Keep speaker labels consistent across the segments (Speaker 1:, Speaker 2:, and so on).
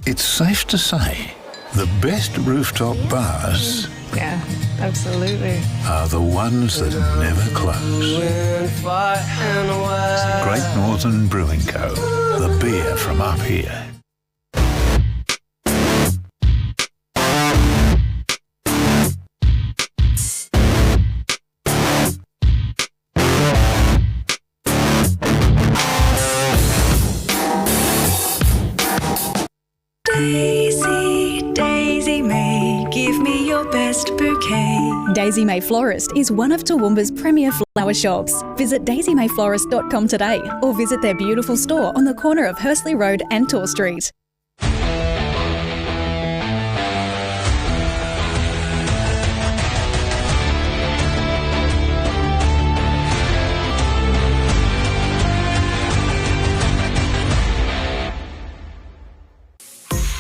Speaker 1: It's safe to say the best rooftop bars
Speaker 2: Yeah, absolutely.
Speaker 1: are the ones that never close. Great Northern Brewing Co. The beer from up here.
Speaker 3: Daisy May, give me your best bouquet.
Speaker 4: Daisy May Florist is one of Toowoomba's premier flower shops. Visit daisymayflorist.com today or visit their beautiful store on the corner of Hursley Road and Tor Street.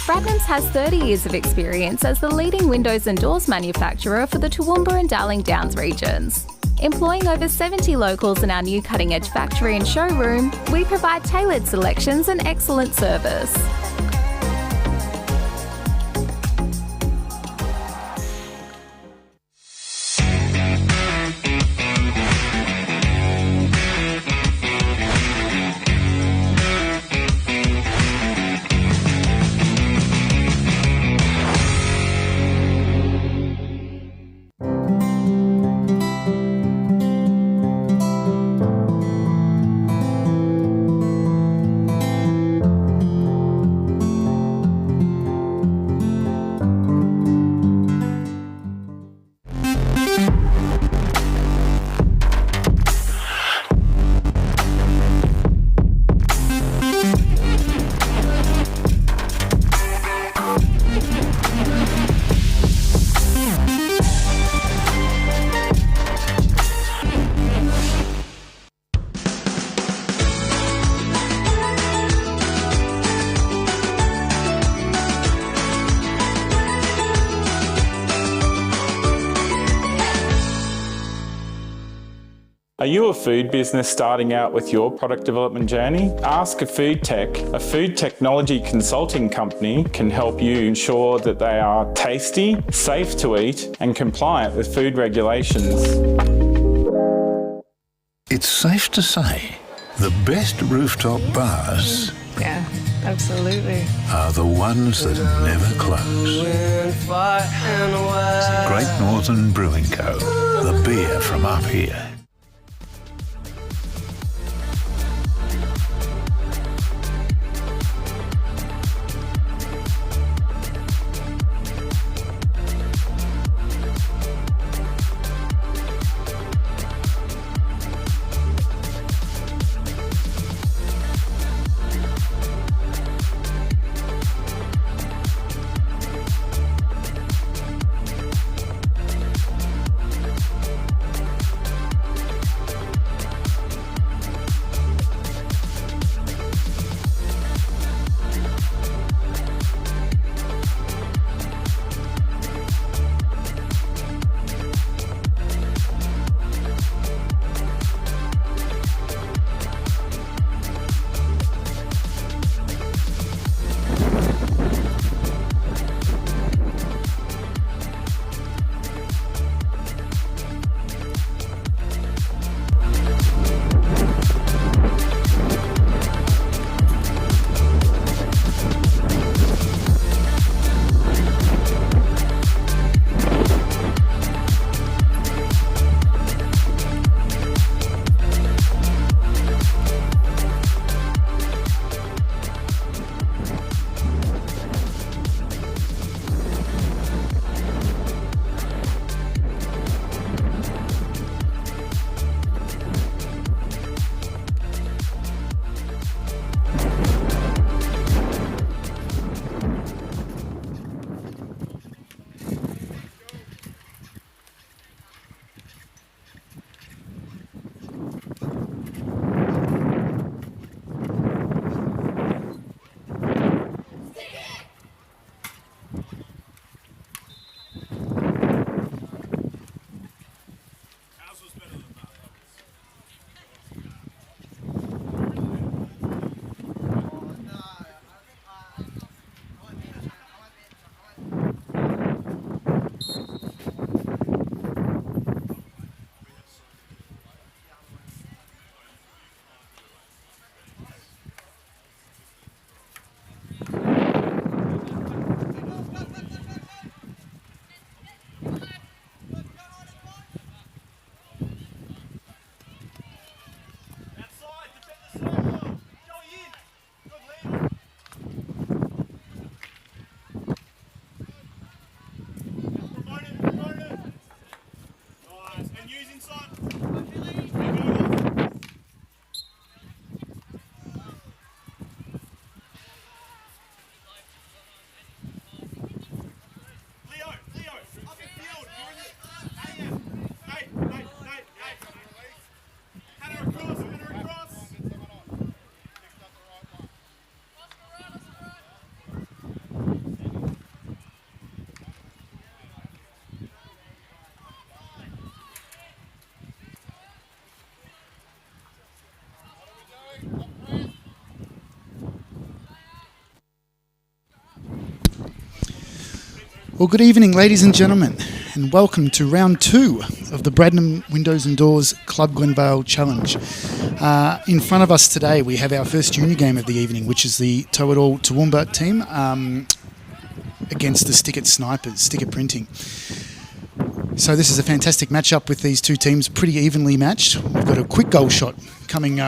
Speaker 5: Bradnam's has 30 years of experience as the leading windows and doors manufacturer for the Toowoomba and Darling Downs regions. Employing over 70 locals in our new cutting-edge factory and showroom, we provide tailored selections and excellent service.
Speaker 6: Are you a food business starting out with your product development journey? Ask a Food Tech, a food technology consulting company, can help you ensure that they are tasty, safe to eat, and compliant with food regulations.
Speaker 1: It's safe to say the best rooftop bars
Speaker 2: Yeah, absolutely.
Speaker 1: are the ones that never close. Great Northern Brewing Co. The beer from up here.
Speaker 7: Well, good evening, ladies and gentlemen, and welcome to round 2 of the Bradnam Windows and Doors Club Glenvale Challenge. In front of us today, we have our first junior game of the evening, which is the Toowoomba team against the Stick It Snipers, Stick It Printing. So this is a fantastic matchup with these two teams, pretty evenly matched. We've got a quick goal shot coming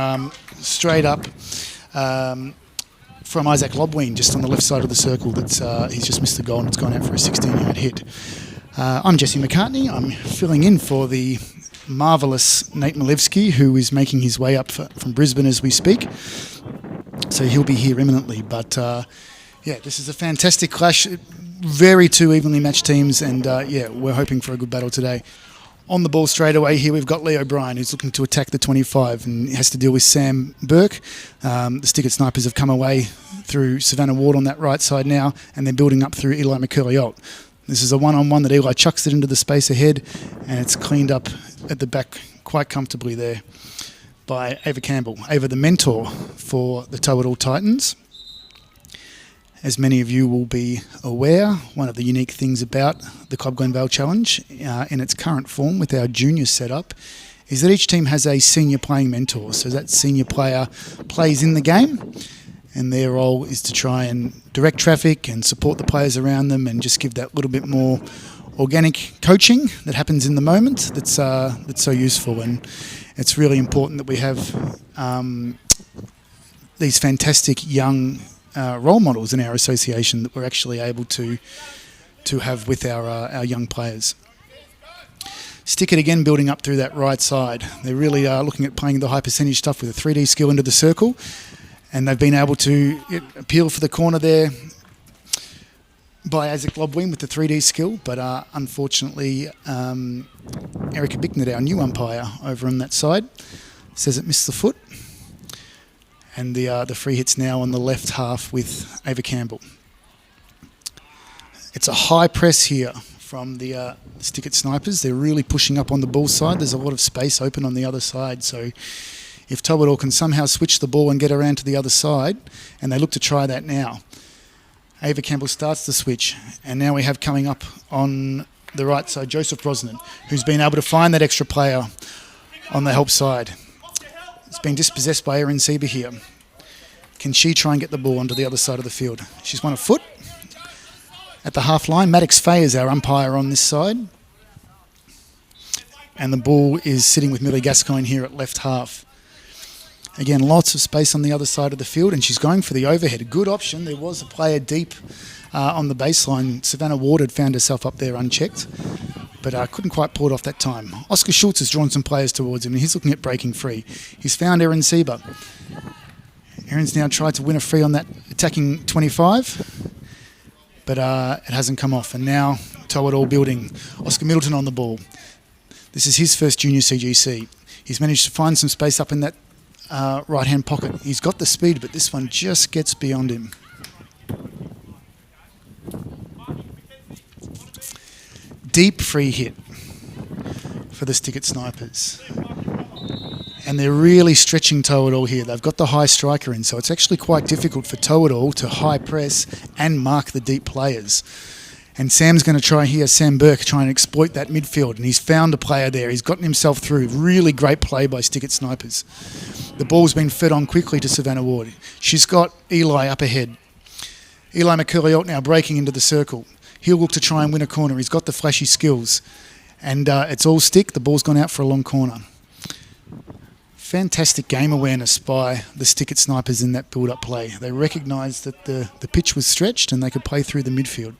Speaker 7: straight up from Isaac Lobween, just on the left side of the circle. He's just missed the goal and it's gone out for a 16-yard hit. I'm Jesse McCartney. I'm filling in for the marvellous Nate Malevsky, who is making his way up from Brisbane as we speak. So he'll be here imminently. But yeah, this is a fantastic clash. Very two evenly matched teams, and yeah, we're hoping for a good battle today. On the ball straight away here, we've got Leo O'Brien, who's looking to attack the 25 and has to deal with Sam Burke. The Stick It Snipers have come away through Savannah Ward on that right side now, and they're building up through Eli McCurley-Alt. This is a one-on-one that Eli chucks it into the space ahead, and it's cleaned up at the back quite comfortably there by Ava Campbell. Ava, the mentor for the Toe It All Titans. As many of you will be aware, one of the unique things about the Club Glenvale Challenge in its current form with our junior setup is that each team has a senior playing mentor. So that senior player plays in the game, and their role is to try and direct traffic and support the players around them and just give that little bit more organic coaching that happens in the moment that's so useful. And it's really important that we have these fantastic young role models in our association that we're actually able to have with our young players. Stick It again building up through that right side. They're really looking at playing the high percentage stuff with a 3D skill into the circle, and they've been able to appeal for the corner there by Isaac Lobween with the 3D skill, but unfortunately Erica Bicknett, our new umpire over on that side, says it missed the foot. And the free hit's now on the left half with Ava Campbell. It's a high press here from the Stick It Snipers. They're really pushing up on the ball side. There's a lot of space open on the other side. So if Toe It All can somehow switch the ball and get around to the other side, and they look to try that now. Ava Campbell starts the switch, and now we have coming up on the right side Joseph Brosnan, who's been able to find that extra player on the help side. It's been dispossessed by Erin Sieber here. Can she try and get the ball onto the other side of the field? She's won a foot at the half line. Maddox Fay is our umpire on this side. And the ball is sitting with Millie Gascoigne here at left half. Again, lots of space on the other side of the field, and she's going for the overhead. A good option. There was a player deep on the baseline. Savannah Ward had found herself up there unchecked, but couldn't quite pull it off that time. Oscar Schultz has drawn some players towards him, and he's looking at breaking free. He's found Erin Sieber. Erin's now tried to win a free on that attacking 25, but it hasn't come off. And now Toe It All building. Oscar Middleton on the ball. This is his first junior CGC. He's managed to find some space up in that right-hand pocket. He's got the speed, but this one just gets beyond him. Deep free hit for the Stick It Snipers. And they're really stretching Toe It All here. They've got the high striker in, so it's actually quite difficult for Toe It All to high press and mark the deep players. And Sam's going to try here, Sam Burke, try and exploit that midfield. And he's found a player there. He's gotten himself through. Really great play by Stick It Snipers. The ball's been fed on quickly to Savannah Ward. She's got Eli up ahead. Eli McCurley-Alt now breaking into the circle. He'll look to try and win a corner. He's got the flashy skills. And it's all Stick. The ball's gone out for a long corner. Fantastic game awareness by the Stick It Snipers in that build-up play. They recognised that the pitch was stretched and they could play through the midfield.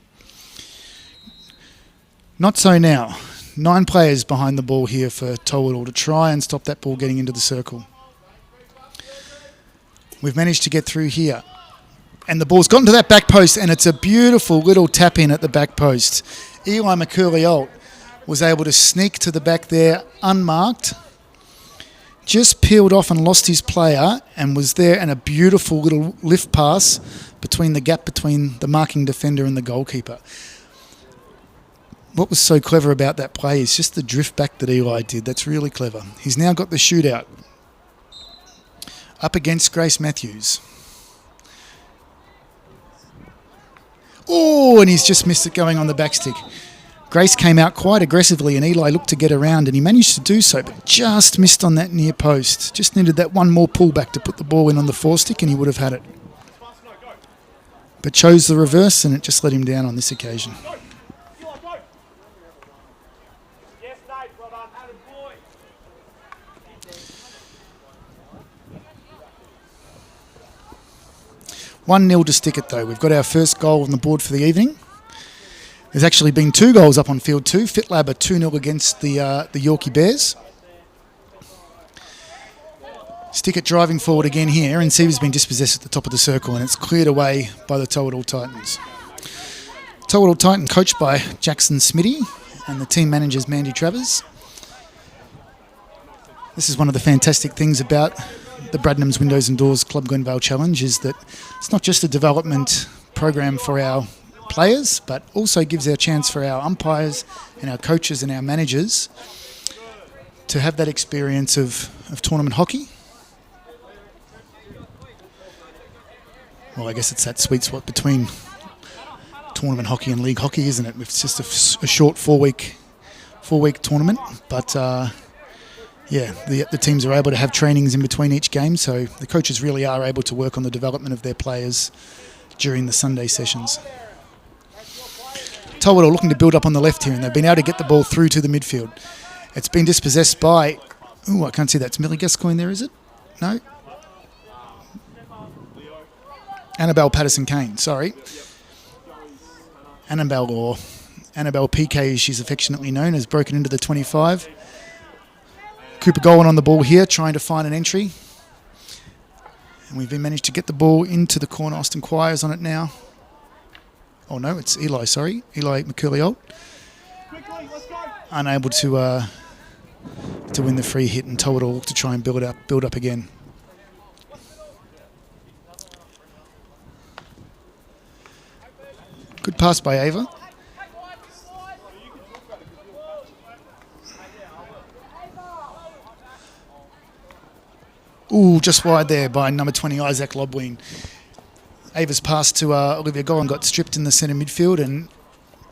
Speaker 7: Not so now. 9 players behind the ball here for Toe It All to try and stop that ball getting into the circle. We've managed to get through here. And the ball's gotten to that back post, and it's a beautiful little tap in at the back post. Eli McCurley-Alt was able to sneak to the back there unmarked. Just peeled off and lost his player and was there, and a beautiful little lift pass between the gap between the marking defender and the goalkeeper. What was so clever about that play is just the drift back that Eli did. That's really clever. He's now got the shootout up against Grace Matthews. Oh, and he's just missed it going on the back stick. Grace came out quite aggressively and Eli looked to get around and he managed to do so, but just missed on that near post. Just needed that one more pullback to put the ball in on the forestick and he would have had it. But chose the reverse and it just let him down on this occasion. One 0 to Stickett though. We've got our first goal on the board for the evening. There's actually been 2 goals up on field 2. FitLab are 2-0 against the Yorkie Bears. Stickett driving forward again here, and Seaver's been dispossessed at the top of the circle, and it's cleared away by the Toowoomba Titans. Toowoomba Titan coached by Jackson Smitty and the team managers Mandy Travers. This is one of the fantastic things about the Bradnam's Windows and Doors Club Glenvale Challenge is that it's not just a development program for our players, but also gives our chance for our umpires and our coaches and our managers to have that experience of tournament hockey. Well, I guess it's that sweet spot between tournament hockey and league hockey, isn't it? It's just a short four-week tournament, but yeah, the teams are able to have trainings in between each game, so the coaches really are able to work on the development of their players during the Sunday sessions. Toowoomba looking to build up on the left here, and they've been able to get the ball through to the midfield. It's been dispossessed by... Ooh, I can't see that. It's Millie Gascoigne there, is it? No? Annabelle Patterson-Kane, sorry. Annabelle, or Annabelle PK as she's affectionately known, has broken into the 25. Cooper Golan on the ball here, trying to find an entry. And we've managed to get the ball into the corner. Austin Quires on it now. Oh no, it's Eli, sorry. Eli McCurley-Old. Unable to win the free hit, and Toowoomba to try and build up again. Good pass by Ava. Ooh, just wide there by number 20, Isaac Lobween. Ava's pass to Olivia Golan got stripped in the centre midfield, and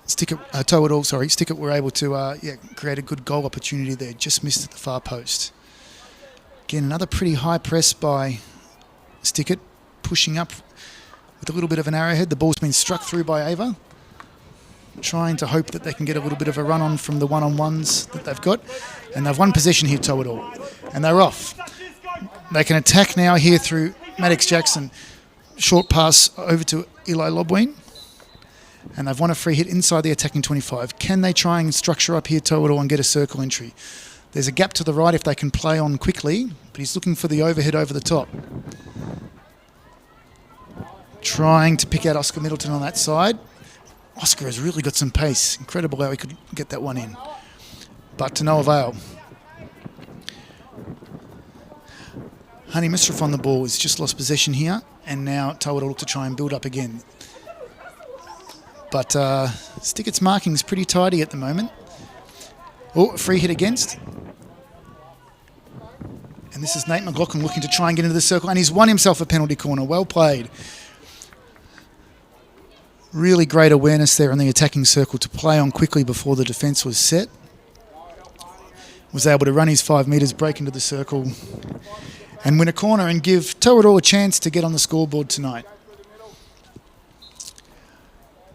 Speaker 7: Stickett were able to create a good goal opportunity there. Just missed at the far post. Again, another pretty high press by Stickett, pushing up with a little bit of an arrowhead. The ball's been struck through by Ava, trying to hope that they can get a little bit of a run on from the one-on-ones that they've got. And they've one possession here, Toowoomba, and they're off. They can attack now here through Maddox Jackson. Short pass over to Eli Lobween. And they've won a free hit inside the attacking 25. Can they try and structure up here, Toowoomba, and get a circle entry? There's a gap to the right if they can play on quickly, but he's looking for the overhead over the top. Trying to pick out Oscar Middleton on that side. Oscar has really got some pace. Incredible how he could get that one in. But to no avail. Honey Misraf on the ball has just lost possession here, and now Toowoomba look to try and build up again. But Stickett's marking is pretty tidy at the moment. Oh, a free hit against. And this is Nate McLaughlin looking to try and get into the circle, and he's won himself a penalty corner. Well played. Really great awareness there in the attacking circle to play on quickly before the defence was set. Was able to run his 5 metres, break into the circle, and win a corner and give Toowoomba a chance to get on the scoreboard tonight.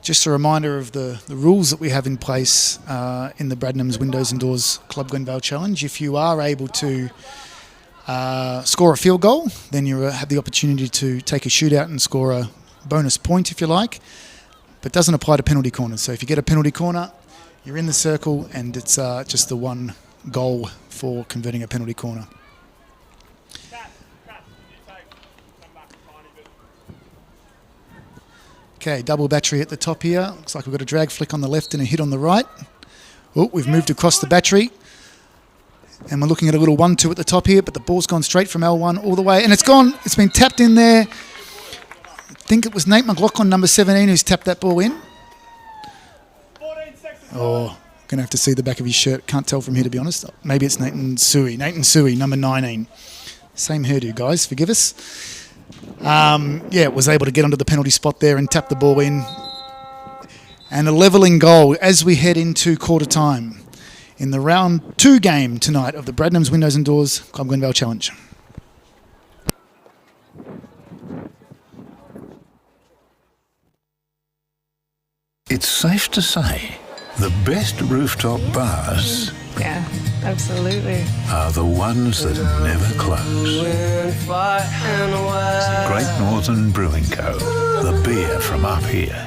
Speaker 7: Just a reminder of the rules that we have in place in the Bradnam's Windows and Doors Club Glenvale Challenge. If you are able to score a field goal, then you have the opportunity to take a shootout and score a bonus point if you like, but doesn't apply to penalty corners. So if you get a penalty corner, you're in the circle, and it's just the one goal for converting a penalty corner. Okay, double battery at the top here. Looks like we've got a drag flick on the left and a hit on the right. Oh, we've moved across the battery. And we're looking at a little 1-2 at the top here, but the ball's gone straight from L1 all the way. And it's gone. It's been tapped in there. I think it was Nate McLaughlin, number 17, who's tapped that ball in. Oh, going to have to see the back of his shirt. Can't tell from here, to be honest. Maybe it's Nathan Suey. Nathan Suey, number 19. Same hairdo, guys. Forgive us. Was able to get onto the penalty spot there and tap the ball in. And a levelling goal as we head into quarter time in the round 2 game tonight of the Bradnam's Windows and Doors Club Glenvale Challenge.
Speaker 1: It's safe to say the best rooftop bars
Speaker 2: Yeah, absolutely.
Speaker 1: are the ones that never close. Great Northern Brewing Co., the beer from up here.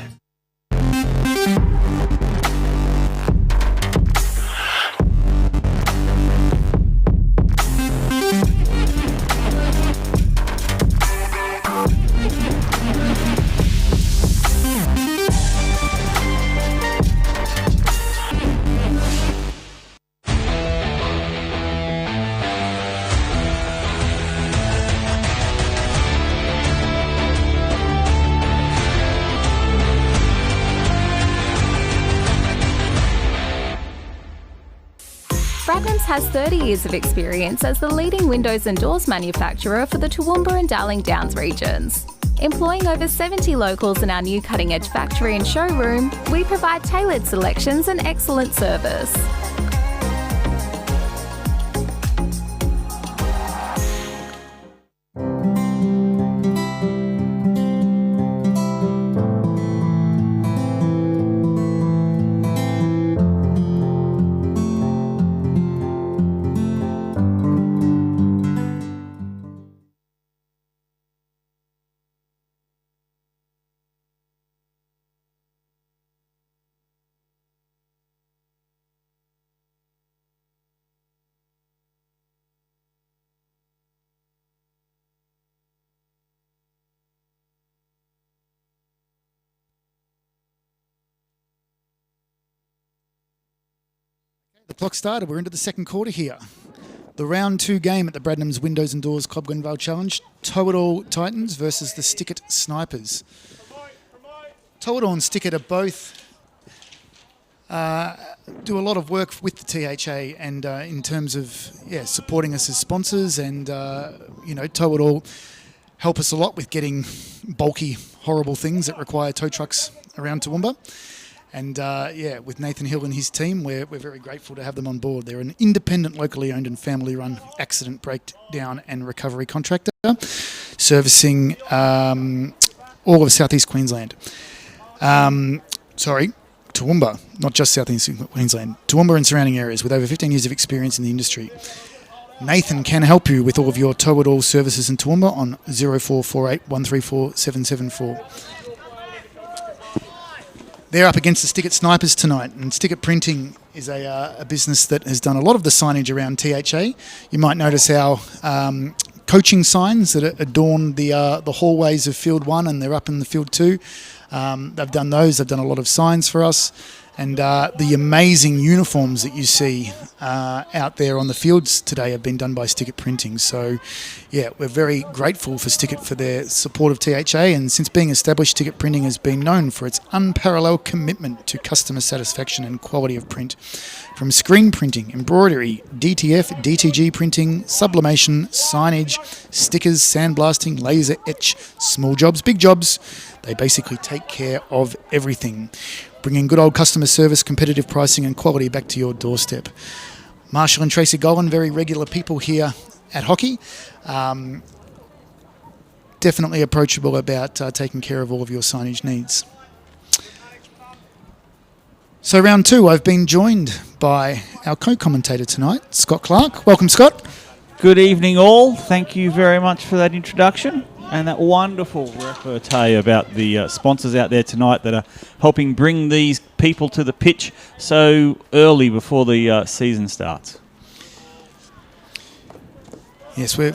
Speaker 5: Bradnam's has 30 years of experience as the leading windows and doors manufacturer for the Toowoomba and Darling Downs regions. Employing over 70 locals in our new cutting-edge factory and showroom, we provide tailored selections and excellent service.
Speaker 7: The clock started. We're into the second quarter here. The round 2 game at the Bradnam's Windows and Doors Club Glenvale Challenge. Tow-It-All Titans versus the Stickit Snipers. Tow-It-All and Stickit are both do a lot of work with the THA and in terms of supporting us as sponsors and Tow-It-All help us a lot with getting bulky, horrible things that require tow trucks around Toowoomba. And with Nathan Hill and his team, we're very grateful to have them on board. They're an independent, locally owned and family-run accident breakdown and recovery contractor, servicing all of southeast Queensland. Toowoomba, not just southeast Queensland. Toowoomba and surrounding areas with over 15 years of experience in the industry. Nathan can help you with all of your Tow-It-All services in Toowoomba on 0448 134 774. They're up against the Stickit Snipers tonight, and Stickit Printing is a business that has done a lot of the signage around THA. You might notice our coaching signs that adorn the hallways of Field 1, and they're up in the Field 2. They've done those. They've done a lot of signs for us. And the amazing uniforms that you see out there on the fields today have been done by Stickit Printing. So, we're very grateful for Stickit for their support of THA. And since being established, Stickit Printing has been known for its unparalleled commitment to customer satisfaction and quality of print. From screen printing, embroidery, DTF, DTG printing, sublimation, signage, stickers, sandblasting, laser etch, small jobs, big jobs, they basically take care of everything, bringing good old customer service, competitive pricing and quality back to your doorstep. Marshall and Tracy Golan, very regular people here at Hockey. Definitely approachable about taking care of all of your signage needs. So round 2, I've been joined by our co-commentator tonight, Scott Clark. Welcome, Scott.
Speaker 8: Good evening, all. Thank you very much for that introduction and that wonderful repartee about the sponsors out there tonight that are helping bring these people to the pitch so early before the season starts.
Speaker 7: Yes, we're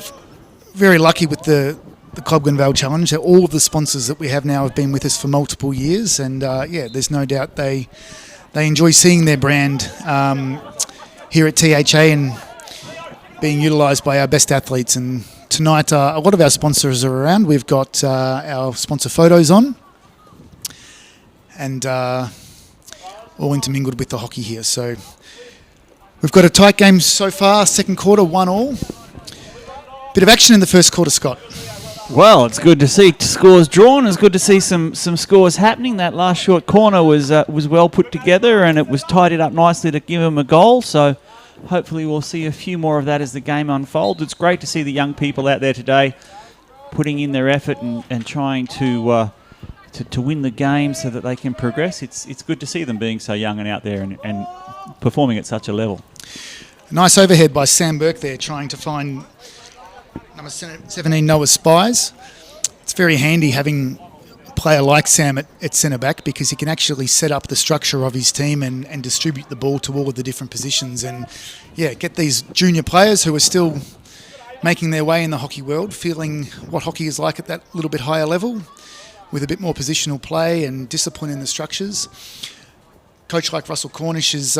Speaker 7: very lucky with the Club Glenvale Challenge. All of the sponsors that we have now have been with us for multiple years, and there's no doubt they enjoy seeing their brand here at THA and being utilised by our best athletes. And tonight, a lot of our sponsors are around. We've got our sponsor photos on, and all intermingled with the hockey here. So we've got a tight game so far. Second quarter, 1-1. Bit of action in the first quarter, Scott.
Speaker 8: Well, it's good to see scores drawn. It's good to see some scores happening. That last short corner was well put together, and it was tidied up nicely to give him a goal. So hopefully we'll see a few more of that as the game unfolds. It's great to see the young people out there today putting in their effort and trying to win the game so that they can progress. It's good to see them being so young and out there and performing at such a level.
Speaker 7: Nice overhead by Sam Burke there, trying to find number 17 Noah Spies. It's very handy having a player like Sam at centre back, because he can actually set up the structure of his team and distribute the ball to all of the different positions, and get these junior players who are still making their way in the hockey world, feeling what hockey is like at that little bit higher level, with a bit more positional play and discipline in the structures. Coach like Russell Cornish is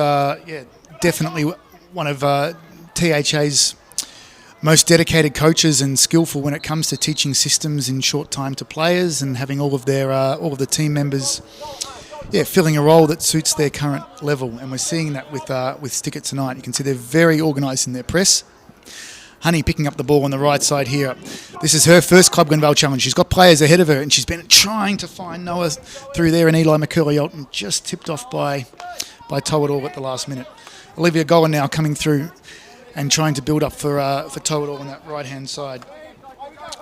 Speaker 7: definitely one of THA's most dedicated coaches and skillful when it comes to teaching systems in short time to players and having all of the team members filling a role that suits their current level. And we're seeing that with Stickett tonight. You can see they're very organised in their press. Honey picking up the ball on the right side here. This is her first Club Glenvale challenge. She's got players ahead of her, and she's been trying to find Noah through there, and Eli McCurley-Alton just tipped off by Towadall at the last minute. Olivia Golan now coming through and trying to build up for Towadall on that right-hand side.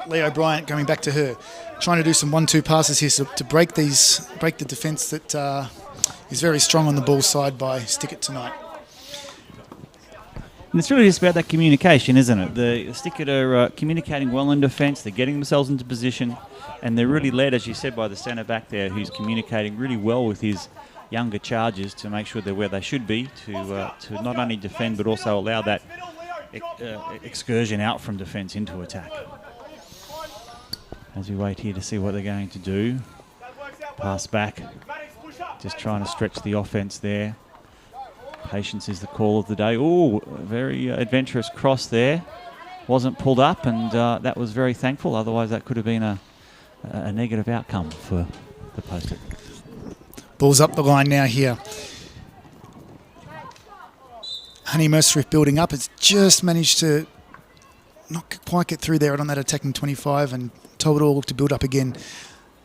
Speaker 7: Leo Bryant going back to her, trying to do some 1-2 passes here to break the defence that is very strong on the ball side by Stickett tonight.
Speaker 8: And it's really just about that communication, isn't it? The Stickett are communicating well in defence, they're getting themselves into position, and they're really led, as you said, by the centre back there, who's communicating really well with his younger charges to make sure they're where they should be, to not only defend but also allow that excursion out from defence into attack. As we wait here to see what they're going to do. Pass back, just trying to stretch the offence there. Patience is the call of the day. Oh, very adventurous cross there. Wasn't pulled up, and that was very thankful. Otherwise, that could have been a negative outcome for the poster.
Speaker 7: Ball's up the line now here. Honey Mercer building up. It's just managed to not quite get through there on that attacking 25, and Towadall to build up again.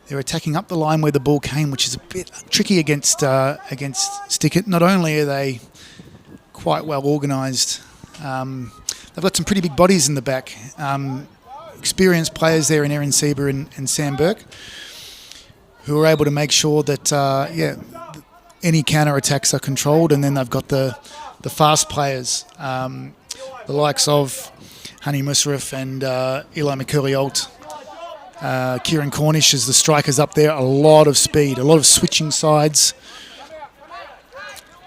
Speaker 7: They're attacking up the line where the ball came, which is a bit tricky against Stickett. Not only are they quite well organised, they've got some pretty big bodies in the back. Experienced players there in Erin Sieber and Sam Burke, who are able to make sure that any counter-attacks are controlled, and then they've got the fast players, the likes of Honey Musrif and Eli McCurley-Alt. Kieran Cornish as the strikers up there. A lot of speed, a lot of switching sides,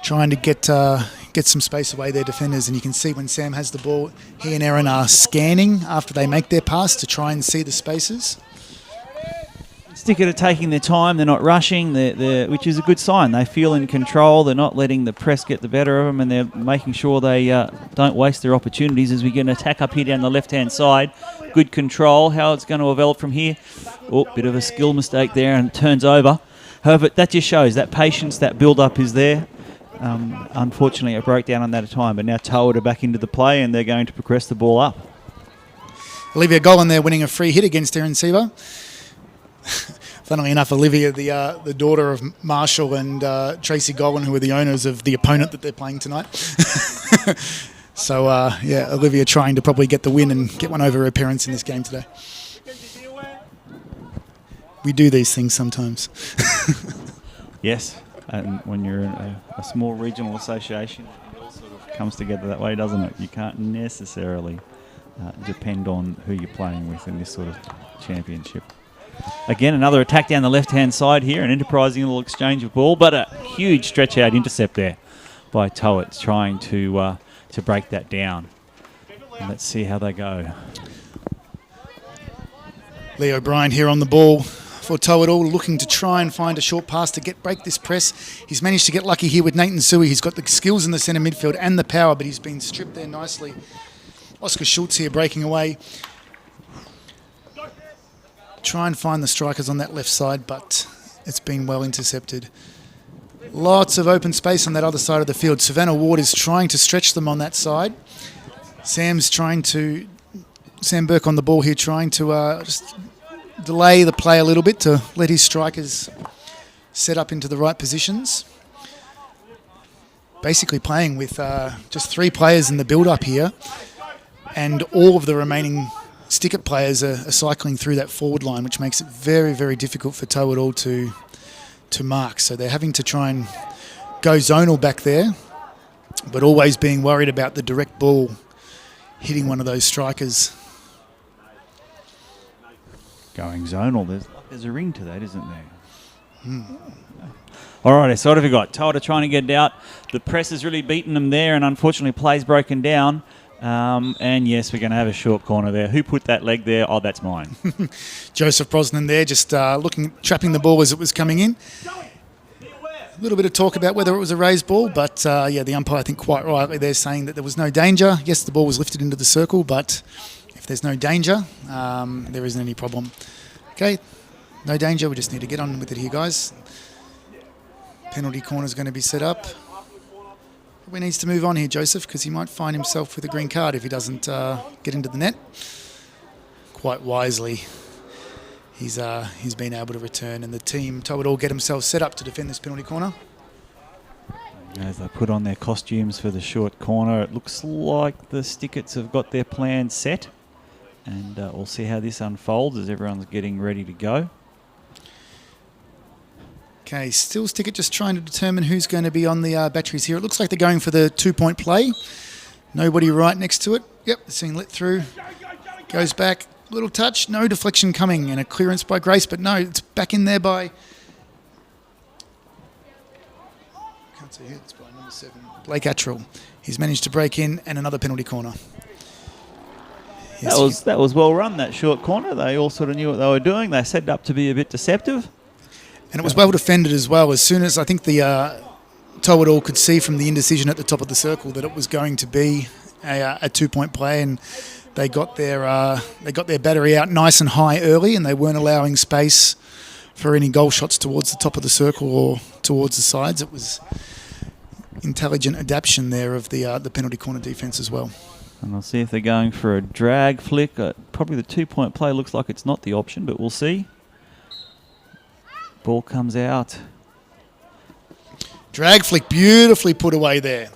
Speaker 7: trying to get some space away their defenders. And you can see when Sam has the ball, he and Erin are scanning after they make their pass to try and see the spaces.
Speaker 8: Stickett are taking their time. They're not rushing, which is a good sign. They feel in control. They're not letting the press get the better of them, and they're making sure they don't waste their opportunities as we get an attack up here down the left-hand side. Good control. How it's going to develop from here. Oh, bit of a skill mistake there, and it turns over. However, that just shows that patience, that build-up is there. Unfortunately, it broke down on that time, but now Toad are back into the play, and they're going to progress the ball up.
Speaker 7: Olivia Golan there winning a free hit against Erin Sieber. Funnily enough, Olivia, the daughter of Marshall and Tracy Golan, who are the owners of the opponent that they're playing tonight. So, Olivia trying to probably get the win and get one over her parents in this game today. We do these things sometimes.
Speaker 8: Yes, and when you're in a small regional association, it all sort of comes together that way, doesn't it? You can't necessarily depend on who you're playing with in this sort of championship. Again, another attack down the left-hand side here, an enterprising little exchange of ball, but a huge stretch-out intercept there by Towett, trying to break that down. And let's see how they go.
Speaker 7: Leo Bryant here on the ball for Towadall, looking to try and find a short pass to break this press. He's managed to get lucky here with Nathan Suey. He's got the skills in the centre midfield and the power, but he's been stripped there nicely. Oscar Schultz here breaking away. Try and find the strikers on that left side, but it's been well intercepted. Lots of open space on that other side of the field. Savannah Ward is trying to stretch them on that side. Sam's trying to Sam Burke on the ball here, trying to just delay the play a little bit to let his strikers set up into the right positions. Basically playing with just 3 players in the build-up here, and all of the remaining Stickett players are cycling through that forward line, which makes it very, very difficult for Toowoomba to mark. So they're having to try and go zonal back there, but always being worried about the direct ball hitting one of those strikers.
Speaker 8: Going zonal, there's a ring to that, isn't there? All right, so what have we got? Toowoomba trying to get it out. The press has really beaten them there, and unfortunately play's broken down. And yes, we're going to have a short corner there. Who put that leg there? Oh, that's mine.
Speaker 7: Joseph Brosnan there, just trapping the ball as it was coming in. A little bit of talk about whether it was a raised ball, but the umpire, I think quite rightly, they're saying that there was no danger. Yes, the ball was lifted into the circle, but if there's no danger, there isn't any problem. Okay, no danger. We just need to get on with it here, guys. Penalty corner is going to be set up. He needs to move on here, Joseph, because he might find himself with a green card if he doesn't get into the net. Quite wisely, he's been able to return, and the team Toowoomba all get themselves set up to defend this penalty corner.
Speaker 8: As they put on their costumes for the short corner, it looks like the Stickets have got their plan set, and we'll see how this unfolds as everyone's getting ready to go.
Speaker 7: Okay, still Stickett just trying to determine who's going to be on the batteries here. It looks like they're going for the 2-point play. Nobody right next to it. Yep, it's being lit through. Goes back, little touch, no deflection coming, and a clearance by Grace, but no, it's back in there by... Can't see who it's by, number 7. Blake Attrell. He's managed to break in, and another penalty corner. Yes,
Speaker 8: that was well run, that short corner. They all sort of knew what they were doing. They set it up to be a bit deceptive.
Speaker 7: And it was well defended as well. As soon as I think the Toowoomba could see from the indecision at the top of the circle that it was going to be a 2-point play, and they got their battery out nice and high early, and they weren't allowing space for any goal shots towards the top of the circle or towards the sides. It was intelligent adaptation there of the penalty corner defence as well.
Speaker 8: And we'll see if they're going for a drag flick. Probably the 2-point play looks like it's not the option, but we'll see. Ball comes out.
Speaker 7: Drag flick, beautifully put away there.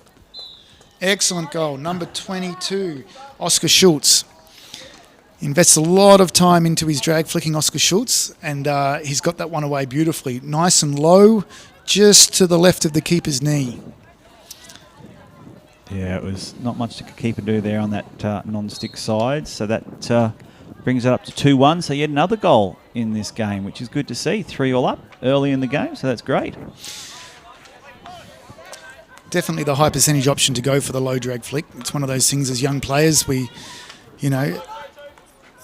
Speaker 7: Excellent goal. Number 22, Oscar Schultz. Invests a lot of time into his drag flicking, Oscar Schultz, and he's got that one away beautifully. Nice and low, just to the left of the keeper's knee.
Speaker 8: Yeah, it was not much the keeper do there on that non-stick side, so that brings it up to 2-1. So yet another goal in this game, which is good to see. 3-all up early in the game, so that's great.
Speaker 7: Definitely the high percentage option to go for the low drag flick. It's one of those things as young players, we,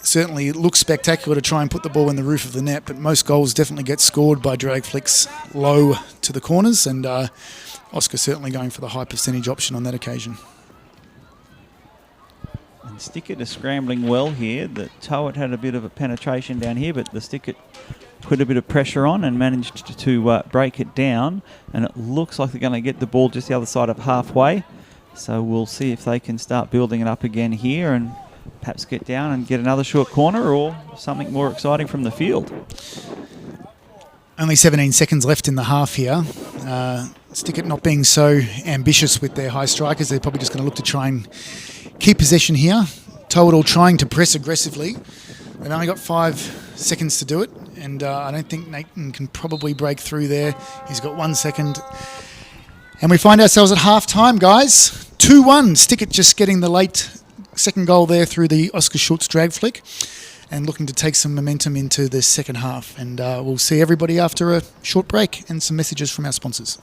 Speaker 7: certainly it looks spectacular to try and put the ball in the roof of the net, but most goals definitely get scored by drag flicks low to the corners, and Oscar certainly going for the high percentage option on that occasion.
Speaker 8: And Stickett is scrambling well here. The Toowoomba had a bit of a penetration down here, but the Stickett put a bit of pressure on and managed to break it down. And it looks like they're going to get the ball just the other side of halfway. So we'll see if they can start building it up again here and perhaps get down and get another short corner or something more exciting from the field.
Speaker 7: Only 17 seconds left in the half here. Stickett not being so ambitious with their high strikers. They're probably just going to look to try and keep possession here. Toowoomba trying to press aggressively. They've only got 5 seconds to do it, and I don't think Nathan can probably break through there. He's got 1 second. And we find ourselves at half-time, guys. 2-1. Stickett just getting the late second goal there through the Oscar Schultz drag flick and looking to take some momentum into the second half. And we'll see everybody after a short break and some messages from our sponsors.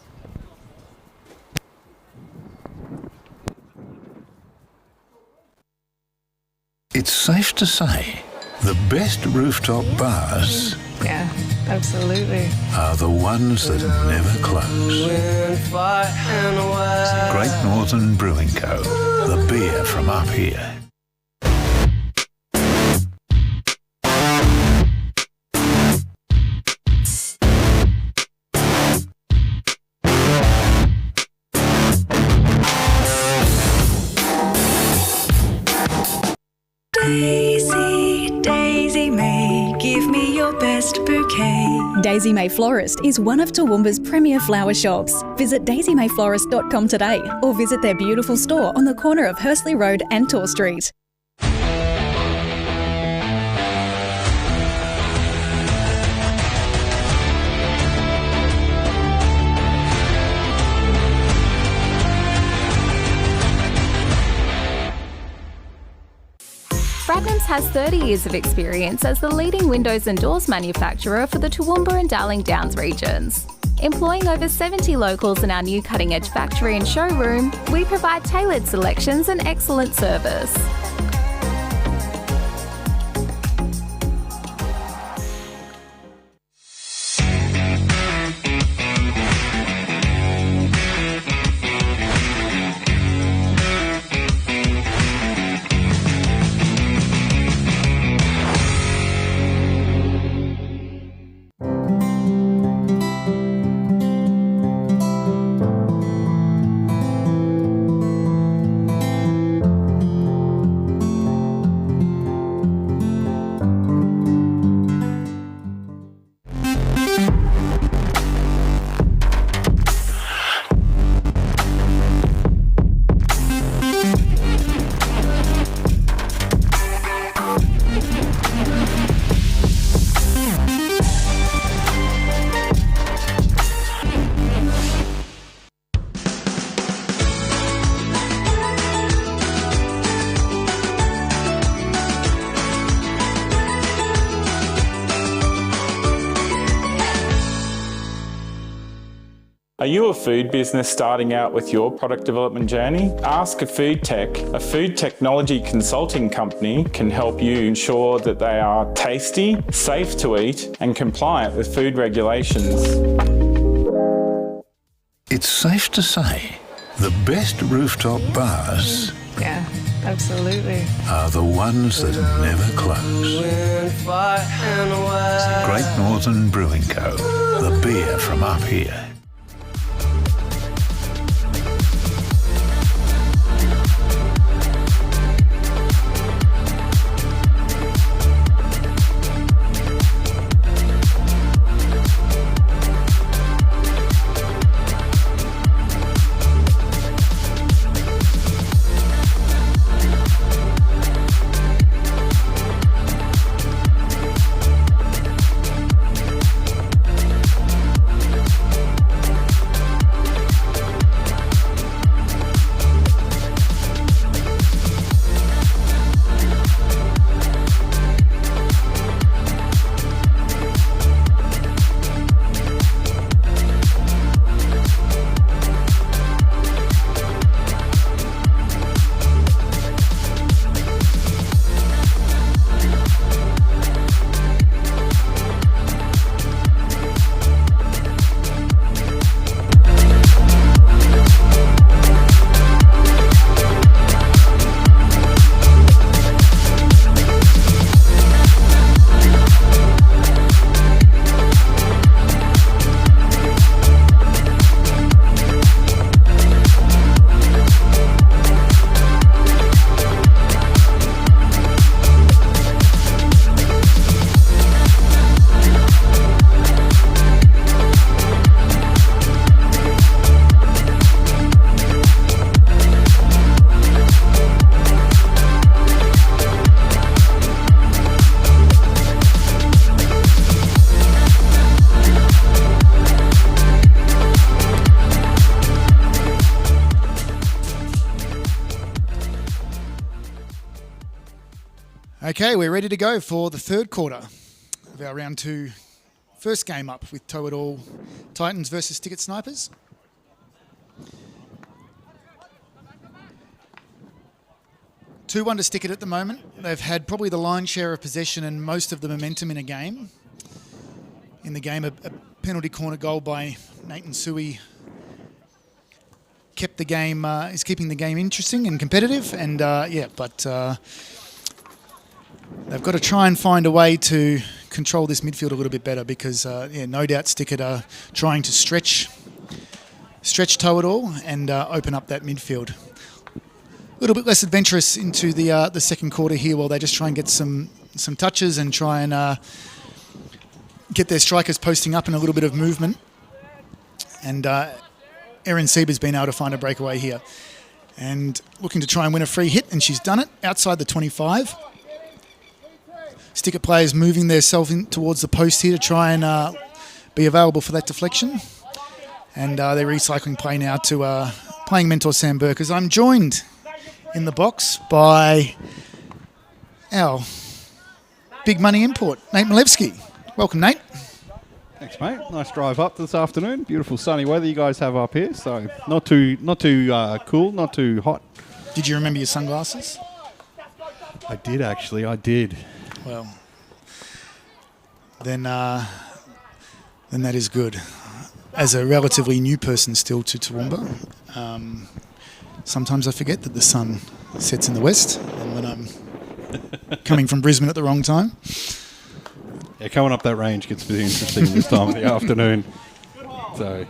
Speaker 1: It's safe to say the best rooftop bars
Speaker 2: Yeah, absolutely.
Speaker 1: are the ones that never close. Great Northern Brewing Co., the beer from up here.
Speaker 3: Ezy your best bouquet.
Speaker 4: Daisy May Florist is one of Toowoomba's premier flower shops. Visit daisymayflorist.com today or visit their beautiful store on the corner of Hursley Road and Tor Street.
Speaker 5: Bradnam's has 30 years of experience as the leading windows and doors manufacturer for the Toowoomba and Darling Downs regions. Employing over 70 locals in our new cutting-edge factory and showroom, we provide tailored selections and excellent service.
Speaker 6: Are you a food business starting out with your product development journey? Ask a Food Tech, a food technology consulting company, can help you ensure that they are tasty, safe to eat, and compliant with food regulations.
Speaker 1: It's safe to say the best rooftop bars
Speaker 2: Yeah, absolutely.
Speaker 1: are the ones that never close. Great Northern Brewing Co., the beer from up here.
Speaker 7: Okay, we're ready to go for the third quarter of our round two first game up with Toe It All Titans versus Ticket Snipers. Two-1 to Stickit at the moment. They've had probably the lion's share of possession and most of the momentum in a game. In the game, a penalty corner goal by Nathan Suey kept the game, is keeping the game interesting and competitive. And but they've got to try and find a way to control this midfield a little bit better because, no doubt Stickit are trying to stretch Toe It All and open up that midfield. A little bit less adventurous into the second quarter here while they just try and get some touches and try and get their strikers posting up and a little bit of movement. And Erin Sieber's been able to find a breakaway here. And looking to try and win a free hit, and she's done it outside the 25. Sticker players moving themselves in towards the post here to try and be available for that deflection. And they're recycling play now to playing mentor Sam Burke, as I'm joined in the box by our big money import, Nate Malevsky. Welcome, Nate.
Speaker 9: Thanks, mate. Nice drive up this afternoon. Beautiful sunny weather you guys have up here, so not too cool, not too hot.
Speaker 7: Did you remember your sunglasses?
Speaker 9: I did actually. I did.
Speaker 7: Well, then that is good. As a relatively new person still to Toowoomba, sometimes I forget that the sun sets in the west, and when I'm coming from Brisbane at the wrong time.
Speaker 9: Yeah, coming up that range gets pretty interesting this time of the afternoon. So,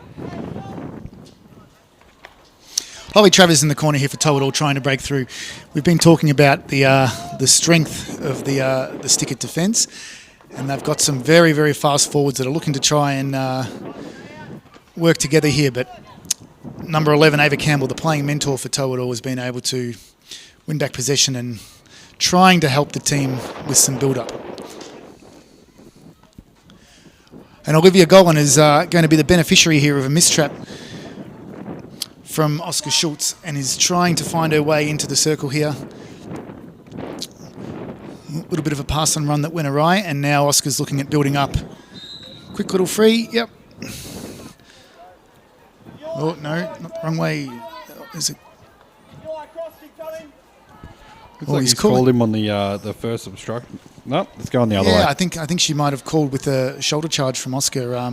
Speaker 7: Holly Travers in the corner here for Toadall, trying to break through. We've been talking about the strength of the sticker defence, and they've got some very, very fast forwards that are looking to try and work together here. But number 11, Ava Campbell, the playing mentor for Toadall, has been able to win back possession and trying to help the team with some build-up. And Olivia Golan is going to be the beneficiary here of a mistrap from Oscar Schultz, and is trying to find her way into the circle here. A little bit of a pass and run that went awry, and now Oscar's looking at building up. Quick little free, yep. Oh, no, not the wrong way. Is it?
Speaker 9: looks like he's called him on the first obstruction. No, let's go on the other way.
Speaker 7: Yeah, I think she might have called with a shoulder charge from Oscar.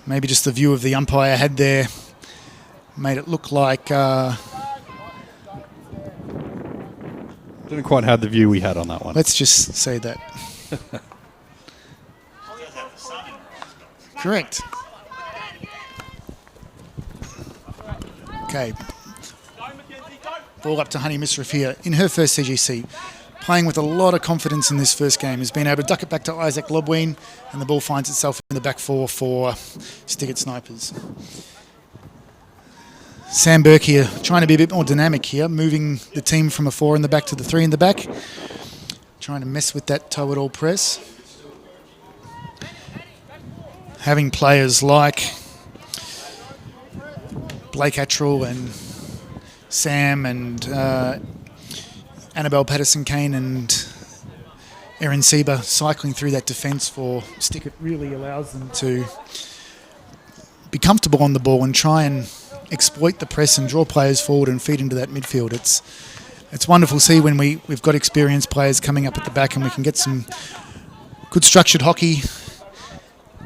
Speaker 7: Maybe just the view of the umpire had there made it look like...
Speaker 9: Didn't quite have the view we had on that one.
Speaker 7: Let's just say that. Correct. Okay. Ball up to Honey Misriff here in her first CGC. Playing with a lot of confidence in this first game. Has been able to duck it back to Isaac Lobween, and the ball finds itself in the back four for Stiggett Snipers. Sam Burke here, trying to be a bit more dynamic here, moving the team from a 4 in the back to the 3 in the back. Trying to mess with that toe-it-all press. Having players like Blake Attrell and Sam and Annabelle Patterson-Kane and Erin Sieber cycling through that defence for Stickett really allows them to be comfortable on the ball and try and exploit the press and draw players forward and feed into that midfield. It's wonderful to see when we've got experienced players coming up at the back and we can get some good structured hockey,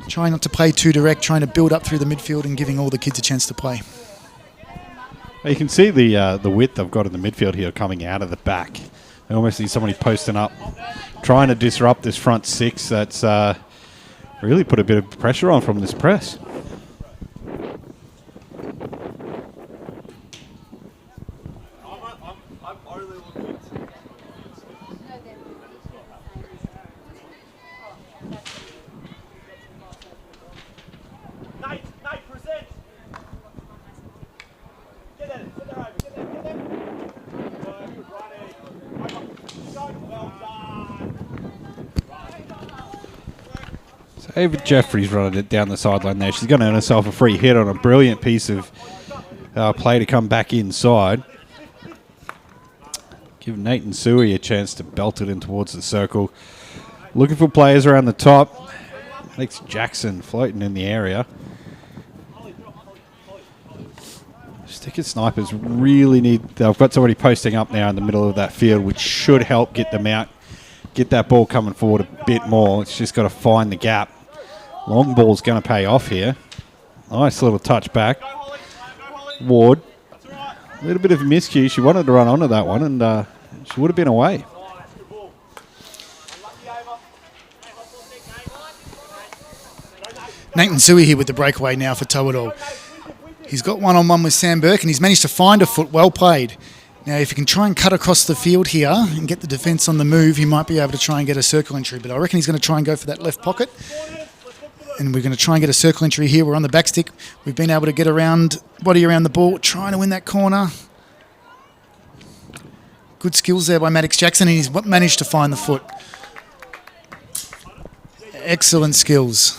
Speaker 7: trying not to play too direct, trying to build up through the midfield and giving all the kids a chance to play.
Speaker 9: You can see the width I've got in the midfield here coming out of the back. I almost see somebody posting up, trying to disrupt this front 6 that's really put a bit of pressure on from this press. Ava Jeffries running it down the sideline there. She's going to earn herself a free hit on a brilliant piece of play to come back inside. Give Nathan Suey a chance to belt it in towards the circle. Looking for players around the top. Alex Jackson floating in the area. Stickett Snipers really need... They've got somebody posting up now in the middle of that field, which should help get them out. Get that ball coming forward a bit more. It's just got to find the gap. Long ball's going to pay off here. Nice little touch back. Ward. A little bit of a miscue. She wanted to run onto that one, and she would have been away.
Speaker 7: Nathan Suey here with the breakaway now for Toe-it-all. He's got one-on-one with Sam Burke, and he's managed to find a foot. Well played. Now, if he can try and cut across the field here and get the defence on the move, he might be able to try and get a circle entry. But I reckon he's going to try and go for that left pocket. And we're going to try and get a circle entry here. We're on the back stick. We've been able to get body around the ball, trying to win that corner. Good skills there by Maddox Jackson, and he's managed to find the foot. Excellent skills.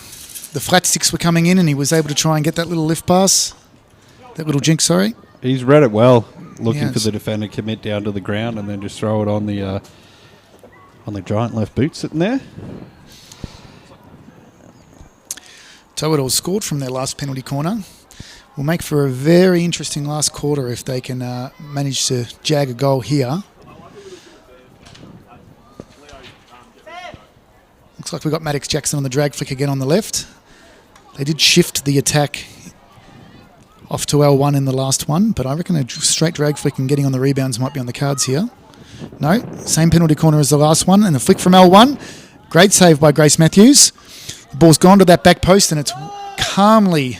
Speaker 7: The flat sticks were coming in, and he was able to try and get that little lift pass. That little jink, sorry.
Speaker 9: He's read it well, looking for the defender to commit down to the ground and then just throw it on the giant left boot sitting there.
Speaker 7: Toowoomba scored from their last penalty corner. Will make for a very interesting last quarter if they can manage to jag a goal here. Looks like we've got Maddox Jackson on the drag flick again on the left. They did shift the attack off to L1 in the last one, but I reckon a straight drag flick and getting on the rebounds might be on the cards here. No, same penalty corner as the last one, and a flick from L1. Great save by Grace Matthews. The ball's gone to that back post, and it's calmly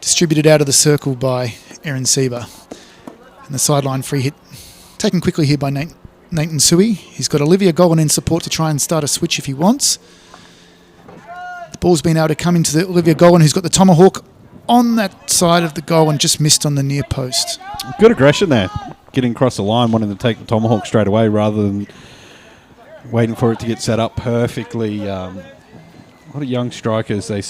Speaker 7: distributed out of the circle by Erin Sieber. And the sideline free hit taken quickly here by Nathan Sui. He's got Olivia Golan in support to try and start a switch if he wants. The ball's been able to come into the Olivia Golan, who's got the tomahawk on that side of the goal and just missed on the near post.
Speaker 9: Good aggression there. Getting across the line, wanting to take the tomahawk straight away rather than waiting for it to get set up perfectly. A lot of young strikers, they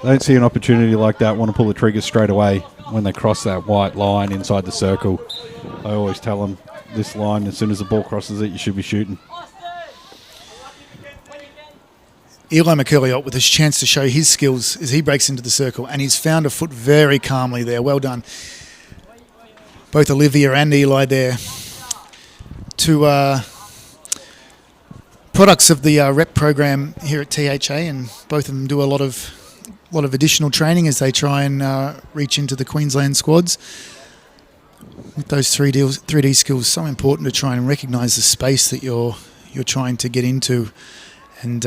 Speaker 9: don't see an opportunity like that, want to pull the trigger straight away when they cross that white line inside the circle. I always tell them, this line, as soon as the ball crosses it, you should be shooting.
Speaker 7: Eli McCurley with his chance to show his skills as he breaks into the circle, and he's found a foot very calmly there. Well done. Both Olivia and Eli there. Two products of the rep program here at THA, and both of them do a lot of additional training as they try and reach into the Queensland squads. With those 3D skills, so important to try and recognise the space that you're trying to get into, and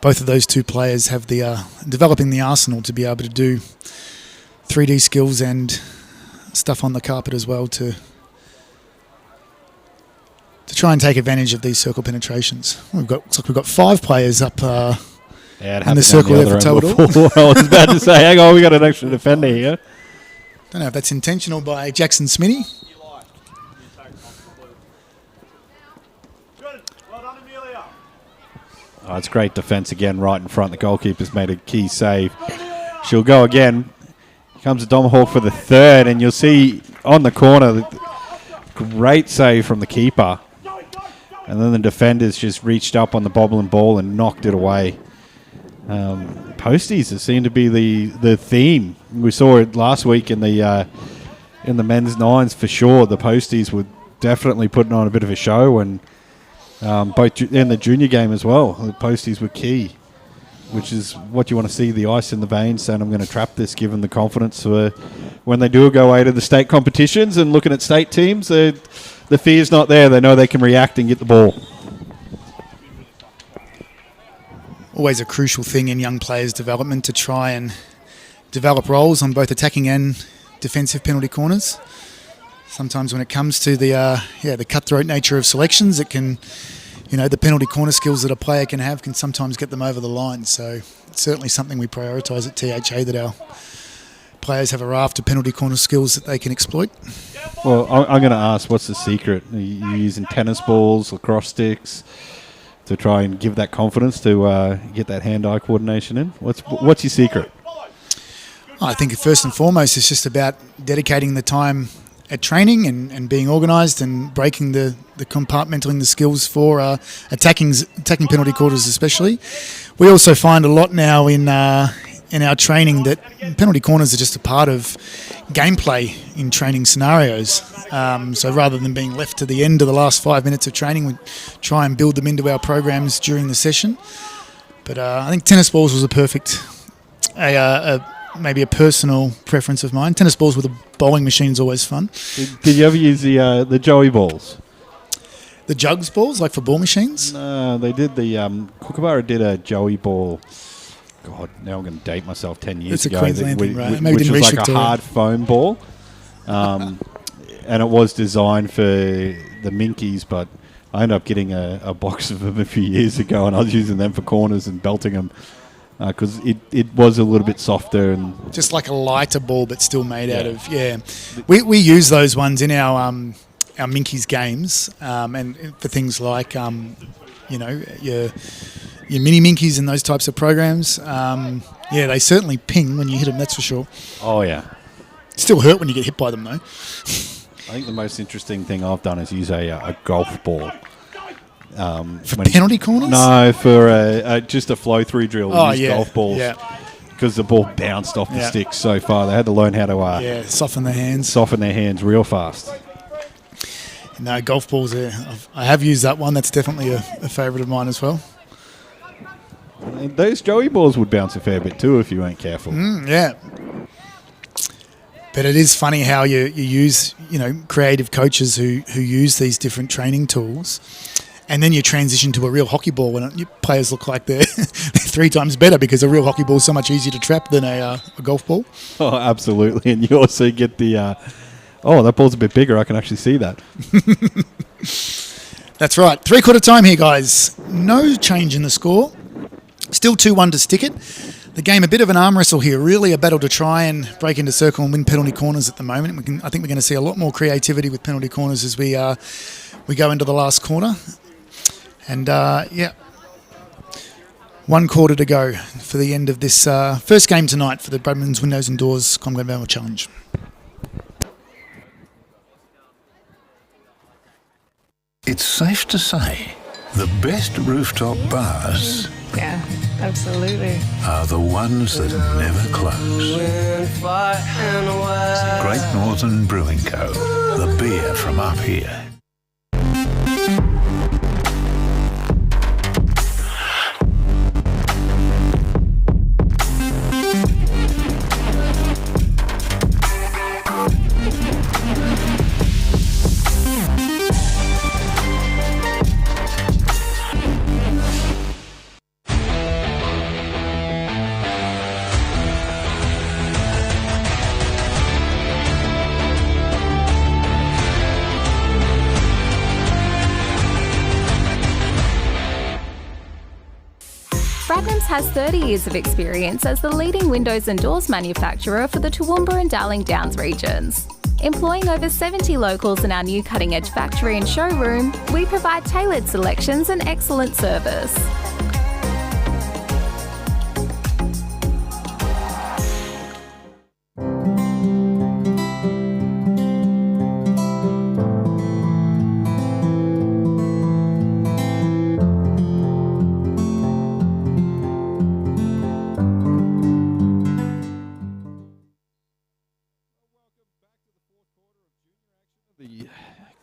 Speaker 7: both of those two players have the developing the arsenal to be able to do 3D skills and stuff on the carpet as well to try and take advantage of these circle penetrations. Looks like we've got 5 players up in the circle there for total.
Speaker 9: I was about to say, hang on, we got an extra defender here.
Speaker 7: Don't know if that's intentional by Jackson Smitty.
Speaker 9: Oh, it's great defence again right in front. The goalkeeper's made a key save. She'll go again. Here comes a tomahawk for the third, and you'll see on the corner, great save from the keeper. And then the defenders just reached up on the bobbling ball and knocked it away. Posties seem to be the theme. We saw it last week in the men's nines for sure. The posties were definitely putting on a bit of a show, and both in the junior game as well. The posties were key, which is what you want to see, the ice in the veins, saying I'm going to trap this, give them the confidence for when they do go away to the state competitions and looking at state teams. The fear's not there. They know they can react and get the ball.
Speaker 7: Always a crucial thing in young players' development to try and develop roles on both attacking and defensive penalty corners. Sometimes when it comes to the cutthroat nature of selections, it can, the penalty corner skills that a player can have can sometimes get them over the line. So it's certainly something we prioritise at THA, that our players have a raft of penalty corner skills that they can exploit.
Speaker 9: Well, I'm going to ask, what's the secret? Are you using tennis balls, lacrosse sticks to try and give that confidence to get that hand-eye coordination in? What's your secret?
Speaker 7: I think first and foremost it's just about dedicating the time at training and being organised and breaking the compartmentalising the skills for attacking penalty quarters especially. We also find a lot now in our training that penalty corners are just a part of gameplay in training scenarios. So rather than being left to the end of the last 5 minutes of training, we try and build them into our programs during the session. But I think tennis balls was maybe a personal preference of mine. Tennis balls with a bowling machine is always fun.
Speaker 9: Did you ever use the Joey balls?
Speaker 7: The jugs balls, like for ball machines?
Speaker 9: No, they did Kookaburra did a Joey ball. God, now I'm going to date myself 10 years ago.
Speaker 7: It's a Queensland thing, right? Maybe
Speaker 9: Which
Speaker 7: didn't
Speaker 9: was
Speaker 7: reach
Speaker 9: like
Speaker 7: Victoria.
Speaker 9: a hard foam ball. And it was designed for the Minkies, but I ended up getting a box of them a few years ago, and I was using them for corners and belting them because it was a little bit softer and
Speaker 7: just like a lighter ball, but still made out of We use those ones in our Minkies games, and for things like your mini Minkies and those types of programs. They certainly ping when you hit them. That's for sure.
Speaker 9: Oh yeah,
Speaker 7: still hurt when you get hit by them though.
Speaker 9: I think the most interesting thing I've done is use a golf ball.
Speaker 7: For penalty corners?
Speaker 9: No, for just a flow-through drill. Use golf balls.
Speaker 7: Yeah.
Speaker 9: Because the ball bounced off the sticks so far. They had to learn how to
Speaker 7: soften their hands.
Speaker 9: Soften their hands real fast.
Speaker 7: No, golf balls, I have used that one. That's definitely a favourite of mine as well.
Speaker 9: And those Joey balls would bounce a fair bit too if you weren't careful.
Speaker 7: Yeah. But it is funny how you use, creative coaches who use these different training tools, and then you transition to a real hockey ball when your players look like they're 3 times better because a real hockey ball is so much easier to trap than a golf ball.
Speaker 9: Oh, absolutely. And you also get the, that ball's a bit bigger. I can actually see that.
Speaker 7: That's right. 3/4 time here, guys. No change in the score. Still 2-1 to stick it. The game, a bit of an arm wrestle here, really a battle to try and break into circle and win penalty corners at the moment. I think we're going to see a lot more creativity with penalty corners as we go into the last corner. And, 1 quarter to go for the end of this first game tonight for the Bradman's Windows and Doors Glenvale Challenge.
Speaker 1: It's safe to say the best rooftop bars
Speaker 2: Yeah, absolutely.
Speaker 1: are the ones that never close. Great Northern Brewing Co., the beer from up here.
Speaker 5: Bradnam's has 30 years of experience as the leading windows and doors manufacturer for the Toowoomba and Darling Downs regions. Employing over 70 locals in our new cutting-edge factory and showroom, we provide tailored selections and excellent service.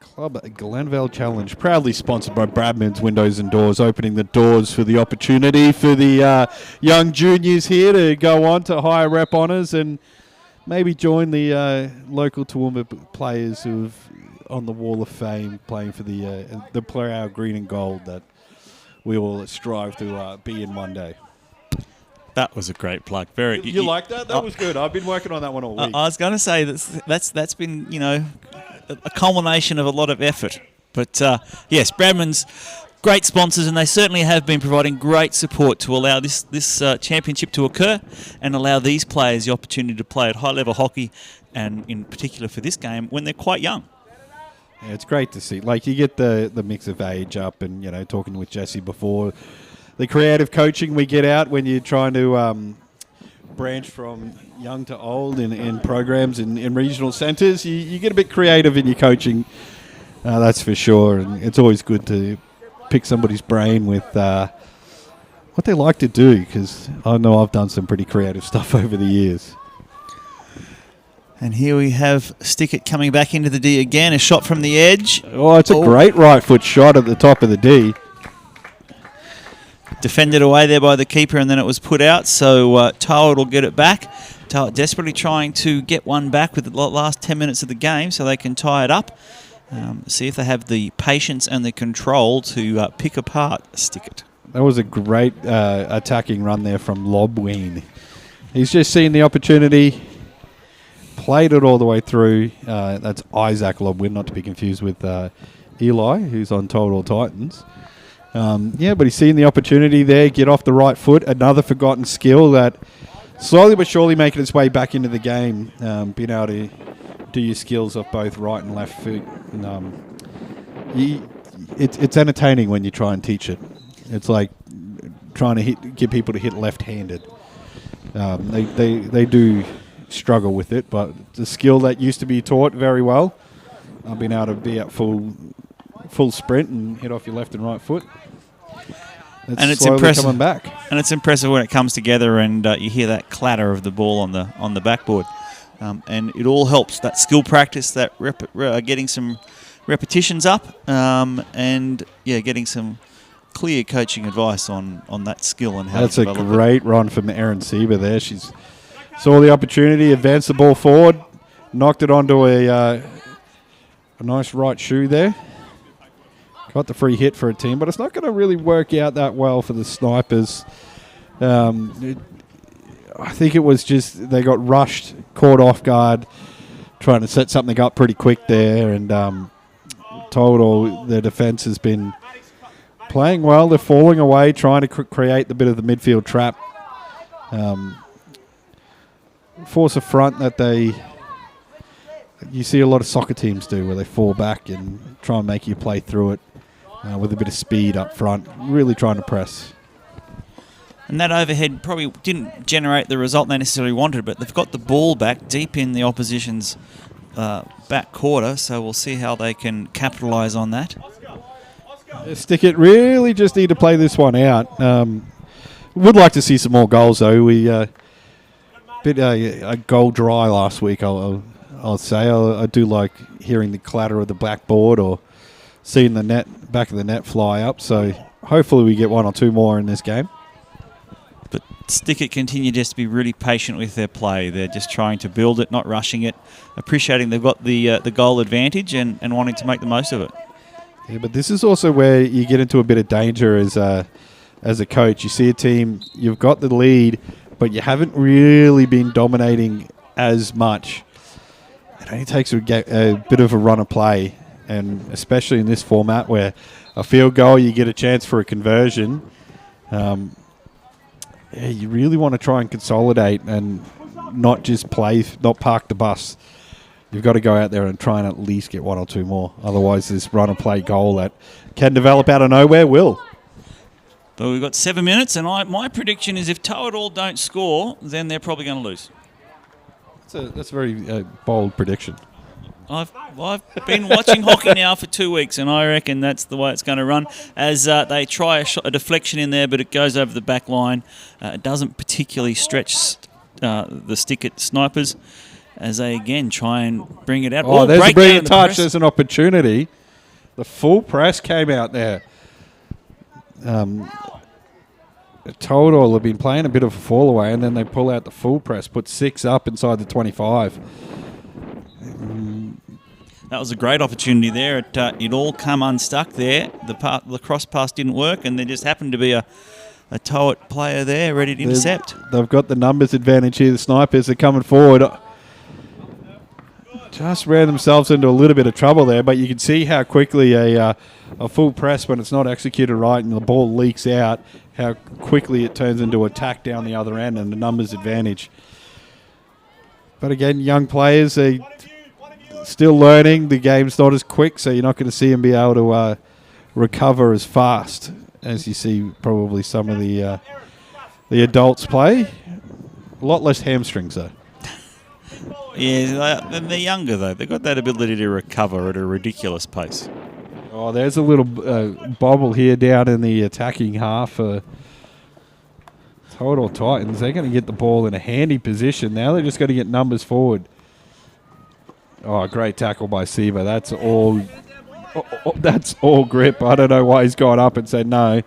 Speaker 9: Club Glenvale Challenge, proudly sponsored by Bradman's Windows and Doors, opening the doors for the opportunity for the young juniors here to go on to higher rep honours and maybe join the local Toowoomba players who have on the Wall of Fame playing for the player green and gold that we all strive to be in one day.
Speaker 8: That was a great plug.
Speaker 9: You like that? That was good. I've been working on that one all week.
Speaker 8: I was going to say that's been a culmination of a lot of effort. But yes, Bradman's great sponsors, and they certainly have been providing great support to allow this championship to occur and allow these players the opportunity to play at high level hockey, and in particular for this game when they're quite young.
Speaker 9: Yeah, it's great to see. Like, you get the mix of age up, and talking with Jesse before, the creative coaching we get out when you're trying to branch from young to old in programs in regional centres. You get a bit creative in your coaching, that's for sure. And it's always good to pick somebody's brain with what they like to do, because I know I've done some pretty creative stuff over the years.
Speaker 8: And here we have Stickett coming back into the D again, a shot from the edge.
Speaker 9: Oh, it's a great right foot shot at the top of the D.
Speaker 8: Defended away there by the keeper, and then it was put out, so Toward will get it back. Toward desperately trying to get one back with the last 10 minutes of the game so they can tie it up. See if they have the patience and the control to pick apart Stickett.
Speaker 9: That was a great attacking run there from Lobween. He's just seen the opportunity, played it all the way through. That's Isaac Lobween, not to be confused with Eli, who's on Total Titans. But he's seen the opportunity there, get off the right foot. Another forgotten skill that slowly but surely making its way back into the game. Being able to do your skills off both right and left foot. It's entertaining when you try and teach it. It's like trying to get people to hit left-handed. They do struggle with it, but it's a skill that used to be taught very well. I've been able to be at full sprint and hit off your left and right foot.
Speaker 8: It's impressive coming back. And it's impressive when it comes together and you hear that clatter of the ball on the backboard. And it all helps. That skill practice, that getting some repetitions up, and getting some clear coaching advice on that skill and how
Speaker 9: That's
Speaker 8: to
Speaker 9: a
Speaker 8: develop
Speaker 9: great run from Erin Sieber there. She's saw the opportunity, advanced the ball forward, knocked it onto a nice right shoe there. Got the free hit for a team, but it's not going to really work out that well for the Snipers. I think it was just they got rushed, caught off guard, trying to set something up pretty quick there, and Total, their defence has been playing well. They're falling away, trying to create the bit of the midfield trap. Force a front that you see a lot of soccer teams do, where they fall back and try and make you play through it with a bit of speed up front, really trying to press.
Speaker 8: And that overhead probably didn't generate the result they necessarily wanted, but they've got the ball back deep in the opposition's back quarter, so we'll see how they can capitalise on that.
Speaker 9: Stickett really just need to play this one out. Would like to see some more goals, though. We bit a goal dry last week, I'll say. I do like hearing the clatter of the blackboard or seeing the back of the net fly up, so hopefully we get one or two more in this game.
Speaker 8: But Stickett continue just to be really patient with their play. They're just trying to build it, not rushing it, appreciating they've got the goal advantage and wanting to make the most of it.
Speaker 9: Yeah, but this is also where you get into a bit of danger as a coach. You see a team, you've got the lead, but you haven't really been dominating as much. It only takes a bit of a run of play, and especially in this format where a field goal, you get a chance for a conversion. You really want to try and consolidate and not just not park the bus. You've got to go out there and try and at least get one or two more. Otherwise, this run and play goal that can develop out of nowhere will.
Speaker 8: But we've got 7 minutes, and my prediction is if Toadall don't score, then they're probably going to lose.
Speaker 9: That's a very bold prediction.
Speaker 8: I've been watching hockey now for 2 weeks, and I reckon that's the way it's going to run. As they try a deflection in there, but it goes over the back line. It doesn't particularly stretch the Stickett Snipers, as they again try and bring it out.
Speaker 9: Oh, there's a brilliant touch. There's an opportunity. The full press came out there. Total have been playing a bit of a fall away, and then they pull out the full press, put 6 up inside the 25.
Speaker 8: That was a great opportunity there. It all come unstuck there. The cross pass didn't work, and there just happened to be a Towett player there ready to intercept.
Speaker 9: They've got the numbers advantage here. The Snipers are coming forward. Just ran themselves into a little bit of trouble there, but you can see how quickly a full press, when it's not executed right and the ball leaks out, how quickly it turns into attack down the other end and the numbers advantage. But again, young players, they still learning. The game's not as quick, so you're not going to see them be able to recover as fast as you see probably some of the adults play. A lot less hamstrings, though.
Speaker 8: Yeah, they're younger, though. They've got that ability to recover at a ridiculous pace.
Speaker 9: Oh, there's a little bobble here down in the attacking half. Total Titans, they're going to get the ball in a handy position now. They're just going to get numbers forward. Oh, great tackle by Sieber. That's all grip. I don't know why he's gone up and said no.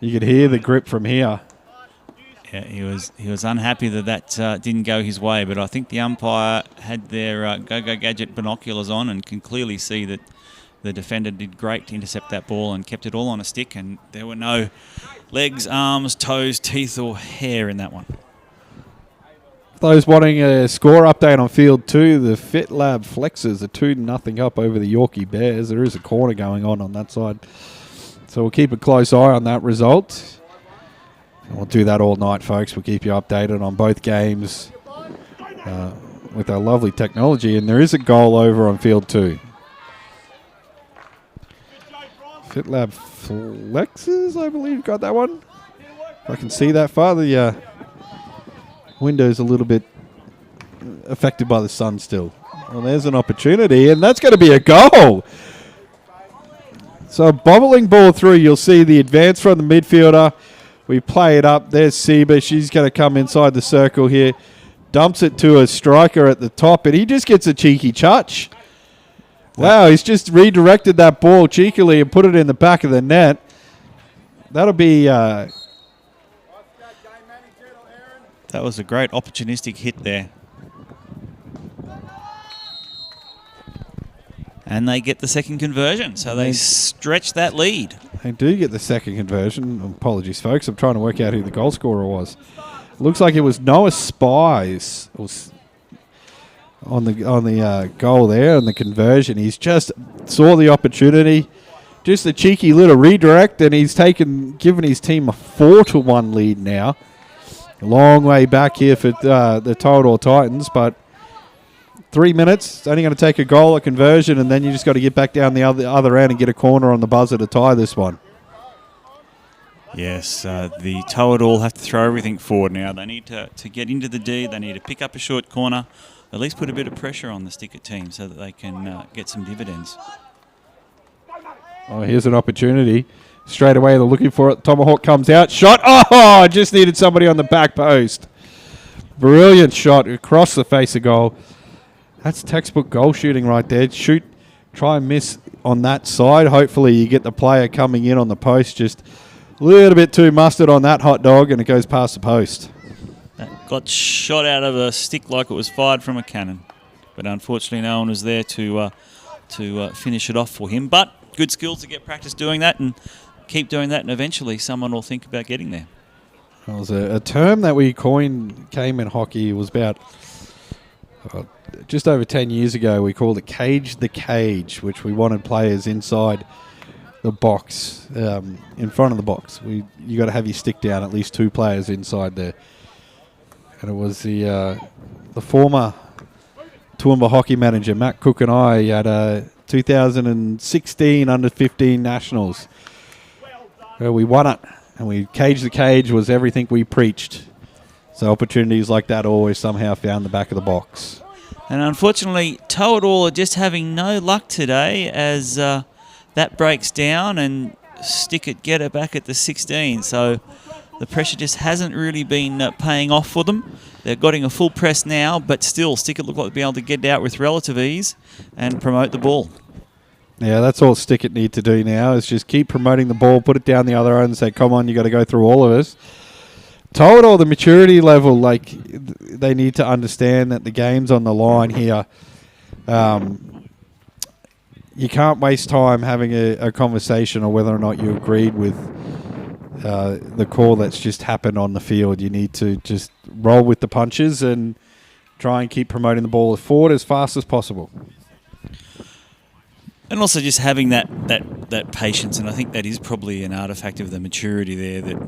Speaker 9: You could hear the grip from here.
Speaker 8: Yeah, he was unhappy that didn't go his way, but I think the umpire had their Go-Go Gadget binoculars on and can clearly see that the defender did great to intercept that ball and kept it all on a stick, and there were no legs, arms, toes, teeth or hair in that one.
Speaker 9: Those wanting a score update on field 2, the FitLab Flexers are 2-0 up over the Yorkie Bears. There is a corner going on that side. So we'll keep a close eye on that result. And we'll do that all night, folks. We'll keep you updated on both games with our lovely technology. And there is a goal over on field 2. FitLab Flexers, I believe, got that one. If I can see that far. The window's a little bit affected by the sun still. Well, there's an opportunity, and that's going to be a goal. So a bobbling ball through. You'll see the advance from the midfielder. We play it up. There's Seba. She's going to come inside the circle here. Dumps it to a striker at the top, and he just gets a cheeky touch. Wow, he's just redirected that ball cheekily and put it in the back of the net. That'll be...
Speaker 8: that was a great opportunistic hit there. And they get the second conversion, so they stretch that lead.
Speaker 9: They do get the second conversion. Apologies, folks. I'm trying to work out who the goal scorer was. Looks like it was Noah Spies on the goal there, and the conversion. He's just saw the opportunity. Just a cheeky little redirect, and he's given his team a 4-1 lead now. A long way back here for the Total Titans, but 3 minutes. It's only going to take a goal, a conversion, and then you just got to get back down the other end and get a corner on the buzzer to tie this one.
Speaker 8: Yes, the Toadall have to throw everything forward now. They need to get into the D. They need to pick up a short corner, at least put a bit of pressure on the Sticker team so that they can get some dividends.
Speaker 9: Oh, here's an opportunity. Straight away, they're looking for it. Tomahawk comes out. Shot. Oh, just needed somebody on the back post. Brilliant shot across the face of goal. That's textbook goal shooting right there. Shoot, try and miss on that side. Hopefully you get the player coming in on the post. Just a little bit too mustard on that hot dog, and it goes past the post.
Speaker 8: That got shot out of a stick like it was fired from a cannon. But unfortunately no one was there to finish it off for him. But good skills to get practice doing that and keep doing that, and eventually someone will think about getting there.
Speaker 9: It was a term that we came in hockey. It was about just over 10 years ago. We called it cage the cage, which we wanted players inside the box, in front of the box. You got to have your stick down, at least 2 players inside there. And it was the former Toowoomba hockey manager, Matt Cook, and I at a 2016 under-15 nationals. We won it, and we cage the cage was everything we preached. So opportunities like that always somehow found the back of the box.
Speaker 8: And unfortunately, Toadall are just having no luck today as that breaks down and Stickett get it back at the 16. So the pressure just hasn't really been paying off for them. They're getting a full press now, but still Stickett look like they'll be able to get out with relative ease and promote the ball.
Speaker 9: Yeah, that's all Stickett need to do now is just keep promoting the ball, put it down the other end and say, come on, you got to go through all of us. Total, the maturity level, like they need to understand that the game's on the line here. You can't waste time having a conversation or whether or not you agreed with the call that's just happened on the field. You need to just roll with the punches and try and keep promoting the ball forward as fast as possible.
Speaker 8: And also just having that patience, and I think that is probably an artefact of the maturity there that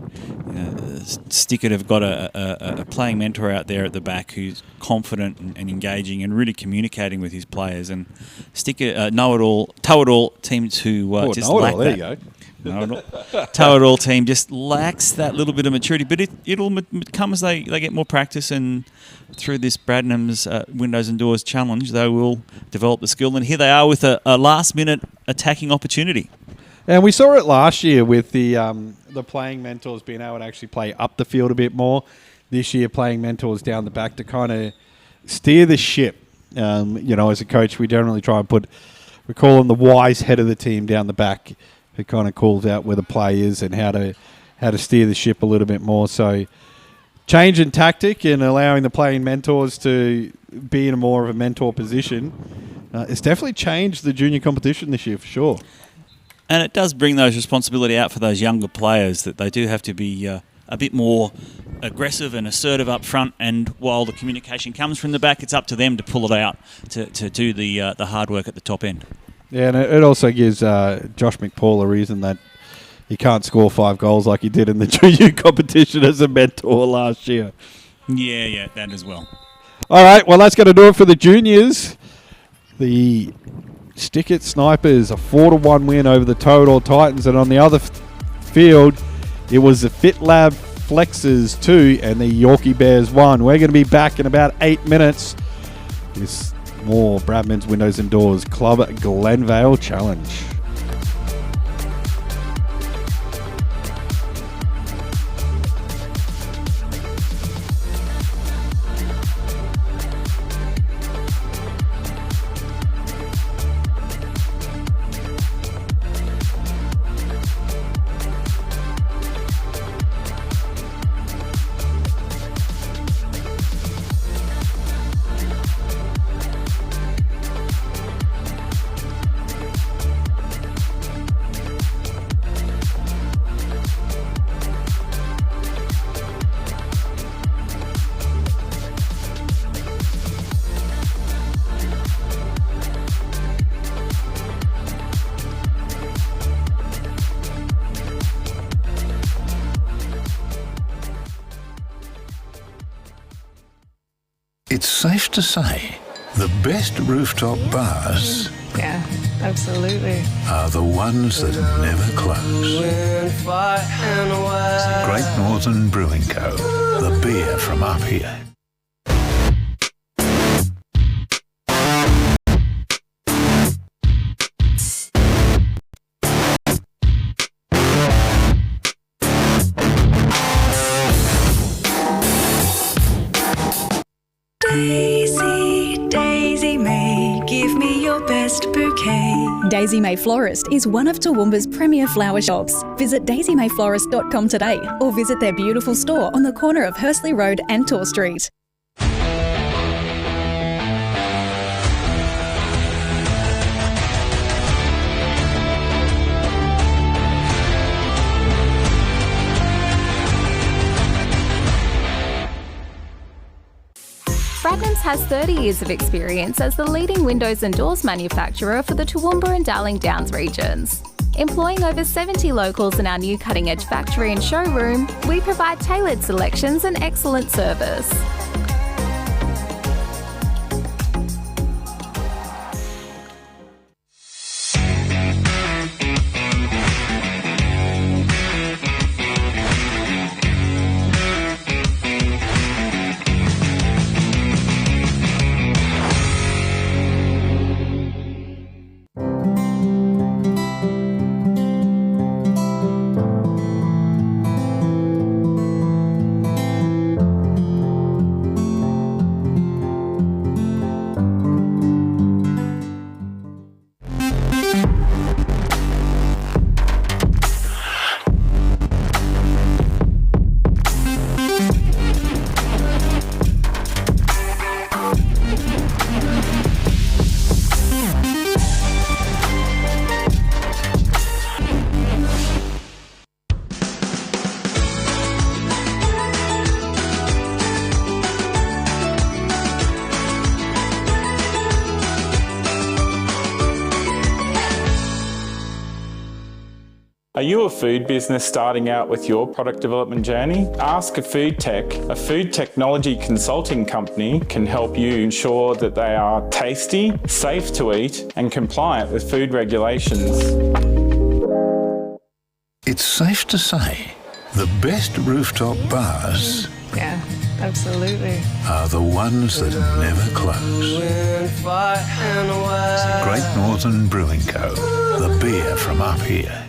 Speaker 8: Stickett have got a playing mentor out there at the back who's confident and engaging and really communicating with his players. And Stickett, Toadall team to just lack that.
Speaker 9: There you go.
Speaker 8: Toadall team just lacks that little bit of maturity, but it'll come as they get more practice, and through this Bradnam's Windows and Doors challenge, they will develop the skill. And here they are with a last-minute attacking opportunity.
Speaker 9: And we saw it last year with the playing mentors being able to actually play up the field a bit more. This year, playing mentors down the back to kind of steer the ship. As a coach, we generally try and we call him the wise head of the team down the back, who kind of calls out where the play is and how to steer the ship a little bit more. So change in tactic and allowing the playing mentors to be in more of a mentor position. It's definitely changed the junior competition this year for sure.
Speaker 8: And it does bring those responsibility out for those younger players that they do have to be a bit more aggressive and assertive up front, and while the communication comes from the back, it's up to them to pull it out, to do the hard work at the top end.
Speaker 9: Yeah, and it also gives Josh McPaul a reason that he can't score 5 goals like he did in the junior competition as a mentor last year.
Speaker 8: Yeah, that as well.
Speaker 9: All right, well, that's going to do it for the juniors. The Stickett Snipers, a 4-1 win over the Total Titans, and on the other field, it was the FitLab Flexers 2 and the Yorkie Bears 1. We're going to be back in about 8 minutes with more Bradman's Windows and Doors Club Glenvale Challenge.
Speaker 1: It's safe to say the best rooftop bars
Speaker 2: Yeah, absolutely.
Speaker 1: are the ones that never close. Great Northern Brewing Co., the beer from up here.
Speaker 3: Daisy May, give me your best bouquet.
Speaker 4: Daisy May Florist is one of Toowoomba's premier flower shops. Visit daisymayflorist.com today or visit their beautiful store on the corner of Hursley Road and Tor Street.
Speaker 5: Bradnam's has 30 years of experience as the leading windows and doors manufacturer for the Toowoomba and Darling Downs regions. Employing over 70 locals in our new cutting-edge factory and showroom, we provide tailored selections and excellent service.
Speaker 6: Are you a food business starting out with your product development journey? Ask a Food Tech, a food technology consulting company, can help you ensure that they are tasty, safe to eat, and compliant with food regulations.
Speaker 1: It's safe to say the best rooftop bars
Speaker 2: Yeah, absolutely.
Speaker 1: are the ones that never close. Great Northern Brewing Co., the beer from up here.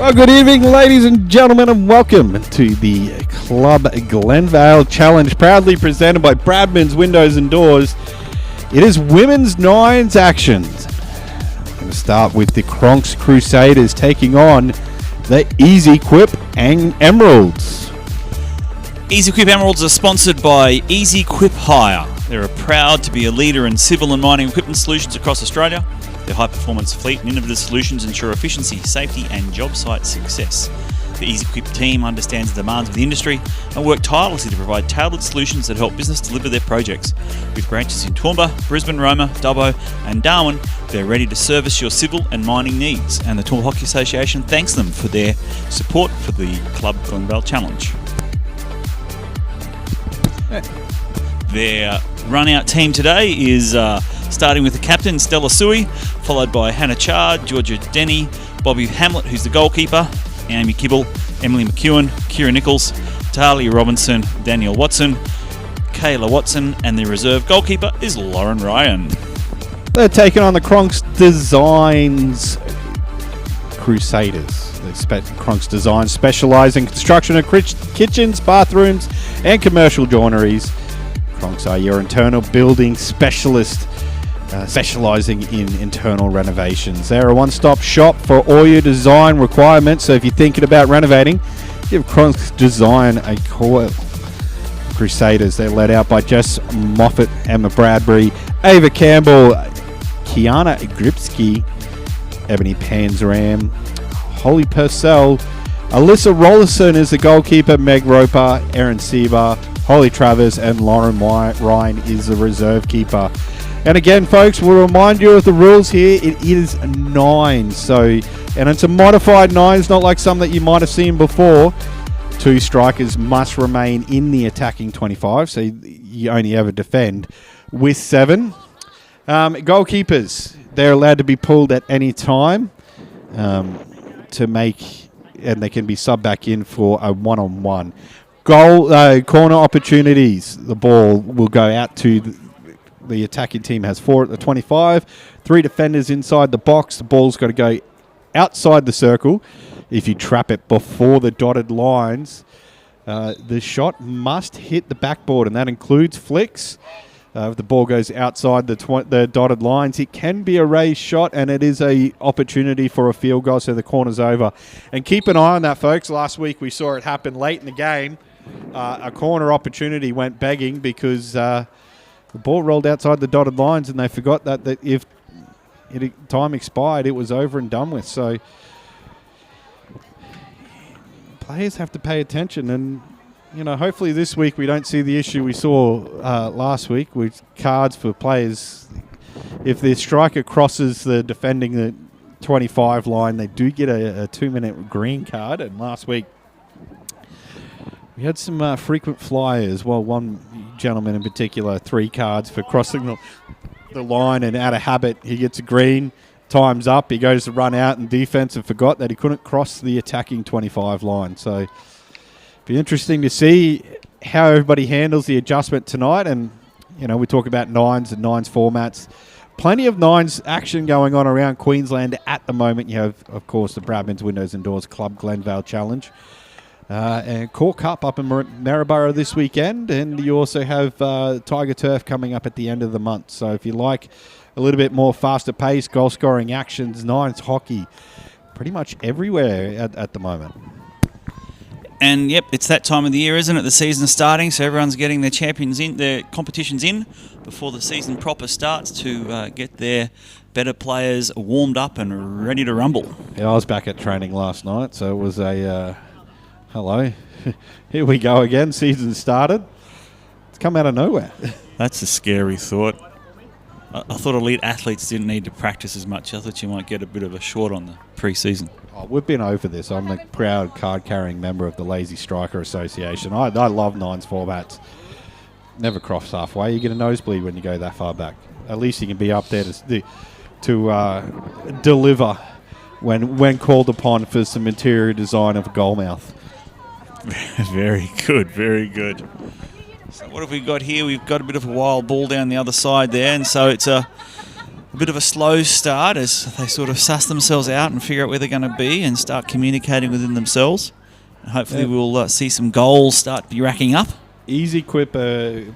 Speaker 9: Well, good evening, ladies and gentlemen, and welcome to the Club Glenvale Challenge, proudly presented by Bradman's Windows and Doors. It is women's nines action. I'm going to start with the Cronks Crusaders taking on the Ezy Quip Emeralds.
Speaker 8: Ezy Quip Emeralds are sponsored by Ezy Quip Hire. They're proud to be a leader in civil and mining equipment solutions across Australia. Their high-performance fleet and innovative solutions ensure efficiency, safety and job site success. The Ezy Quip team understands the demands of the industry and work tirelessly to provide tailored solutions that help business deliver their projects. With branches in Toowoomba, Brisbane, Roma, Dubbo and Darwin, they're ready to service your civil and mining needs, and the Toowoomba Hockey Association thanks them for their support for the Club Glenvale Challenge. Their run-out team today is starting with the captain, Stella Sui, followed by Hannah Chard, Georgia Denny, Bobby Hamlet, who's the goalkeeper, Amy Kibble, Emily McEwen, Kira Nichols, Talia Robinson, Danielle Watson, Kayla Watson, and the reserve goalkeeper is Lauren Ryan.
Speaker 9: They're taking on the Cronks Designs Crusaders. Cronks Design specialise in construction of kitchens, bathrooms, and commercial joineries. Cronks are your internal building specialist, specialising in internal renovations. They're a one-stop shop for all your design requirements. So if you're thinking about renovating, give Cronks Design a call. Crusaders, they're led out by Jess Moffat, Emma Bradbury, Ava Campbell, Kiana Gripsky, Ebony Panzram, Holly Purcell, Alyssa Rollerson is the goalkeeper, Meg Roper, Erin Sieber, Holly Travers, and Lauren Ryan is the reserve keeper. And again, folks, we'll remind you of the rules here. It is nines, and it's a modified nines, not like some that you might have seen before. 2 strikers must remain in the attacking 25, so you only ever defend with 7. Goalkeepers, they're allowed to be pulled at any time to make, and they can be subbed back in for a one-on-one. Corner opportunities, the ball will go out to the attacking team has 4 at the 25, 3 defenders inside the box. The ball's got to go outside the circle. If you trap it before the dotted lines, the shot must hit the backboard, and that includes flicks. If the ball goes outside the dotted lines, it can be a raised shot, and it is a opportunity for a field goal, so the corner's over. And keep an eye on that, folks. Last week we saw it happen late in the game. A corner opportunity went begging because the ball rolled outside the dotted lines, and they forgot that if time expired, it was over and done with. So players have to pay attention, and hopefully this week we don't see the issue we saw last week with cards for players. If the striker crosses the defending the 25 line, they do get a 2-minute green card. And last week we had some frequent flyers. Well, one gentleman in particular, 3 cards for crossing the line, and out of habit he gets a green. Time's up. He goes to run out in defence and forgot that he couldn't cross the attacking 25 line. So be interesting to see how everybody handles the adjustment tonight. And we talk about nines and nines formats. Plenty of nines action going on around Queensland at the moment. You have, of course, the Bradman's Windows and Doors Club Glenvale Challenge. And Core Cup up in Maryborough this weekend. And you also have Tiger Turf coming up at the end of the month. So if you like a little bit more faster pace, goal scoring actions, nines hockey, pretty much everywhere at the moment.
Speaker 8: And yep, it's that time of the year, isn't it? The season's starting, so everyone's getting their champions in, their competitions in before the season proper starts to get their better players warmed up and ready to rumble.
Speaker 9: Yeah, I was back at training last night, so it was a hello. Here we go again. Season started. It's come out of nowhere.
Speaker 8: That's a scary thought. I thought elite athletes didn't need to practice as much. I thought you might get a bit of a short on the pre-season.
Speaker 9: Oh, we've been over this. I'm a proud card-carrying member of the Lazy Striker Association. I love nines formats. Never cross halfway. You get a nosebleed when you go that far back. At least you can be up there to deliver when called upon for some interior design of a goalmouth.
Speaker 8: Very good, very good. So what have we got here? We've got a bit of a wild ball down the other side there, and so it's a a bit of a slow start as they sort of suss themselves out and figure out where they're going to be and start communicating within themselves. And hopefully we'll see some goals start be racking up.
Speaker 9: Ezy Quip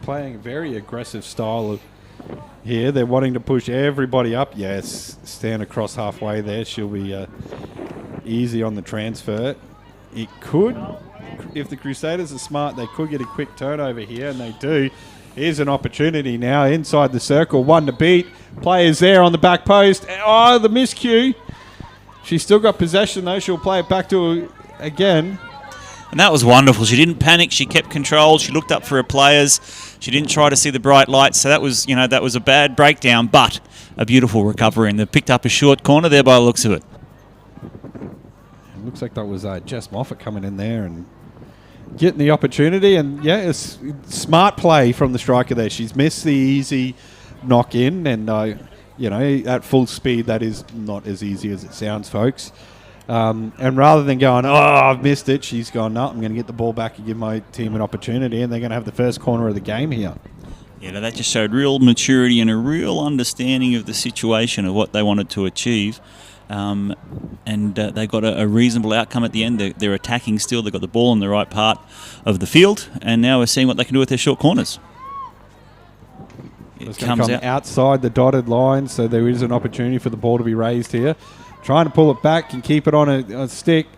Speaker 9: playing a very aggressive style of here. They're wanting to push everybody up. Yes, stand across halfway there. She'll be easy on the transfer. It could, if the Crusaders are smart, they could get a quick turnover here, and they do. Here's an opportunity now inside the circle. 1 to beat. Players there on the back post. Oh, the miscue. She's still got possession, though. She'll play it back to her again.
Speaker 8: And that was wonderful. She didn't panic. She kept control. She looked up for her players. She didn't try to see the bright lights. So that was a bad breakdown, but a beautiful recovery. And they picked up a short corner there by the looks of it.
Speaker 9: It looks like that was Jess Moffat coming in there and getting the opportunity. And, yeah, it's smart play from the striker there. She's missed the easy knock in. And, at full speed, that is not as easy as it sounds, folks. And rather than going, I've missed it, she's gone, no, I'm going to get the ball back and give my team an opportunity, and they're going to have the first corner of the game here.
Speaker 8: Yeah, that just showed real maturity and a real understanding of the situation of what they wanted to achieve. And they got a reasonable outcome at the end. They're attacking still. They've got the ball in the right part of the field, and now we're seeing what they can do with their short corners.
Speaker 9: It comes out outside the dotted line, so there is an opportunity for the ball to be raised here. Trying to pull it back and keep it on a stick.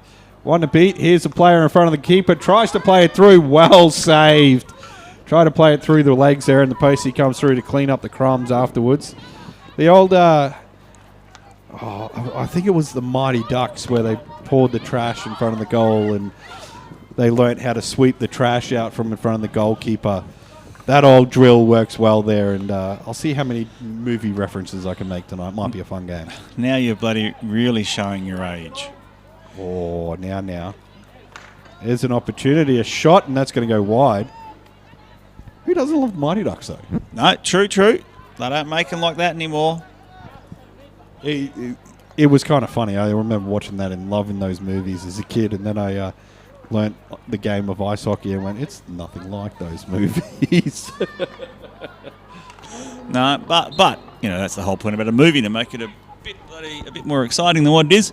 Speaker 9: 1 to beat. Here's a player in front of the keeper. Tries to play it through. Well saved. Try to play it through the legs there, and the postie comes through to clean up the crumbs afterwards. The old, I think it was the Mighty Ducks where they poured the trash in front of the goal, and they learnt how to sweep the trash out from in front of the goalkeeper. That old drill works well there, and I'll see how many movie references I can make tonight. Might be a fun game.
Speaker 8: Now you're bloody really showing your age.
Speaker 9: Oh, now. There's an opportunity, a shot, and that's going to go wide. Who doesn't love Mighty Ducks, though?
Speaker 8: No, true. They don't make them like that anymore.
Speaker 9: It was kind of funny. I remember watching that and loving those movies as a kid, and then I learnt the game of ice hockey and went, it's nothing like those movies.
Speaker 8: No, but that's the whole point about a movie, to make it a bit more exciting than what it is.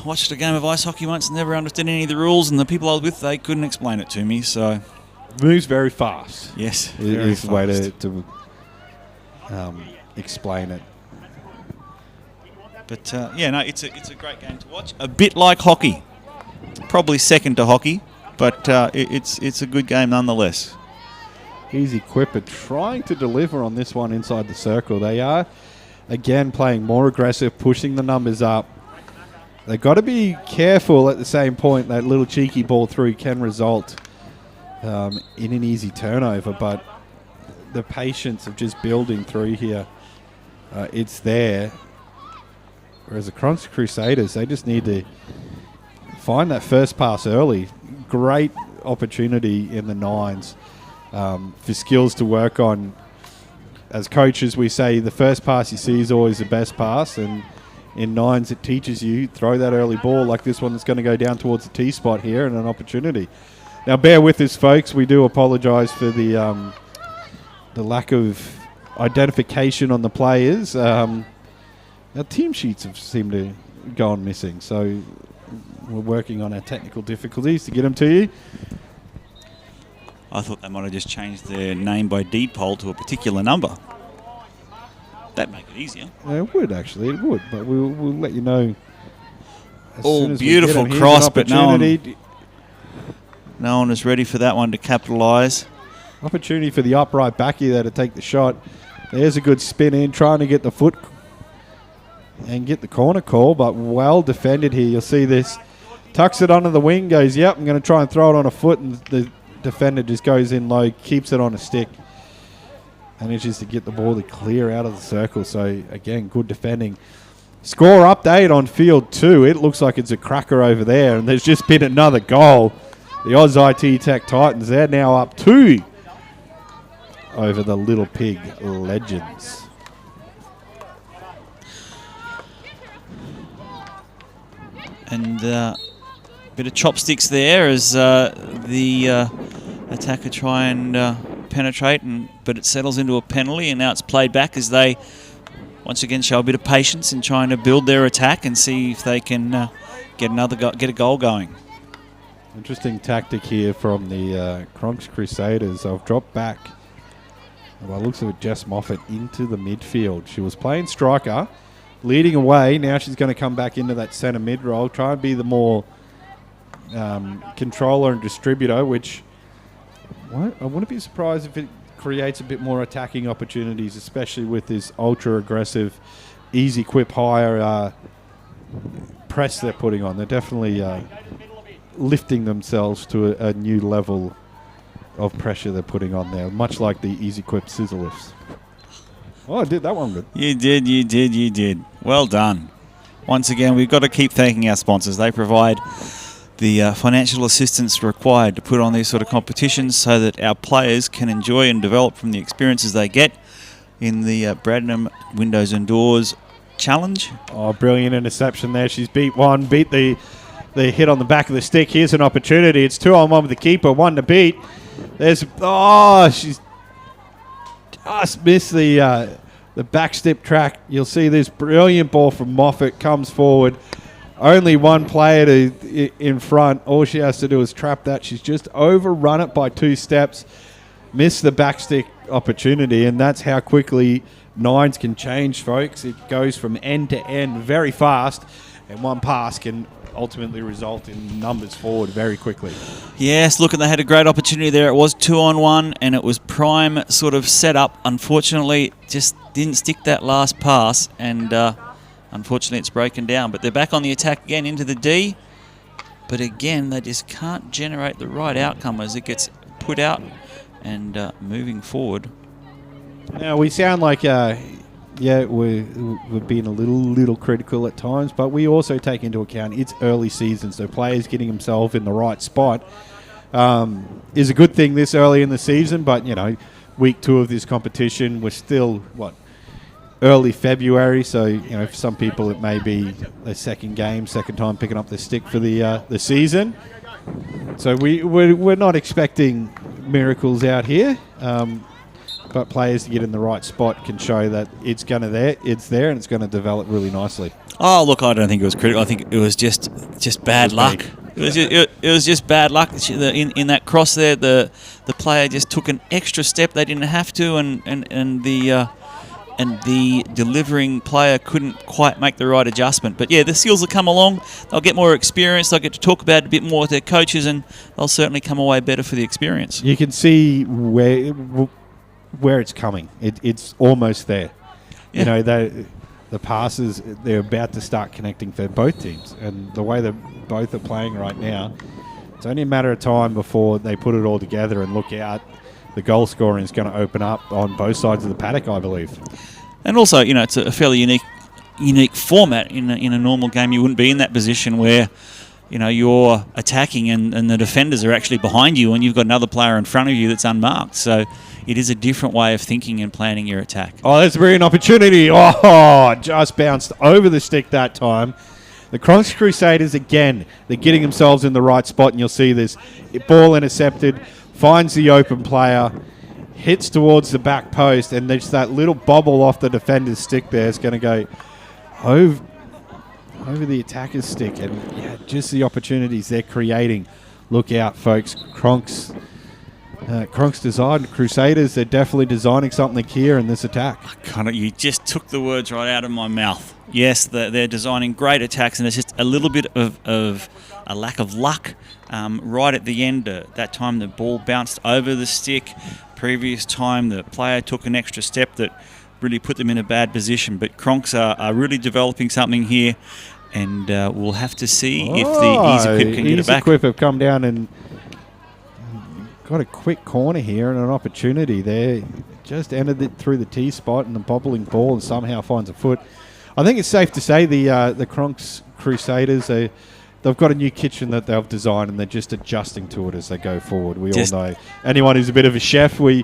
Speaker 8: Watched a game of ice hockey once, never understood any of the rules, and the people I was with, they couldn't explain it to me. So
Speaker 9: moves very fast.
Speaker 8: Yes,
Speaker 9: it is the way to explain it.
Speaker 8: But it's a great game to watch. A bit like hockey. Probably second to hockey, but it's a good game nonetheless.
Speaker 9: Ezy Quip are trying to deliver on this one inside the circle. They are, again, playing more aggressive, pushing the numbers up. They've got to be careful at the same point. That little cheeky ball through can result in an easy turnover, but the patience of just building through here, it's there. Whereas the Cronks Crusaders, they just need to find that first pass early. Great opportunity in the nines for skills to work on. As coaches, we say the first pass you see is always the best pass, and in nines it teaches you throw that early ball like this one that's going to go down towards the tee spot here, and an opportunity. Now bear with us, folks. We do apologise for the lack of identification on the players. Our team sheets have seemed to go on missing, so we're working on our technical difficulties to get them to you.
Speaker 8: I thought they might have just changed their name by deed poll to a particular number. That'd make it easier.
Speaker 9: It would, actually. It would, but we'll let you know.
Speaker 8: Oh, beautiful cross, but no one is ready for that one to capitalise.
Speaker 9: Opportunity for the upright backy there to take the shot. There's a good spin in, trying to get the foot and get the corner call, but well defended here. You'll see this. Tucks it under the wing, goes, yep, I'm going to try and throw it on a foot, and the defender just goes in low, keeps it on a stick, manages to get the ball to clear out of the circle. So, again, good defending. Score update on field 2. It looks like it's a cracker over there, and there's just been another goal. The Aus IT Tech Titans, they're now up 2 over the Little Pig Legends.
Speaker 8: And bit of chopsticks there as the attacker try and penetrate, but it settles into a penalty, and now it's played back as they once again show a bit of patience in trying to build their attack and see if they can get a goal going.
Speaker 9: Interesting tactic here from the Cronks Crusaders. I've dropped back, by the looks of it, Jess Moffat into the midfield. She was playing striker, leading away. Now she's going to come back into that centre mid role, try and be the more controller and distributor, which I wouldn't be surprised if it creates a bit more attacking opportunities, especially with this ultra-aggressive Ezy Quip Hire press they're putting on. They're definitely lifting themselves to a new level of pressure they're putting on there, much like the Ezy Quip scissor lifts. Oh, I did that one good.
Speaker 8: You did. Well done. Once again, we've got to keep thanking our sponsors. They provide the financial assistance required to put on these sort of competitions so that our players can enjoy and develop from the experiences they get in the Bradnam Windows and Doors Challenge.
Speaker 9: Oh, brilliant interception there. She's beat the hit on the back of the stick. Here's an opportunity. It's 2-on-1 with the keeper, 1 to beat. She's just missed the back step track. You'll see this brilliant ball from Moffat comes forward. Only one player in front. All she has to do is trap that. She's just overrun it by 2 steps. Missed the back stick opportunity, and that's how quickly nines can change, folks. It goes from end to end very fast, and one pass can ultimately result in numbers forward very quickly.
Speaker 8: Yes, look, and they had a great opportunity there. It was 2-on-1, and it was prime sort of set up. Unfortunately, just didn't stick that last pass, and unfortunately it's broken down. But they're back on the attack again into the D. But again, they just can't generate the right outcome as it gets put out and moving forward.
Speaker 9: Now, we sound like, we're being a little critical at times, but we also take into account it's early season, so players getting themselves in the right spot is a good thing this early in the season. But, week 2 of this competition, we're still, early February, so, for some people it may be their second time picking up the stick for the season. So we're not expecting miracles out here, but players to get in the right spot can show that it's there, and it's going to develop really nicely.
Speaker 8: Oh, look, I don't think it was critical. I think it was just bad luck. It was just bad luck. In that cross there, the player just took an extra step. They didn't have to, and the delivering player couldn't quite make the right adjustment. But yeah, the Seals will come along. They'll get more experience. They'll get to talk about it a bit more with their coaches, and they'll certainly come away better for the experience.
Speaker 9: You can see where it's coming. It's almost there.
Speaker 8: Yeah.
Speaker 9: The passes, they're about to start connecting for both teams. And the way that both are playing right now, it's only a matter of time before they put it all together and look out. The goal scoring is going to open up on both sides of the paddock, I believe.
Speaker 8: And also, it's a fairly unique format. In a normal game, you wouldn't be in that position where, you're attacking and the defenders are actually behind you and you've got another player in front of you that's unmarked. So it is a different way of thinking and planning your attack.
Speaker 9: Oh, that's a brilliant opportunity. Oh, just bounced over the stick that time. The Cronks Crusaders, again, they're getting themselves in the right spot, and you'll see this. Ball intercepted, finds the open player, hits towards the back post, and there's that little bobble off the defender's stick there. It's going to go over the attacker's stick, and just the opportunities they're creating. Look out, folks. Cronks Design, Crusaders, they're definitely designing something here in this attack.
Speaker 8: You just took the words right out of my mouth. Yes, they're designing great attacks, and there's just a little bit of a lack of luck right at the end. That time the ball bounced over the stick. Previous time the player took an extra step that really put them in a bad position. But Cronks are really developing something here, and we'll have to see if the Ezy Quip can get it back.
Speaker 9: Ezy Quip have come down and got a quick corner here and an opportunity there. Just entered it through the T spot and the bobbling ball, and somehow finds a foot. I think it's safe to say the Cronks Crusaders, they've got a new kitchen that they've designed, and they're just adjusting to it as they go forward. We all know anyone who's a bit of a chef, we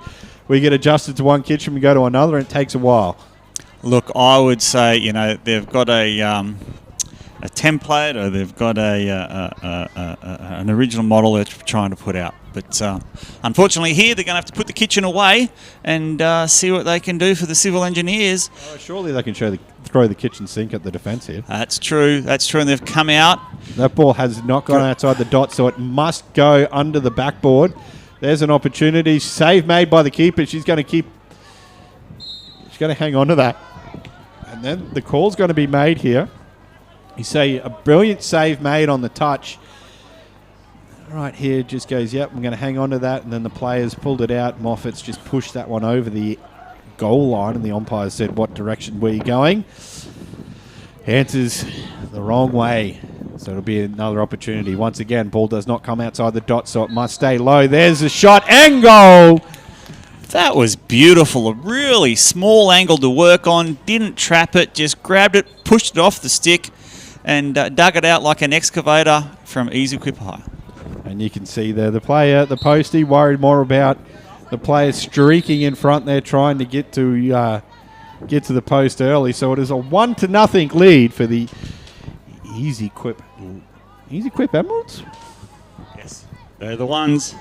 Speaker 9: get adjusted to one kitchen, we go to another, and it takes a while.
Speaker 8: Look, I would say, they've got a a template, or they've got an original model they're trying to put out. But unfortunately here they're going to have to put the kitchen away and see what they can do for the civil engineers.
Speaker 9: Oh, surely they can throw the kitchen sink at the defence here.
Speaker 8: That's true, and they've come out.
Speaker 9: That ball has not gone outside the dot, so it must go under the backboard. There's an opportunity. Save made by the keeper. She's going to hang on to that. And then the call's going to be made here. You say a brilliant save made on the touch. Right here just goes, yep, I'm going to hang on to that. And then the players pulled it out. Moffat's just pushed that one over the goal line. And the umpire said, what direction were you going? Answers the wrong way. So it'll be another opportunity. Once again, ball does not come outside the dot, so it must stay low. There's a shot and goal.
Speaker 8: That was beautiful. A really small angle to work on. Didn't trap it, just grabbed it, pushed it off the stick, and dug it out like an excavator from Ezy Quip Hire.
Speaker 9: And you can see there the player at the post, he worried more about the players streaking in front there, trying to get to the post early. So it is a 1-0 lead for the Ezy Quip Emeralds?
Speaker 8: Yes. They're the ones.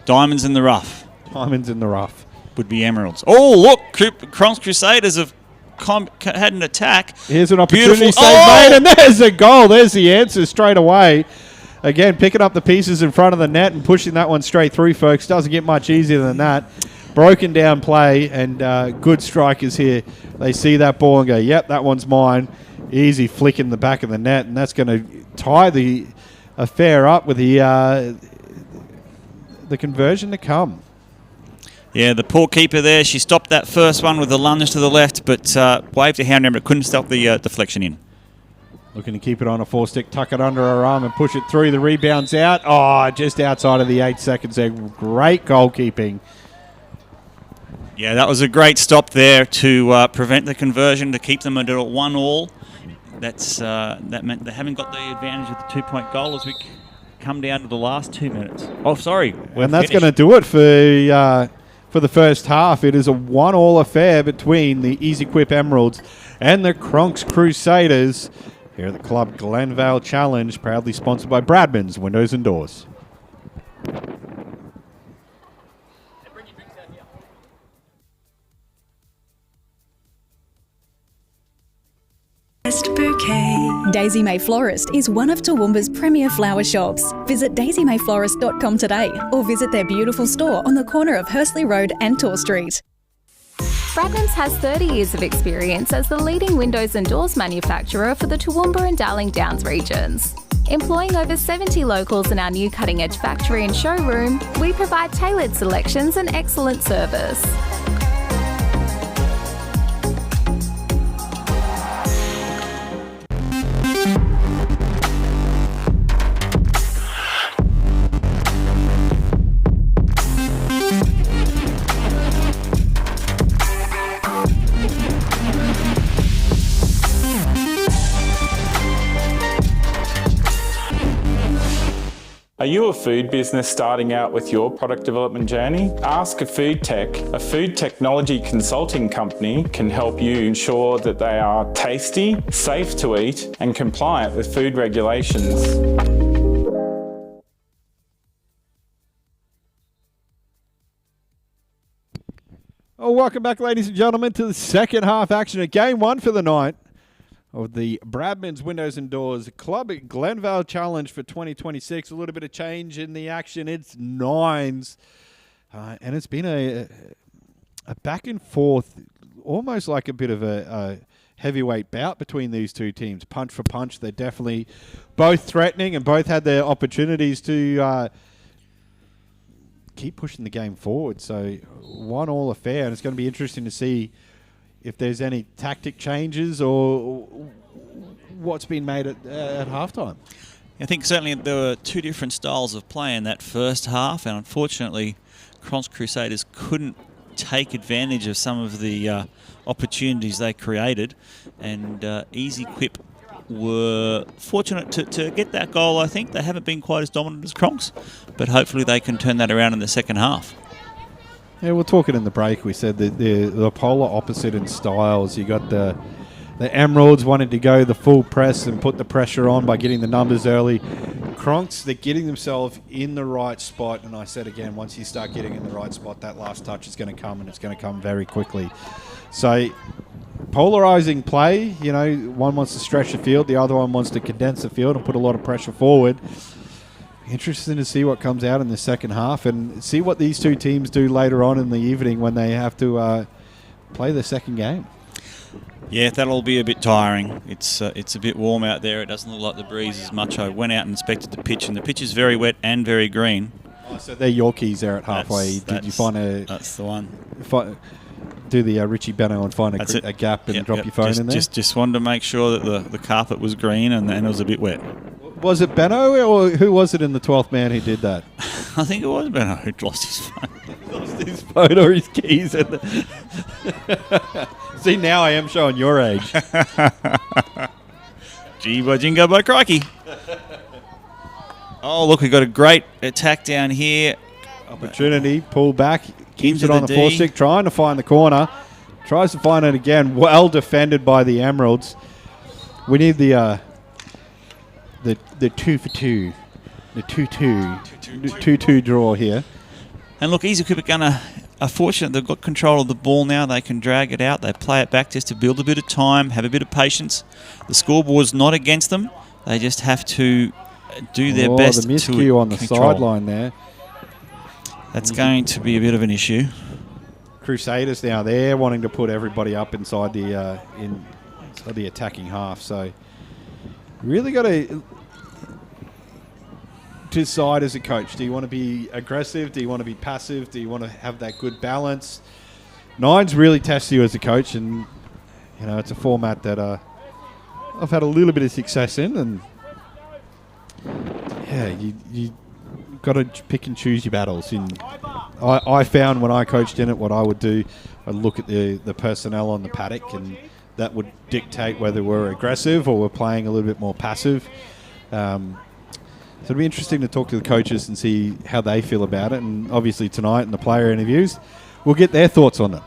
Speaker 8: Diamonds in the rough.
Speaker 9: Diamonds in the rough.
Speaker 8: Would be emeralds. Oh, look. Cronks Crusaders have had an attack.
Speaker 9: Here's an opportunity save made, and there's a goal. There's the answer straight away. Again, picking up the pieces in front of the net and pushing that one straight through, folks. Doesn't get much easier than that. Broken down play, and good strikers here. They see that ball and go, yep, that one's mine. Easy flick in the back of the net, and that's going to tie the affair up with the conversion to come.
Speaker 8: Yeah, the poor keeper there. She stopped that first one with a lunge to the left, but waved a hand around, but couldn't stop the deflection in.
Speaker 9: Looking to keep it on a 4-stick, tuck it under her arm and push it through. The rebound's out. Oh, just outside of the 8 seconds there. Great goalkeeping.
Speaker 8: Yeah, that was a great stop there to prevent the conversion, to keep them at 1-1. That meant they haven't got the advantage of the 2-point goal as we come down to the last 2 minutes. Oh, sorry.
Speaker 9: Well, that's going to do it for the first half. It is a 1-1 affair between the Ezy Quip Emeralds and the Cronks Crusaders here at the Club Glenvale Challenge, proudly sponsored by Bradnam's Windows and Doors.
Speaker 3: Best bouquet.
Speaker 4: Daisy May Florist is one of Toowoomba's premier flower shops. Visit daisymayflorist.com today or visit their beautiful store on the corner of Hursley Road and Tor Street.
Speaker 5: Bradnam's has 30 years of experience as the leading windows and doors manufacturer for the Toowoomba and Darling Downs regions. Employing over 70 locals in our new cutting-edge factory and showroom, we provide tailored selections and excellent service.
Speaker 6: Are you a food business starting out with your product development journey? Ask a Food Tech, a food technology consulting company, can help you ensure that they are tasty, safe to eat, and compliant with food regulations.
Speaker 9: Oh, welcome back, ladies and gentlemen, to the second half action of Game 1 for the night of the Bradnam's Windows and Doors Club Glenvale Challenge for 2026. A little bit of change in the action. It's nines. And it's been a back and forth, almost like a bit of a heavyweight bout between these two teams. Punch for punch. They're definitely both threatening and both had their opportunities to keep pushing the game forward. So 1-1 affair, and it's going to be interesting to see if there's any tactic changes or what's been made at halftime.
Speaker 8: I think certainly there were two different styles of play in that first half, and unfortunately Cronks Crusaders couldn't take advantage of some of the opportunities they created, and Ezy Quip were fortunate to get that goal. I think they haven't been quite as dominant as Cronks, but hopefully they can turn that around in the second half.
Speaker 9: Yeah, we're talking in the break. We said that the polar opposite in styles. You got the The Emeralds wanted to go the full press and put the pressure on by getting the numbers early. Cronks, they're getting themselves in the right spot. And I said again, once you start getting in the right spot, that last touch is going to come, and it's going to come very quickly. So polarizing play, you know, one wants to stretch the field, the other one wants to condense the field and put a lot of pressure forward. Interesting to see what comes out in the second half and see what these two teams do later on in the evening when they have to play the second game.
Speaker 8: Yeah, that'll be a bit tiring. It's a bit warm out there. It doesn't look like the breeze as much. I went out and inspected the pitch, and the pitch is very wet and very green.
Speaker 9: Oh, so they're Yorkies there at halfway. Did you find a...
Speaker 8: That's the one.
Speaker 9: Do the Richie Benno and find a gap and drop your phone in there?
Speaker 8: Just wanted to make sure that the carpet was green and it was a bit wet.
Speaker 9: Was it Benno, or who was it in the 12th man who did that?
Speaker 8: I think it was Benno who lost his phone.
Speaker 9: Lost his phone or his keys. See, now I am showing your age.
Speaker 8: Gee, by jingo, by crikey. Oh, look, we've got a great attack down here.
Speaker 9: Opportunity, pull back, keeps
Speaker 8: Into
Speaker 9: it on
Speaker 8: the
Speaker 9: the four
Speaker 8: D.
Speaker 9: stick, trying to find the corner. Tries to find it again. Well defended by the Emeralds. We need the 2 for 2. The 2-2 draw here.
Speaker 8: And look, Ezy Quip are fortunate they've got control of the ball now. They can drag it out. They play it back just to build a bit of time, have a bit of patience. The scoreboard's not against them. They just have to do their best.
Speaker 9: The miscue on the sideline there.
Speaker 8: That's going to be a bit of an issue.
Speaker 9: Crusaders now, they're wanting to put everybody up inside the attacking half. So really got to decide as a coach. Do you want to be aggressive? Do you want to be passive? Do you want to have that good balance? Nines really test you as a coach, and you know it's a format that I've had a little bit of success in, and yeah, you got to pick and choose your battles. I found when I coached in it, what I would do, I'd look at the personnel on the paddock, and that would dictate whether we're aggressive or we're playing a little bit more passive. So it'd be interesting to talk to the coaches and see how they feel about it. And obviously tonight in the player interviews, we'll get their thoughts on it.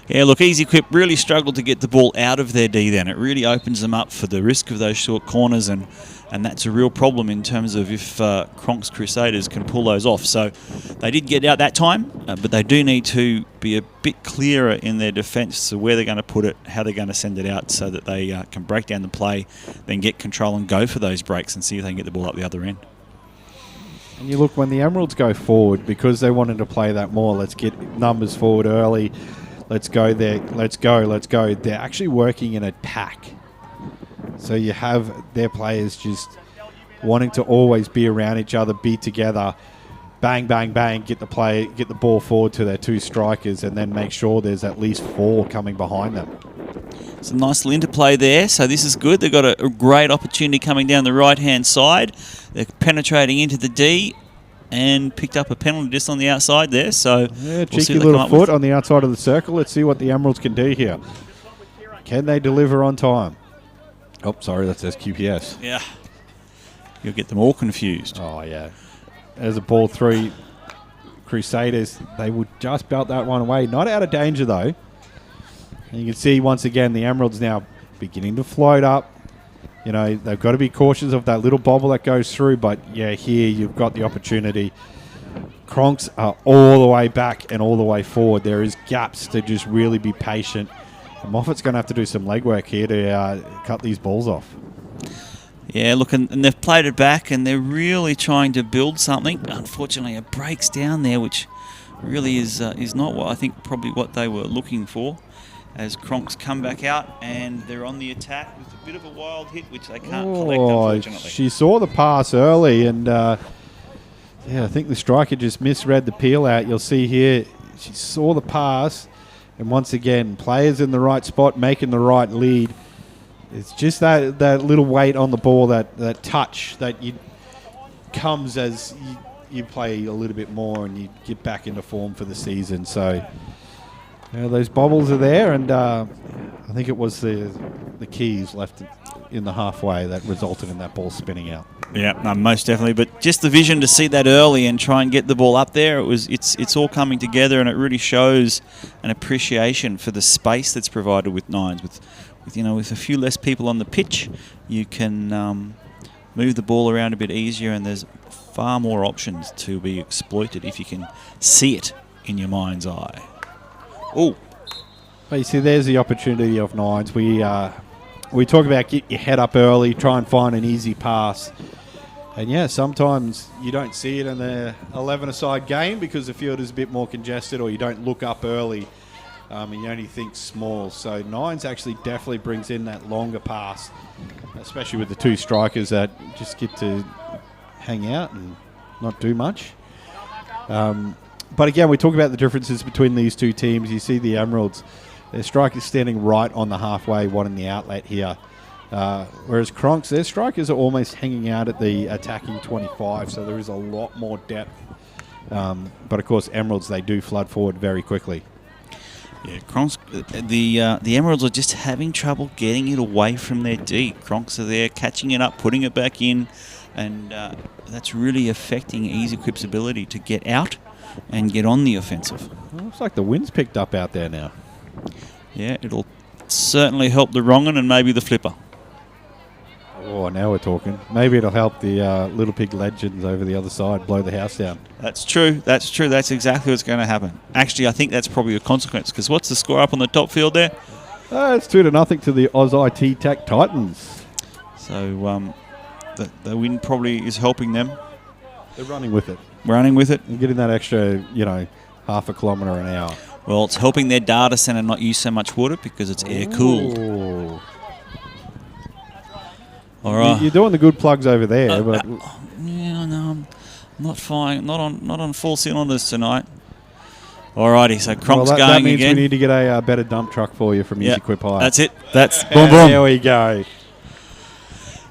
Speaker 8: Yeah, look, Ezy Quip really struggled to get the ball out of their D then. It really opens them up for the risk of those short corners, and that's a real problem in terms of if Cronks Crusaders can pull those off. So they did get out that time, but they do need to be a bit clearer in their defence to where they're going to put it, how they're going to send it out so that they can break down the play, then get control and go for those breaks and see if they can get the ball up the other end.
Speaker 9: And you look, when the Emeralds go forward, because they wanted to play that more, let's get numbers forward early, let's go there, let's go. They're actually working in a pack. So you have their players just wanting to always be around each other, be together, bang, bang, bang, get the ball forward to their two strikers, and then make sure there's at least 4 coming behind them.
Speaker 8: Some nice little interplay there, so this is good. They've got a great opportunity coming down the right-hand side. They're penetrating into the D and picked up a penalty just on the outside there. So
Speaker 9: yeah, cheeky little foot on the outside of the circle. Let's see what the Emeralds can do here. Can they deliver on time? Oh, sorry, that says SQPS.
Speaker 8: Yeah. You'll get them all confused.
Speaker 9: Oh, yeah. There's a ball 3. Crusaders, they would just belt that one away. Not out of danger, though. And you can see, once again, the Emeralds now beginning to float up. You know, they've got to be cautious of that little bobble that goes through. But, yeah, here you've got the opportunity. Cronks are all the way back and all the way forward. There is gaps to just really be patient. And Moffat's going to have to do some legwork here to cut these balls off.
Speaker 8: Yeah, look, and they've played it back, and they're really trying to build something. Unfortunately, it breaks down there, which really is not what I think probably what they were looking for. As Cronks come back out, and they're on the attack with a bit of a wild hit, which they can't collect, unfortunately.
Speaker 9: She saw the pass early, and yeah, I think the striker just misread the peel out. You'll see here, she saw the pass, and once again, players in the right spot, making the right lead. It's just that little weight on the ball, that touch that comes as you play a little bit more and you get back into form for the season. So those bobbles are there, and I think it was the keys left in the halfway that resulted in that ball spinning out.
Speaker 8: Yeah, no, most definitely. But just the vision to see that early and try and get the ball up there, it's all coming together, and it really shows an appreciation for the space that's provided with nines, with a few less people on the pitch, you can move the ball around a bit easier, and there's far more options to be exploited if you can see it in your mind's eye. Oh,
Speaker 9: But you see, there's the opportunity of Nines. We talk about get your head up early, try and find an easy pass. And yeah, sometimes you don't see it in the 11-a-side game because the field is a bit more congested, or you don't look up early and you only think small. So Nines actually definitely brings in that longer pass, especially with the two strikers that just get to hang out and not do much. But again, we talk about the differences between these two teams. You see the Emeralds, their strikers standing right on the halfway, one in the outlet here. Whereas Cronks, their strikers are almost hanging out at the attacking 25, so there is a lot more depth. But of course, Emeralds, they do flood forward very quickly.
Speaker 8: yeah, Cronks. The Emeralds are just having trouble getting it away from their D. Cronks are there, catching it up, putting it back in, and that's really affecting Ezy Quip's ability to get out and get on the offensive.
Speaker 9: Well, looks like the wind's picked up out there now.
Speaker 8: Yeah, it'll certainly help the Wrong'un and maybe the Flipper.
Speaker 9: Oh, now we're talking. Maybe it'll help the Little Pig legends over the other side blow the house down.
Speaker 8: That's true. That's true. That's exactly what's going to happen. Actually, I think that's probably a consequence, because what's the score up on the top field there?
Speaker 9: It's 2-0 to the Aus IT Tech Titans.
Speaker 8: So the wind probably is helping them.
Speaker 9: They're running with it.
Speaker 8: Running with it.
Speaker 9: And getting that extra, half a kilometre an hour.
Speaker 8: Well, it's helping their data centre not use so much water because it's air-cooled.
Speaker 9: Ooh.
Speaker 8: All right.
Speaker 9: You're doing the good plugs over there, but
Speaker 8: yeah, no, I'm not fine. Not on full cylinders tonight. Alrighty, so Cronks
Speaker 9: that
Speaker 8: going
Speaker 9: means
Speaker 8: again.
Speaker 9: we need to get a better dump truck for you from Ezy Quip Hire.
Speaker 8: That's it. That's boom, boom.
Speaker 9: There we go.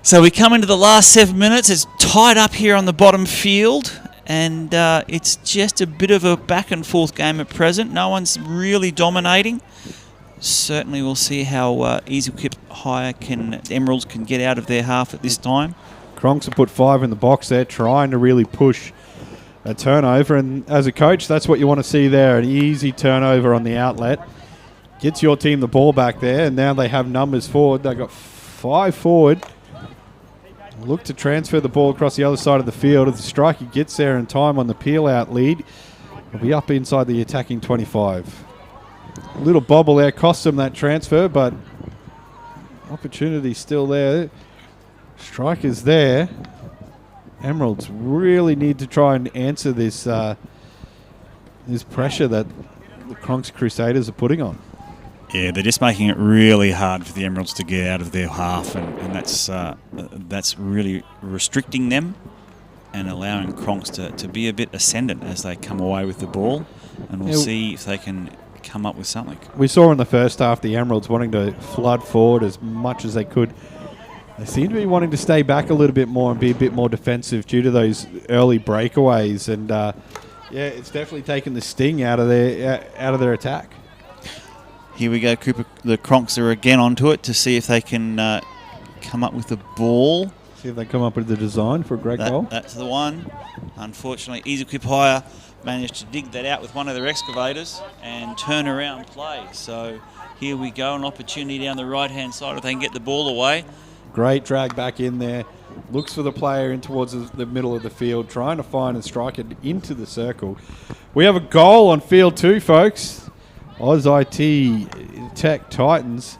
Speaker 8: So we come into the last 7 minutes. It's tied up here on the bottom field, and it's just a bit of a back and forth game at present. No one's really dominating. Certainly we'll see how Ezy Quip Hire Emeralds can get out of their half at this time.
Speaker 9: Cronks have put 5 in the box there, trying to really push a turnover. And as a coach, that's what you want to see there, an easy turnover on the outlet. Gets your team the ball back there, and now they have numbers forward. They've got 5 forward. Look to transfer the ball across the other side of the field. If the striker gets there in time on the peel-out lead, he'll be up inside the attacking 25. A little bobble there cost them that transfer, but opportunity still there. Strikers there. Emeralds really need to try and answer this this pressure that the Cronks Crusaders are putting on.
Speaker 8: Yeah, they're just making it really hard for the Emeralds to get out of their half, and that's really restricting them and allowing Cronks to be a bit ascendant as they come away with the ball, and we'll see if they can come up with something.
Speaker 9: We saw in the first half the Emeralds wanting to flood forward as much as they could. They seem to be wanting to stay back a little bit more and be a bit more defensive due to those early breakaways, and it's definitely taken the sting out of their attack.
Speaker 8: Here we go, Cooper. The Cronks are again onto it to see if they can come up with the ball.
Speaker 9: See if they come up with the design for a great goal.
Speaker 8: That's the one. Unfortunately, Ezy Quip Hire managed to dig that out with one of their excavators and turn around play. So here we go, an opportunity down the right-hand side if they can get the ball away.
Speaker 9: Great drag back in there. Looks for the player in towards the middle of the field, trying to find and strike it into the circle. We have a goal on field 2, folks. Aus IT Tech Titans.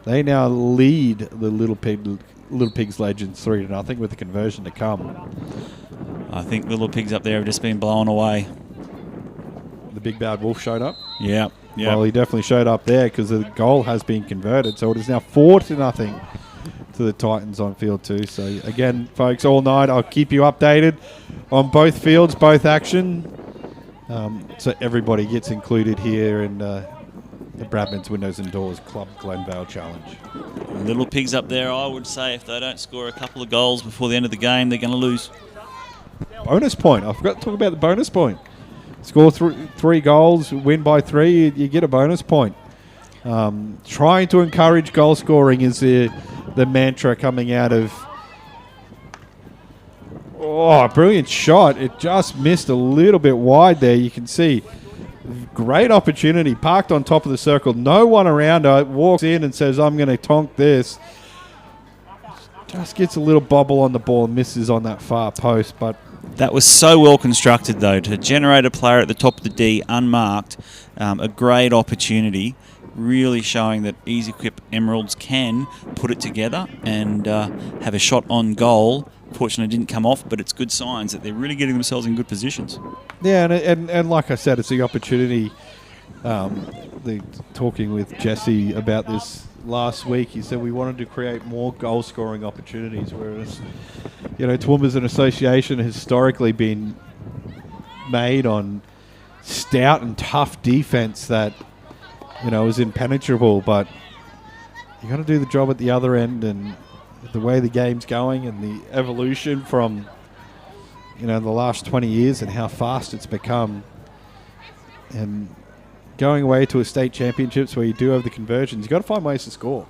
Speaker 9: They now lead the Little Pigs Legends 3-0 with the conversion to come.
Speaker 8: I think Little Pigs up there have just been blown away.
Speaker 9: The big bad wolf showed up.
Speaker 8: Yeah.
Speaker 9: Well, he definitely showed up there because the goal has been converted. So it is now 4-0 to the Titans on field 2. So again, folks, all night I'll keep you updated on both fields, both action. So everybody gets included here in the Bradman's Windows and Doors Club Glenvale Challenge.
Speaker 8: Little Pigs up there, I would say if they don't score a couple of goals before the end of the game, they're going to lose.
Speaker 9: Bonus point. I forgot to talk about the bonus point. Score 3 goals, win by 3, you get a bonus point. Trying to encourage goal scoring is the mantra coming out of... Oh, brilliant shot. It just missed a little bit wide there. You can see Great opportunity, parked on top of the circle. No one around her. Walks in and says, I'm going to tonk this. Just gets a little bobble on the ball and misses on that far post. But
Speaker 8: that was so well constructed, though, to generate a player at the top of the D unmarked. A great opportunity, really showing that Ezy Quip Emeralds can put it together and have a shot on goal. Fortunately, it didn't come off, but it's good signs that they're really getting themselves in good positions.
Speaker 9: Yeah, and like I said, it's the opportunity. Talking with Jesse about this last week, he said we wanted to create more goal-scoring opportunities, whereas, Toowoomba's an association has historically been made on stout and tough defence that, is impenetrable, but you got to do the job at the other end, and the way the game's going and the evolution from, the last 20 years and how fast it's become, and going away to a state championships where you do have the conversions, you've got to find ways to score.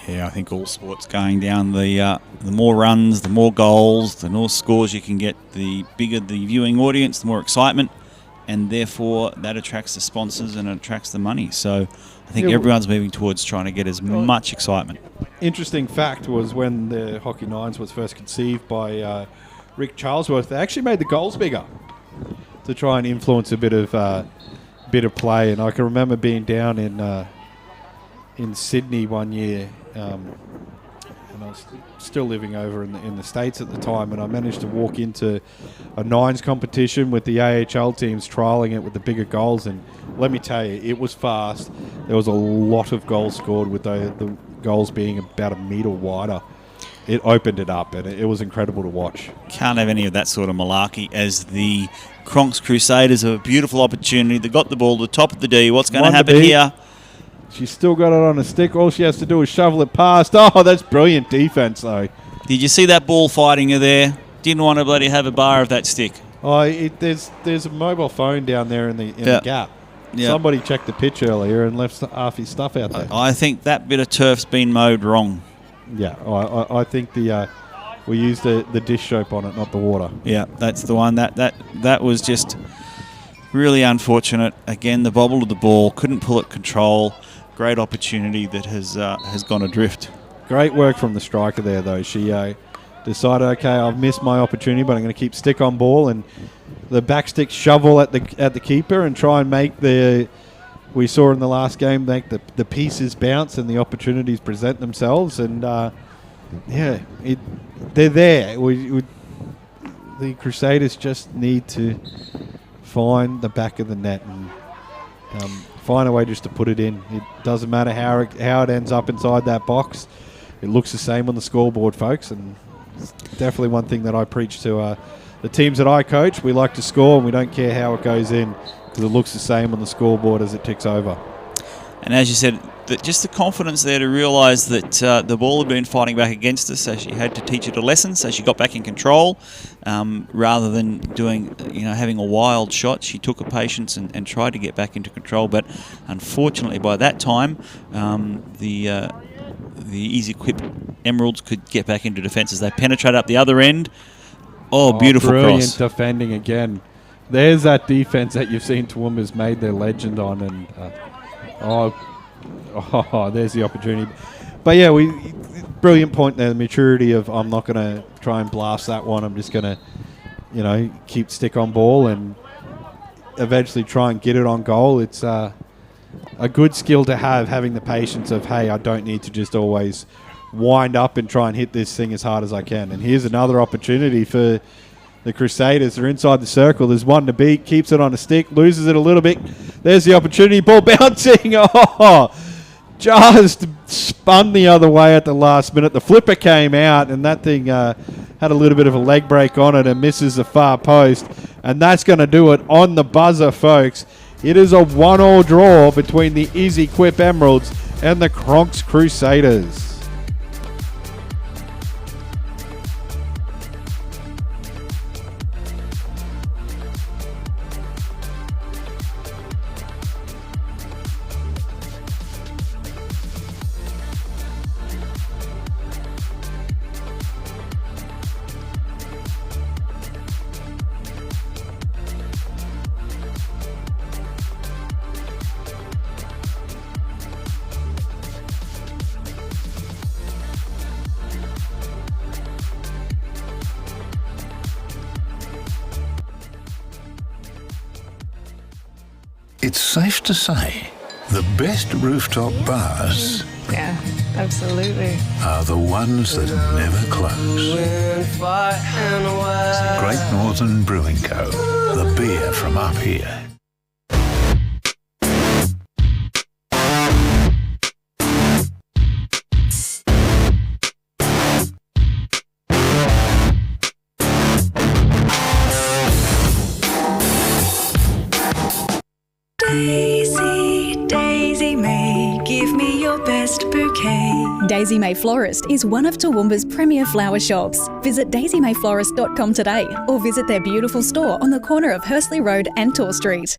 Speaker 8: Yeah, I think all sports going down the more runs, the more goals, the more scores you can get, the bigger the viewing audience, the more excitement, and therefore that attracts the sponsors and it attracts the money. So I think everyone's moving towards trying to get as much excitement.
Speaker 9: Interesting fact was when the Hockey Nines was first conceived by Rick Charlesworth, they actually made the goals bigger to try and influence a bit of play. And I can remember being down in Sydney one year, and I was still living over in the States at the time, and I managed to walk into a Nines competition with the AHL teams trialling it with the bigger goals, and let me tell you, it was fast. There was a lot of goals scored with the goals being about a metre wider. It opened it up, and it was incredible to watch.
Speaker 8: Can't have any of that sort of malarkey as the Cronks Crusaders have a beautiful opportunity. They got the ball to the top of the D. What's going to happen here?
Speaker 9: She's still got it on a stick. All she has to do is shovel it past. Oh, that's brilliant defence, though.
Speaker 8: Did you see that ball fighting her there? Didn't want to bloody have a bar of that stick.
Speaker 9: Oh, there's a mobile phone down there in the gap.
Speaker 8: Yeah.
Speaker 9: Somebody checked the pitch earlier and left half his stuff out there.
Speaker 8: I think that bit of turf's been mowed wrong.
Speaker 9: Yeah, I think we used the dish soap on it, not the water.
Speaker 8: Yeah, that's the one. That was just really unfortunate. Again, the bobble of the ball, couldn't pull it control. Great opportunity that has gone adrift.
Speaker 9: Great work from the striker there, though. She decided, okay, I've missed my opportunity, but I'm going to keep stick on ball and the backstick shovel at the keeper and try and make we saw in the last game, make the pieces bounce and the opportunities present themselves. And, they're there. The Crusaders just need to find the back of the net and find a way just to put it in. It doesn't matter how it ends up inside that box. It looks the same on the scoreboard, folks, and it's definitely one thing that I preach to the teams that I coach. We like to score, and we don't care how it goes in because it looks the same on the scoreboard as it ticks over.
Speaker 8: And as you said, just the confidence there to realise that the ball had been fighting back against us, so she had to teach it a lesson. So she got back in control rather than having a wild shot. She took her patience and tried to get back into control. But unfortunately, by that time, the Ezy Quip Emeralds could get back into defence as they penetrate up the other end. Oh, beautiful
Speaker 9: brilliant
Speaker 8: cross.
Speaker 9: Defending again. There's that defence that you've seen Toowoomba's made their legend on, and there's the opportunity. But yeah, brilliant point there. The maturity of I'm not going to try and blast that one. I'm just going to, keep stick on ball and eventually try and get it on goal. It's a good skill to have, having the patience of, hey, I don't need to just always wind up and try and hit this thing as hard as I can. And here's another opportunity for the Crusaders. They're inside the circle. There's one to beat. Keeps it on a stick. Loses it a little bit. There's the opportunity. Ball bouncing. Oh, just spun the other way at the last minute. The flipper came out, and that thing had a little bit of a leg break on it and misses the far post. And that's going to do it on the buzzer, folks. It is a 1-1 draw between the Ezy Quip Emeralds and the Cronks Crusaders.
Speaker 1: It's safe to say the best rooftop bars
Speaker 2: Yeah, absolutely.
Speaker 1: are the ones that never close. Great Northern Brewing Co., the beer from up here.
Speaker 3: Daisy May, give me your best bouquet.
Speaker 4: Daisy May Florist is one of Toowoomba's premier flower shops. Visit daisymayflorist.com today or visit their beautiful store on the corner of Hursley Road and Tor Street.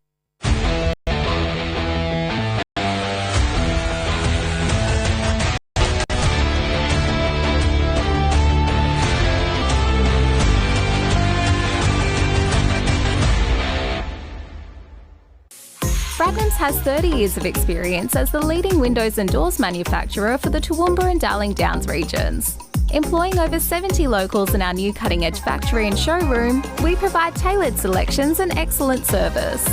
Speaker 5: Bradnam's has 30 years of experience as the leading windows and doors manufacturer for the Toowoomba and Darling Downs regions. Employing over 70 locals in our new cutting-edge factory and showroom, we provide tailored selections and excellent service.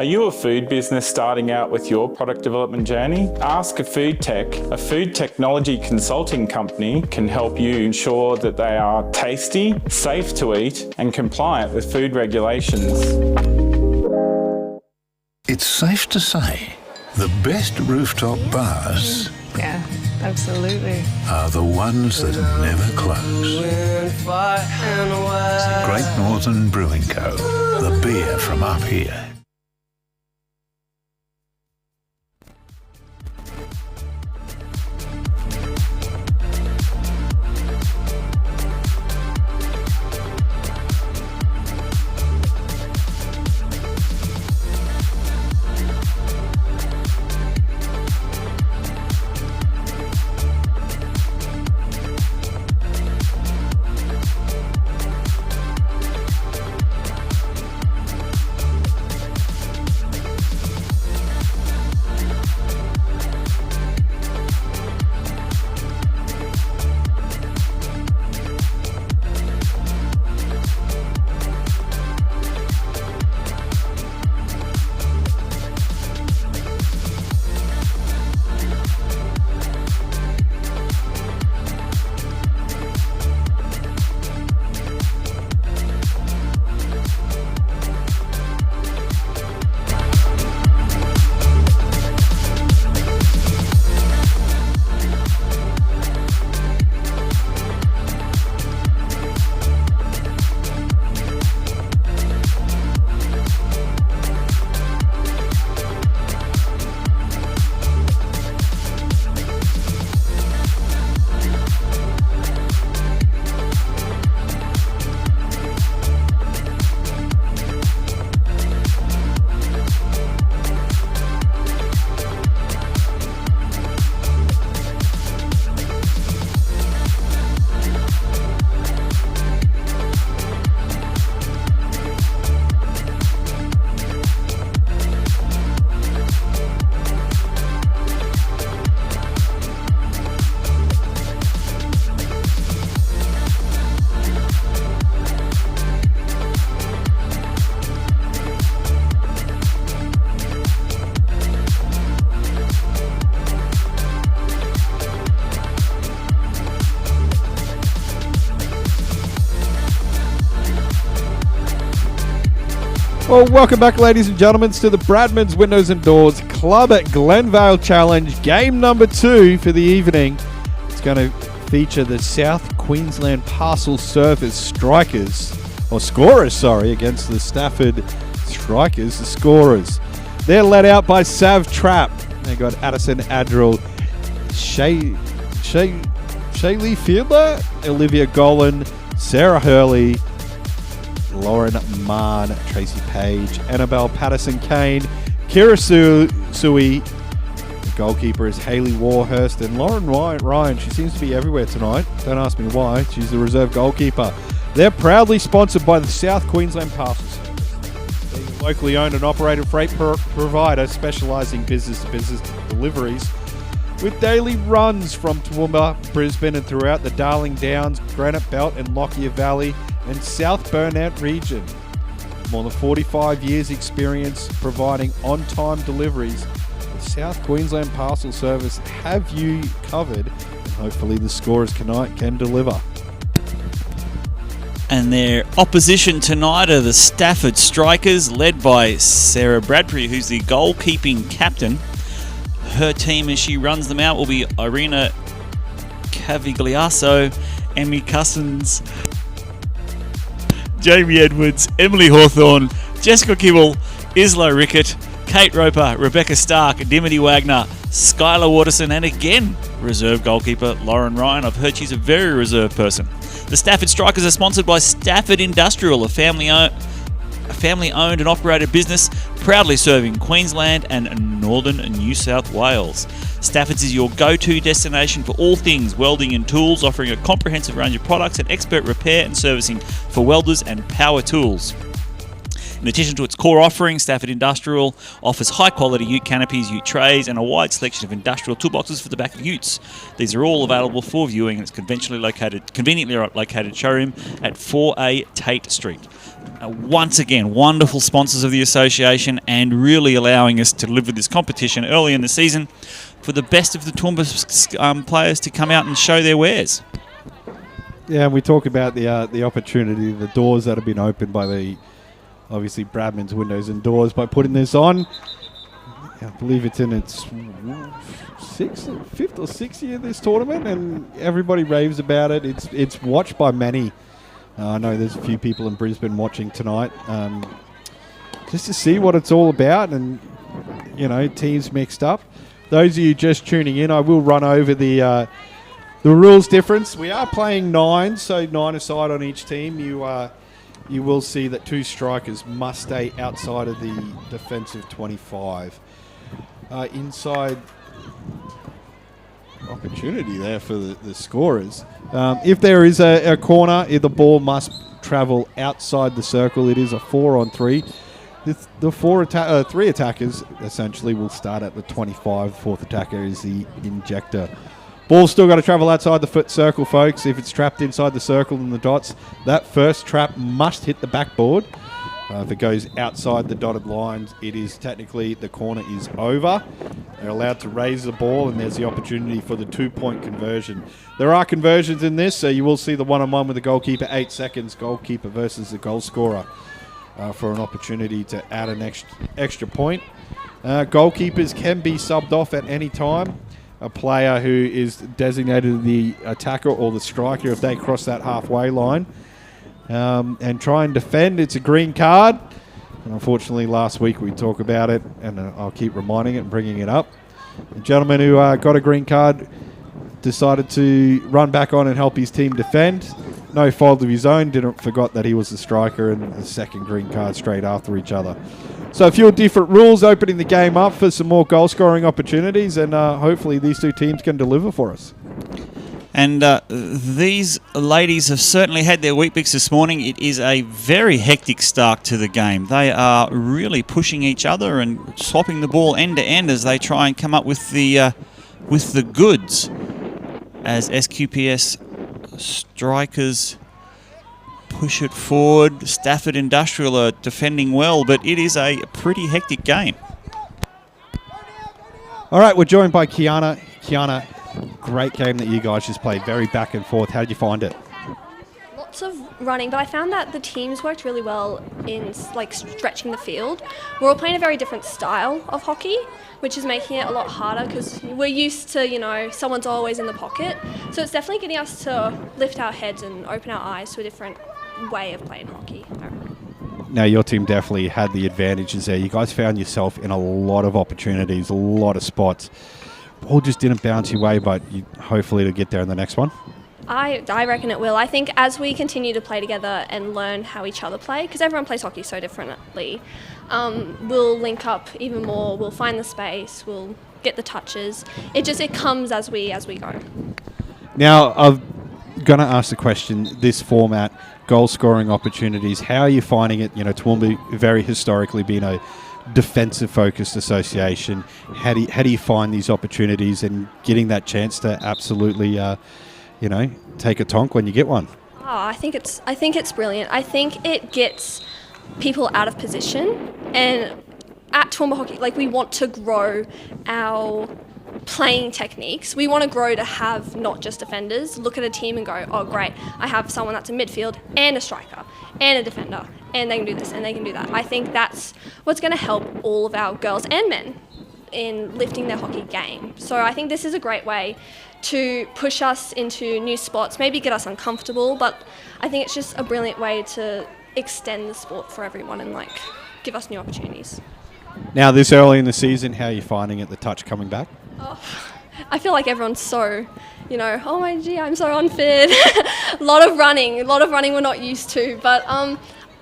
Speaker 6: Are you a food business starting out with your product development journey? Ask a Food Tech, a food technology consulting company, can help you ensure that they are tasty, safe to eat, and compliant with food regulations.
Speaker 1: It's safe to say the best rooftop bars
Speaker 2: Yeah, absolutely.
Speaker 1: are the ones that never close. Great Northern Brewing Co., the beer from up here.
Speaker 9: Well, welcome back, ladies and gentlemen, to the Bradman's Windows and Doors Club at Glenvale Challenge, game number 2 for the evening. It's going to feature the South Queensland Parcel Service Scorers, against the Stafford Strikers, the Scorers. They're led out by Sav Trapp. They got Addison Adrill, Shaylee Fiedler, Olivia Golan, Sarah Hurley, Lauren Mann, Tracy Page, Annabelle Patterson-Kane, Kira Sui. The goalkeeper is Hayley Warhurst, and Lauren Ryan. She seems to be everywhere tonight. Don't ask me why. She's the reserve goalkeeper. They're proudly sponsored by the South Queensland Parcel Service. They're a locally owned and operated freight provider specialising business-to-business deliveries with daily runs from Toowoomba, Brisbane, and throughout the Darling Downs, Granite Belt, and Lockyer Valley and South Burnett region. More than 45 years experience providing on-time deliveries. The South Queensland Parcel Service have you covered, and hopefully the Scorers tonight can deliver.
Speaker 8: And their opposition tonight are the Stafford Strikers, led by Sarah Bradbury, who's the goalkeeping captain. Her team, as she runs them out, will be Irina Cavigliasso, Emmy Cousins, Jamie Edwards, Emily Hawthorne, Jessica Kibble, Isla Rickett, Kate Roper, Rebecca Stark, Dimity Wagner, Skylar Waterson, and again, reserve goalkeeper Lauren Ryan. I've heard she's a very reserved person. The Stafford Strikers are sponsored by Stafford Industrial, a family-owned and operated business proudly serving Queensland and northern New South Wales. Stafford's is your go-to destination for all things welding and tools, offering a comprehensive range of products and expert repair and servicing for welders and power tools. In addition to its core offering, Stafford Industrial offers high-quality ute canopies, ute trays, and a wide selection of industrial toolboxes for the back of utes. These are all available for viewing in its conveniently located showroom at 4A Tate Street. Once again, wonderful sponsors of the association and really allowing us to deliver this competition early in the season for the best of the Toowoomba players to come out and show their wares.
Speaker 9: Yeah, and we talk about the opportunity, the doors that have been opened by the, obviously, Bradman's Windows and Doors by putting this on. I believe it's in its fifth or sixth year, this tournament, and everybody raves about it. It's watched by many. I know there's a few people in Brisbane watching tonight, just to see what it's all about, and teams mixed up. Those of you just tuning in, I will run over the rules difference. We are playing 9, so 9 aside on each team. You will see that 2 strikers must stay outside of the defensive 25. Inside opportunity there for the scorers. If there is a corner, the ball must travel outside the circle. It is a 4-on-3. The 3 attackers essentially will start at the 25. The 4th attacker is the injector. Ball's still got to travel outside the foot circle, folks. If it's trapped inside the circle and the dots, that first trap must hit the backboard. If it goes outside the dotted lines, it is technically, the corner is over. They're allowed to raise the ball, and there's the opportunity for the 2-point conversion. There are conversions in this, so you will see the one-on-one with the goalkeeper, 8 seconds, goalkeeper versus the goal scorer, for an opportunity to add an extra point. Goalkeepers can be subbed off at any time. A player who is designated the attacker or the striker, if they cross that halfway line and try and defend, it's a green card. And unfortunately, last week we talked about it, and I'll keep reminding it and bringing it up. The gentleman who got a green card decided to run back on and help his team defend. No fault of his own, forgot that he was the striker, and the second green card straight after each other. So a few different rules opening the game up for some more goal-scoring opportunities, and hopefully these 2 teams can deliver for us.
Speaker 8: And these ladies have certainly had their Weet-Bix this morning. It is a very hectic start to the game. They are really pushing each other and swapping the ball end to end as they try and come up with the goods. As SQPS strikers push it forward, Stafford Industrial are defending well, but it is a pretty hectic game.
Speaker 9: All right, we're joined by Kiana. Kiana, great game that you guys just played. Very back and forth. How did you find it?
Speaker 10: lots of running, but I found that the teams worked really well in like stretching the field. We're all playing a very different style of hockey, which is making it a lot harder because we're used to, you know, someone's always in the pocket. So it's definitely getting us to lift our heads and open our eyes to a different way of playing hockey.
Speaker 9: Now, your team definitely had the advantages there. You guys found yourself in a lot of opportunities, a lot of spots. Ball just didn't bounce your way, but hopefully it'll get there in the next one.
Speaker 10: I reckon it will. I think as we continue to play together and learn how each other play, because everyone plays hockey so differently, we'll link up even more, we'll find the space, we'll get the touches. It comes as we go.
Speaker 9: Now, I'm going to ask the question, this format, goal scoring opportunities, how are you finding it? You know, Toowoomba very historically been a defensive focused association. How do you find these opportunities and getting that chance to absolutely take a tonk when you get one?
Speaker 10: Oh, I think it's brilliant. I think it gets people out of position, and at Toowoomba Hockey, like, we want to grow our playing techniques. We want to grow to have not just defenders look at a team and go, oh great, I have someone that's a midfield and a striker and a defender and they can do this and they can do that. I think that's what's going to help all of our girls and men in lifting their hockey game. So I think this is a great way to push us into new spots, maybe get us uncomfortable, but I think it's just a brilliant way to extend the sport for everyone and like give us new opportunities.
Speaker 9: Now, this early in the season, how are you finding it, the touch coming back?
Speaker 10: Oh, I feel like everyone's so, oh my gee, I'm so unfit. a lot of running we're not used to, but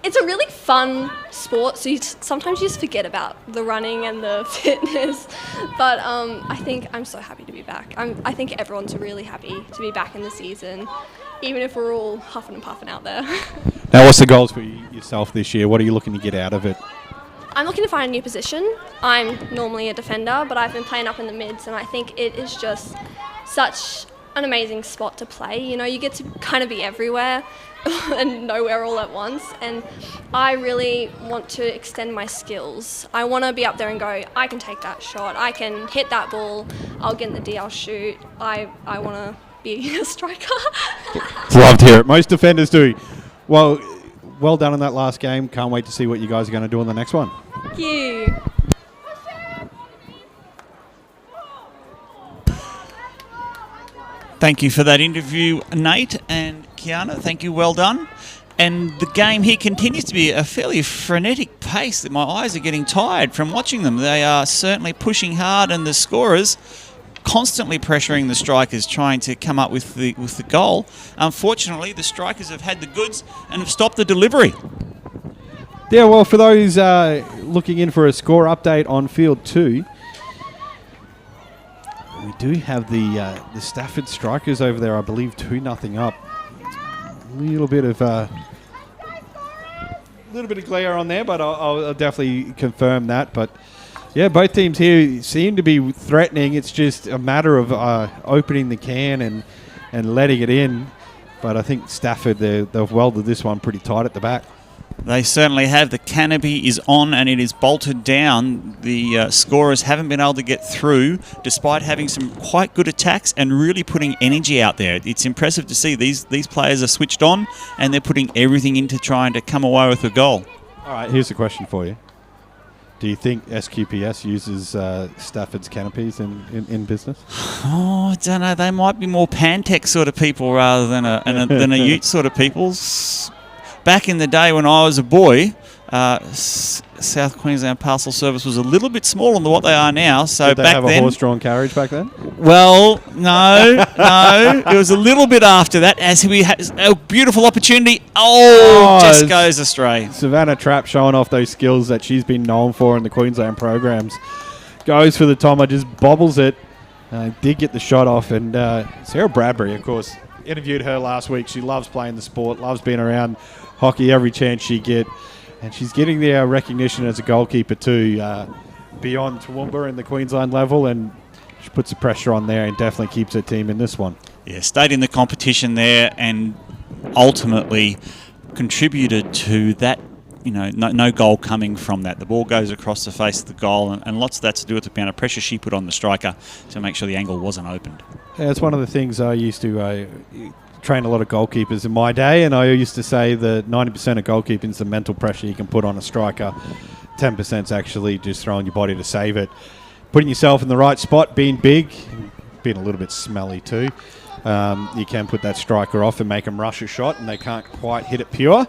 Speaker 10: it's a really fun sport, so sometimes you just forget about the running and the fitness, but I think I'm so happy to be back. I think everyone's really happy to be back in the season, even if we're all huffing and puffing out there.
Speaker 9: Now, what's the goals for yourself this year? What are you looking to get out of it?
Speaker 10: I'm looking to find a new position. I'm normally a defender, but I've been playing up in the mids, and I think it is just such an amazing spot to play. You get to kind of be everywhere and nowhere all at once, and I really want to extend my skills. I want to be up there and go, I can take that shot, I can hit that ball, I'll get in the D, I'll shoot. I want to be a striker.
Speaker 9: Love to hear it. Most defenders do. Well done in that last game. Can't wait to see what you guys are going to do in the next one.
Speaker 10: Thank you.
Speaker 8: Thank you for that interview, Nate and Kiana. Thank you, well done. And the game here continues to be a fairly frenetic pace that my eyes are getting tired from watching them. They are certainly pushing hard, and the scorers constantly pressuring the strikers, trying to come up with the goal. Unfortunately, the strikers have had the goods and have stopped the delivery.
Speaker 9: Yeah, well, for those looking in for a score update on Field 2, we do have the Stafford Strikers over there, I believe, 2-0 up. A little bit of glare on there, but I'll definitely confirm that. But yeah, both teams here seem to be threatening. It's just a matter of opening the can and letting it in. But I think Stafford, they've welded this one pretty tight at the back.
Speaker 8: They certainly have. The canopy is on and it is bolted down. The scorers haven't been able to get through despite having some quite good attacks and really putting energy out there. It's impressive to see these players are switched on and they're putting everything into trying to come away with a goal.
Speaker 9: All right, here's a question for you. Do you think SQPS uses Stafford's canopies in business?
Speaker 8: Oh, I don't know. They might be more Pantech sort of people rather than a Ute sort of people. Back in the day when I was a boy, South Queensland Parcel Service was a little bit smaller than what they are now. So
Speaker 9: did they
Speaker 8: back
Speaker 9: have
Speaker 8: then,
Speaker 9: a horse-drawn carriage back then?
Speaker 8: Well, no. It was a little bit after that as we had a beautiful opportunity. Just goes astray.
Speaker 9: Savannah Trapp showing off those skills that she's been known for in the Queensland programs. Goes for the Toma, just bobbles it. Did get the shot off. And Sarah Bradbury, of course, interviewed her last week. She loves playing the sport, loves being around hockey every chance she get. And she's getting the recognition as a goalkeeper too, beyond Toowoomba in the Queensland level, and she puts the pressure on there and definitely keeps her team in this one.
Speaker 8: Yeah, stayed in the competition there and ultimately contributed to that, no goal coming from that. The ball goes across the face of the goal, and lots of that to do with the amount of pressure she put on the striker to make sure the angle wasn't opened.
Speaker 9: Yeah, it's one of the things I used to trained a lot of goalkeepers in my day, and I used to say that 90% of goalkeeping is the mental pressure you can put on a striker. 10% is actually just throwing your body to save it. Putting yourself in the right spot, being big, being a little bit smelly too. You can put that striker off and make them rush a shot, and they can't quite hit it pure.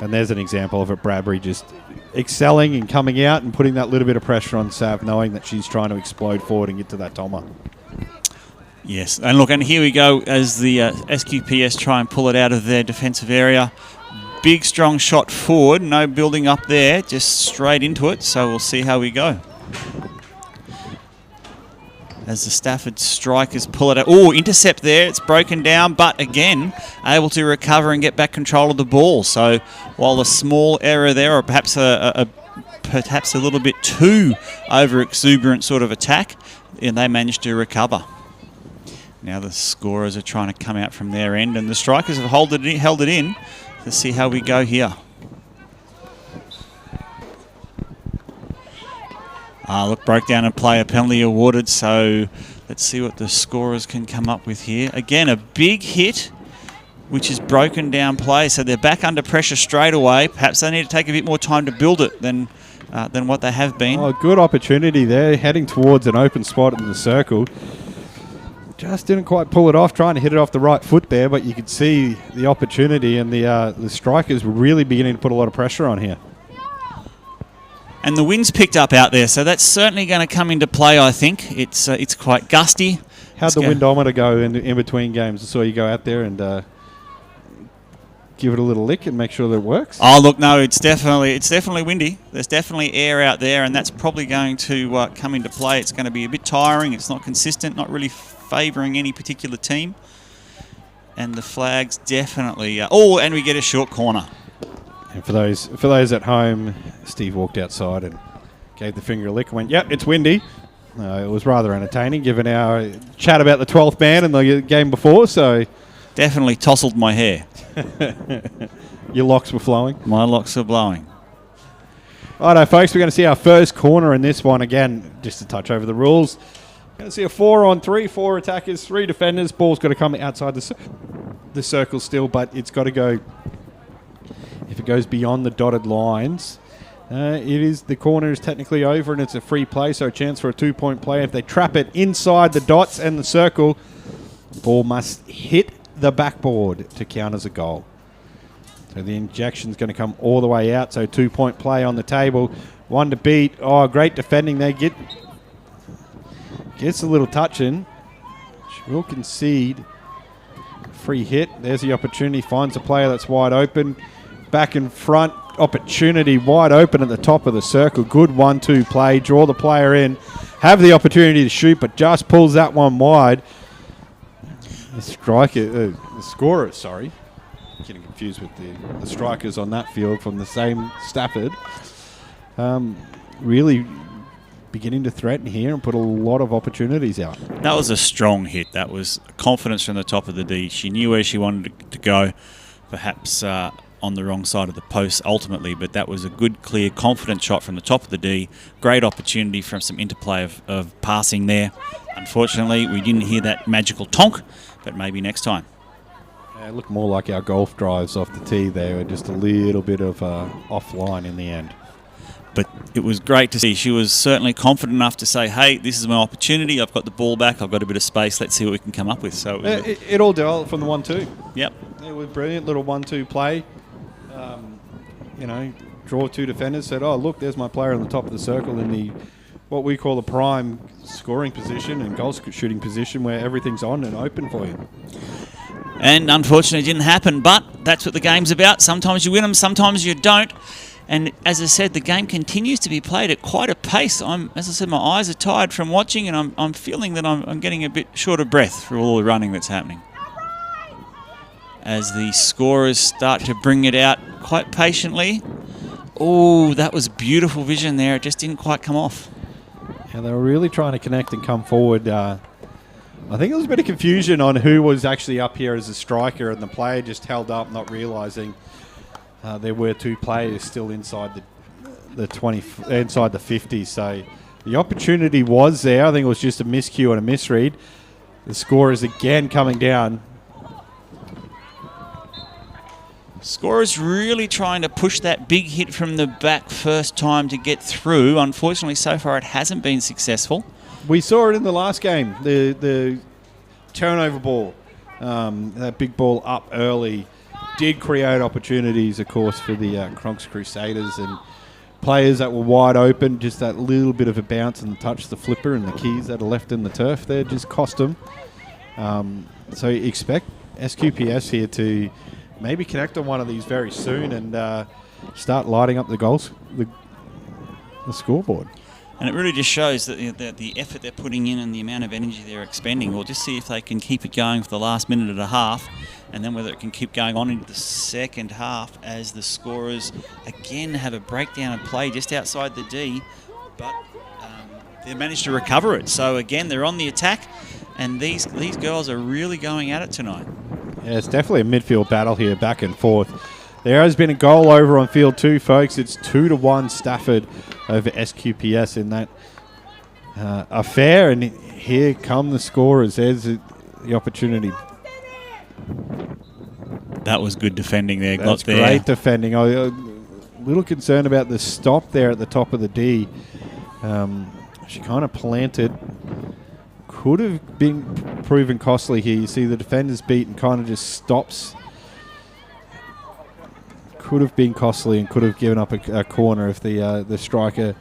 Speaker 9: And there's an example of it, Bradbury just excelling and coming out and putting that little bit of pressure on Sav, knowing that she's trying to explode forward and get to that Toma.
Speaker 8: Yes, and look, and here we go as the SQPS try and pull it out of their defensive area. Big, strong shot forward, no building up there, just straight into it, so we'll see how we go. As the Stafford strikers pull it out. Oh, intercept there, it's broken down, but again, able to recover and get back control of the ball. So while a small error there, or perhaps perhaps a little bit too over-exuberant sort of attack, and they managed to recover. Now the scorers are trying to come out from their end, and the strikers have held it in. Let's see how we go here. Look, broke down and play, a penalty awarded, so let's see what the scorers can come up with here. Again, a big hit, which is broken down play, so they're back under pressure straight away. Perhaps they need to take a bit more time to build it than what they have been.
Speaker 9: Oh, good opportunity there, heading towards an open spot in the circle. Just didn't quite pull it off, trying to hit it off the right foot there, but you could see the opportunity, and the strikers were really beginning to put a lot of pressure on here.
Speaker 8: And the wind's picked up out there, so that's certainly going to come into play, I think. It's quite gusty.
Speaker 9: How'd the windometer go in between games? I saw you go out there and give it a little lick and make sure that it works.
Speaker 8: Oh, look, no, it's definitely windy. There's definitely air out there, and that's probably going to come into play. It's going to be a bit tiring. It's not consistent, not really favouring any particular team. And the flag's definitely... and we get a short corner.
Speaker 9: And for those at home, Steve walked outside and gave the finger a lick and went, yep, it's windy. It was rather entertaining, given our chat about the 12th man in the game before, so...
Speaker 8: Definitely tousled my hair.
Speaker 9: Your locks were flowing?
Speaker 8: My locks are blowing.
Speaker 9: Righto, folks, we're going to see our first corner in this one. Again, just to touch over the rules. Going to see a 4-on-3, 4 attackers, 3 defenders. Ball's got to come outside the circle still, but it's got to go... If it goes beyond the dotted lines, the corner is technically over and it's a free play, so a chance for a 2-point play. If they trap it inside the dots and the circle, ball must hit the backboard to count as a goal. So the injection's going to come all the way out, so 2-point play on the table. One to beat. Oh, great defending there. Gets a little touch in. She will concede. Free hit. There's the opportunity. Finds a player that's wide open. Back in front. Opportunity wide open at the top of the circle. Good 1-2 play. Draw the player in. Have the opportunity to shoot, but just pulls that one wide. The scorer, sorry. Getting confused with the strikers on that field from the same Stafford. Really beginning to threaten here and put a lot of opportunities out.
Speaker 8: That was a strong hit. That was confidence from the top of the D. She knew where she wanted to go, perhaps on the wrong side of the post ultimately, but that was a good, clear, confident shot from the top of the D. Great opportunity from some interplay of passing there. Unfortunately, we didn't hear that magical tonk, but maybe next time.
Speaker 9: It looked more like our golf drives off the tee there, just a little bit of offline in the end.
Speaker 8: But it was great to see. She was certainly confident enough to say, hey, this is my opportunity. I've got the ball back. I've got a bit of space. Let's see what we can come up with. So
Speaker 9: it all developed from the 1-2.
Speaker 8: Yep.
Speaker 9: It was brilliant little 1-2 play. Draw 2 defenders, said, oh, look, there's my player on the top of the circle in the what we call the prime scoring position and goal shooting position where everything's on and open for you.
Speaker 8: And unfortunately it didn't happen, but that's what the game's about. Sometimes you win them, sometimes you don't. And as I said, the game continues to be played at quite a pace. As I said, my eyes are tired from watching, and I'm feeling that I'm getting a bit short of breath through all the running that's happening. As the scorers start to bring it out quite patiently. Oh, that was beautiful vision there. It just didn't quite come off.
Speaker 9: Yeah, they were really trying to connect and come forward. I think there was a bit of confusion on who was actually up here as a striker, and the player just held up, not realising there were 2 players still inside the 20, inside the 50. So the opportunity was there. I think it was just a miscue and a misread. The score is again coming down.
Speaker 8: Scorers really trying to push that big hit from the back first time to get through. Unfortunately, so far it hasn't been successful.
Speaker 9: We saw it in the last game, the turnover ball, that big ball up early did create opportunities, of course, for the Cronks Crusaders, and players that were wide open, just that little bit of a bounce and touch the flipper and the keys that are left in the turf there just cost them. So expect SQPS here to maybe connect on one of these very soon and start lighting up the goals, the scoreboard.
Speaker 8: And it really just shows that the effort they're putting in and the amount of energy they're expending. We'll just see if they can keep it going for the last minute and a half, and then whether it can keep going on into the second half as the scorers again have a breakdown of play just outside the D, but they managed to recover it. So again, they're on the attack, and these girls are really going at it tonight.
Speaker 9: Yeah, it's definitely a midfield battle here, back and forth. There has been a goal over on field 2, folks. It's 2-1 Stafford over SQPS in that affair. And here come the scorers. There's the opportunity.
Speaker 8: That was good defending there.
Speaker 9: That's great defending. I'm a little concerned about the stop there at the top of the D. She kind of planted. Could have been proven costly here. You see the defender's beat and kind of just stops. Could have been costly and could have given up a corner if the striker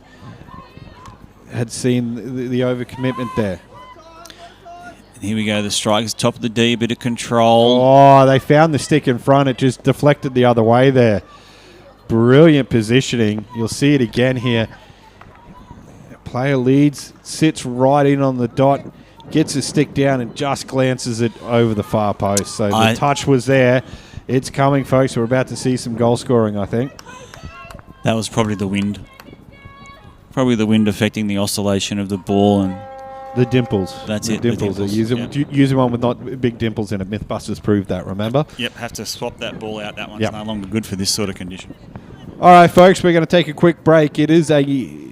Speaker 9: had seen the overcommitment there.
Speaker 8: And here we go, the strikers, top of the D, a bit of control.
Speaker 9: Oh, they found the stick in front. It just deflected the other way there. Brilliant positioning. You'll see it again here. Player leads, sits right in on the dot, gets his stick down and just glances it over the far post. So the touch was there. It's coming, folks. We're about to see some goal scoring, I think.
Speaker 8: That was probably the wind. Probably the wind affecting the oscillation of the ball and
Speaker 9: the dimples.
Speaker 8: That's
Speaker 9: the
Speaker 8: it.
Speaker 9: Dimples.
Speaker 8: The dimples.
Speaker 9: Using one with not big dimples in it. Mythbusters proved that, remember?
Speaker 8: Yep, have to swap that ball out. That one's no longer good for this sort of condition.
Speaker 9: All right, folks, we're going to take a quick break. It is a 0-0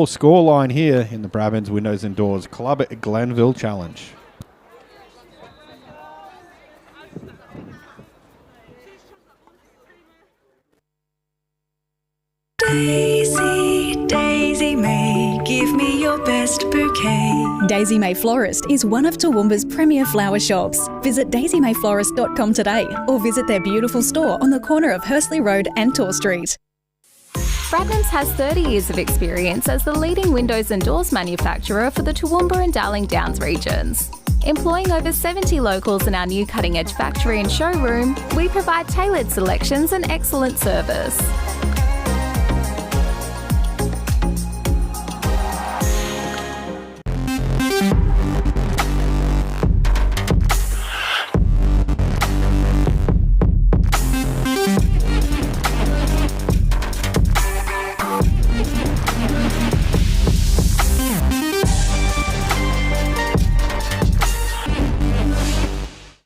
Speaker 9: scoreline here in the Bradnam's Windows and Doors Club at Glenvale Challenge.
Speaker 3: Daisy, Daisy May, give me your best bouquet.
Speaker 4: Daisy May Florist is one of Toowoomba's premier flower shops. Visit daisymayflorist.com today or visit their beautiful store on the corner of Hursley Road and Tor Street.
Speaker 5: Bradnam's has 30 years of experience as the leading windows and doors manufacturer for the Toowoomba and Darling Downs regions. Employing over 70 locals in our new cutting-edge factory and showroom, we provide tailored selections and excellent service.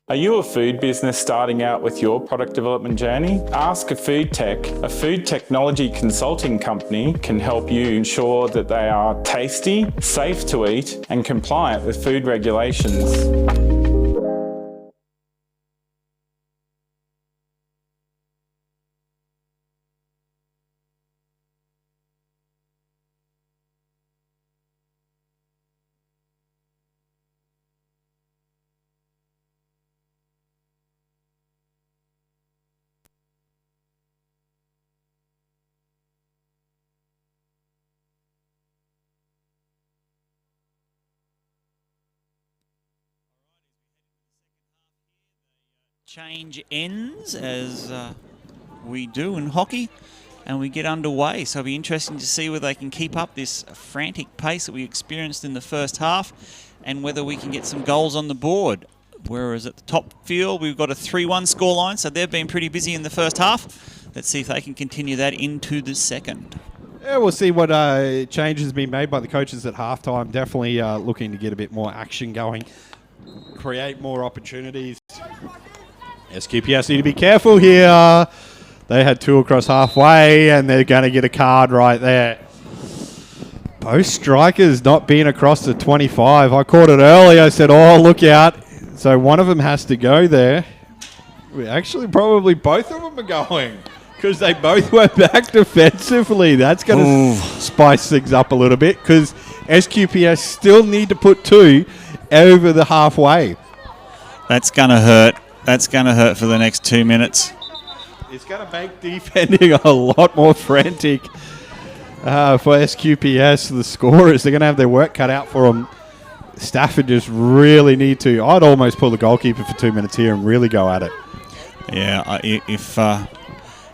Speaker 6: Are you a food business starting out with your product development journey? Ask a Food Tech, a food technology consulting company, can help you ensure that they are tasty, safe to eat, and compliant with food regulations.
Speaker 8: Change ends as we do in hockey, and we get underway. So it'll be interesting to see whether they can keep up this frantic pace that we experienced in the first half and whether we can get some goals on the board. Whereas at the top field, we've got a 3-1 scoreline, so they've been pretty busy in the first half. Let's see if they can continue that into the second.
Speaker 9: Yeah, we'll see what changes been made by the coaches at halftime. Definitely looking to get a bit more action going, create more opportunities. SQPS need to be careful here. They had two across halfway, and they're going to get a card right there. Both strikers not being across the 25. I caught it early. I said, oh, look out. So one of them has to go there. Actually, probably both of them are going because they both went back defensively. That's going to spice things up a little bit because SQPS still need to put 2 over the halfway.
Speaker 8: That's going to hurt. That's going to hurt for the next 2 minutes.
Speaker 9: It's going to make defending a lot more frantic for SQPS. The scorers, they're going to have their work cut out for them. Stafford just really need to. I'd almost pull the goalkeeper for 2 minutes here and really go at it.
Speaker 8: Yeah, if I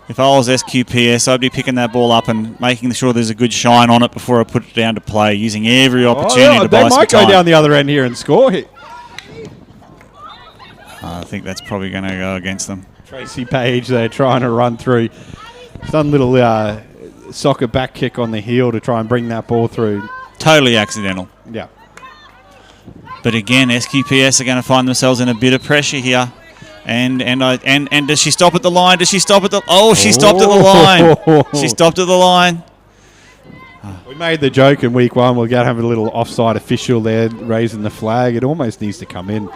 Speaker 8: was SQPS, I'd be picking that ball up and making sure there's a good shine on it before I put it down to play, using every opportunity to buy some time.
Speaker 9: They might go down the other end here and score.
Speaker 8: I think that's probably going to go against them.
Speaker 9: Tracy Page there trying to run through. He's done a little soccer back kick on the heel to try and bring that ball through.
Speaker 8: Totally accidental.
Speaker 9: Yeah.
Speaker 8: But again, SQPS are going to find themselves in a bit of pressure here. And does she stop at the line? Does she stop at the... Oh, she stopped at the line. She stopped at the line.
Speaker 9: We made the joke in week 1. We're going to have a little offside official there raising the flag. It almost needs to come in.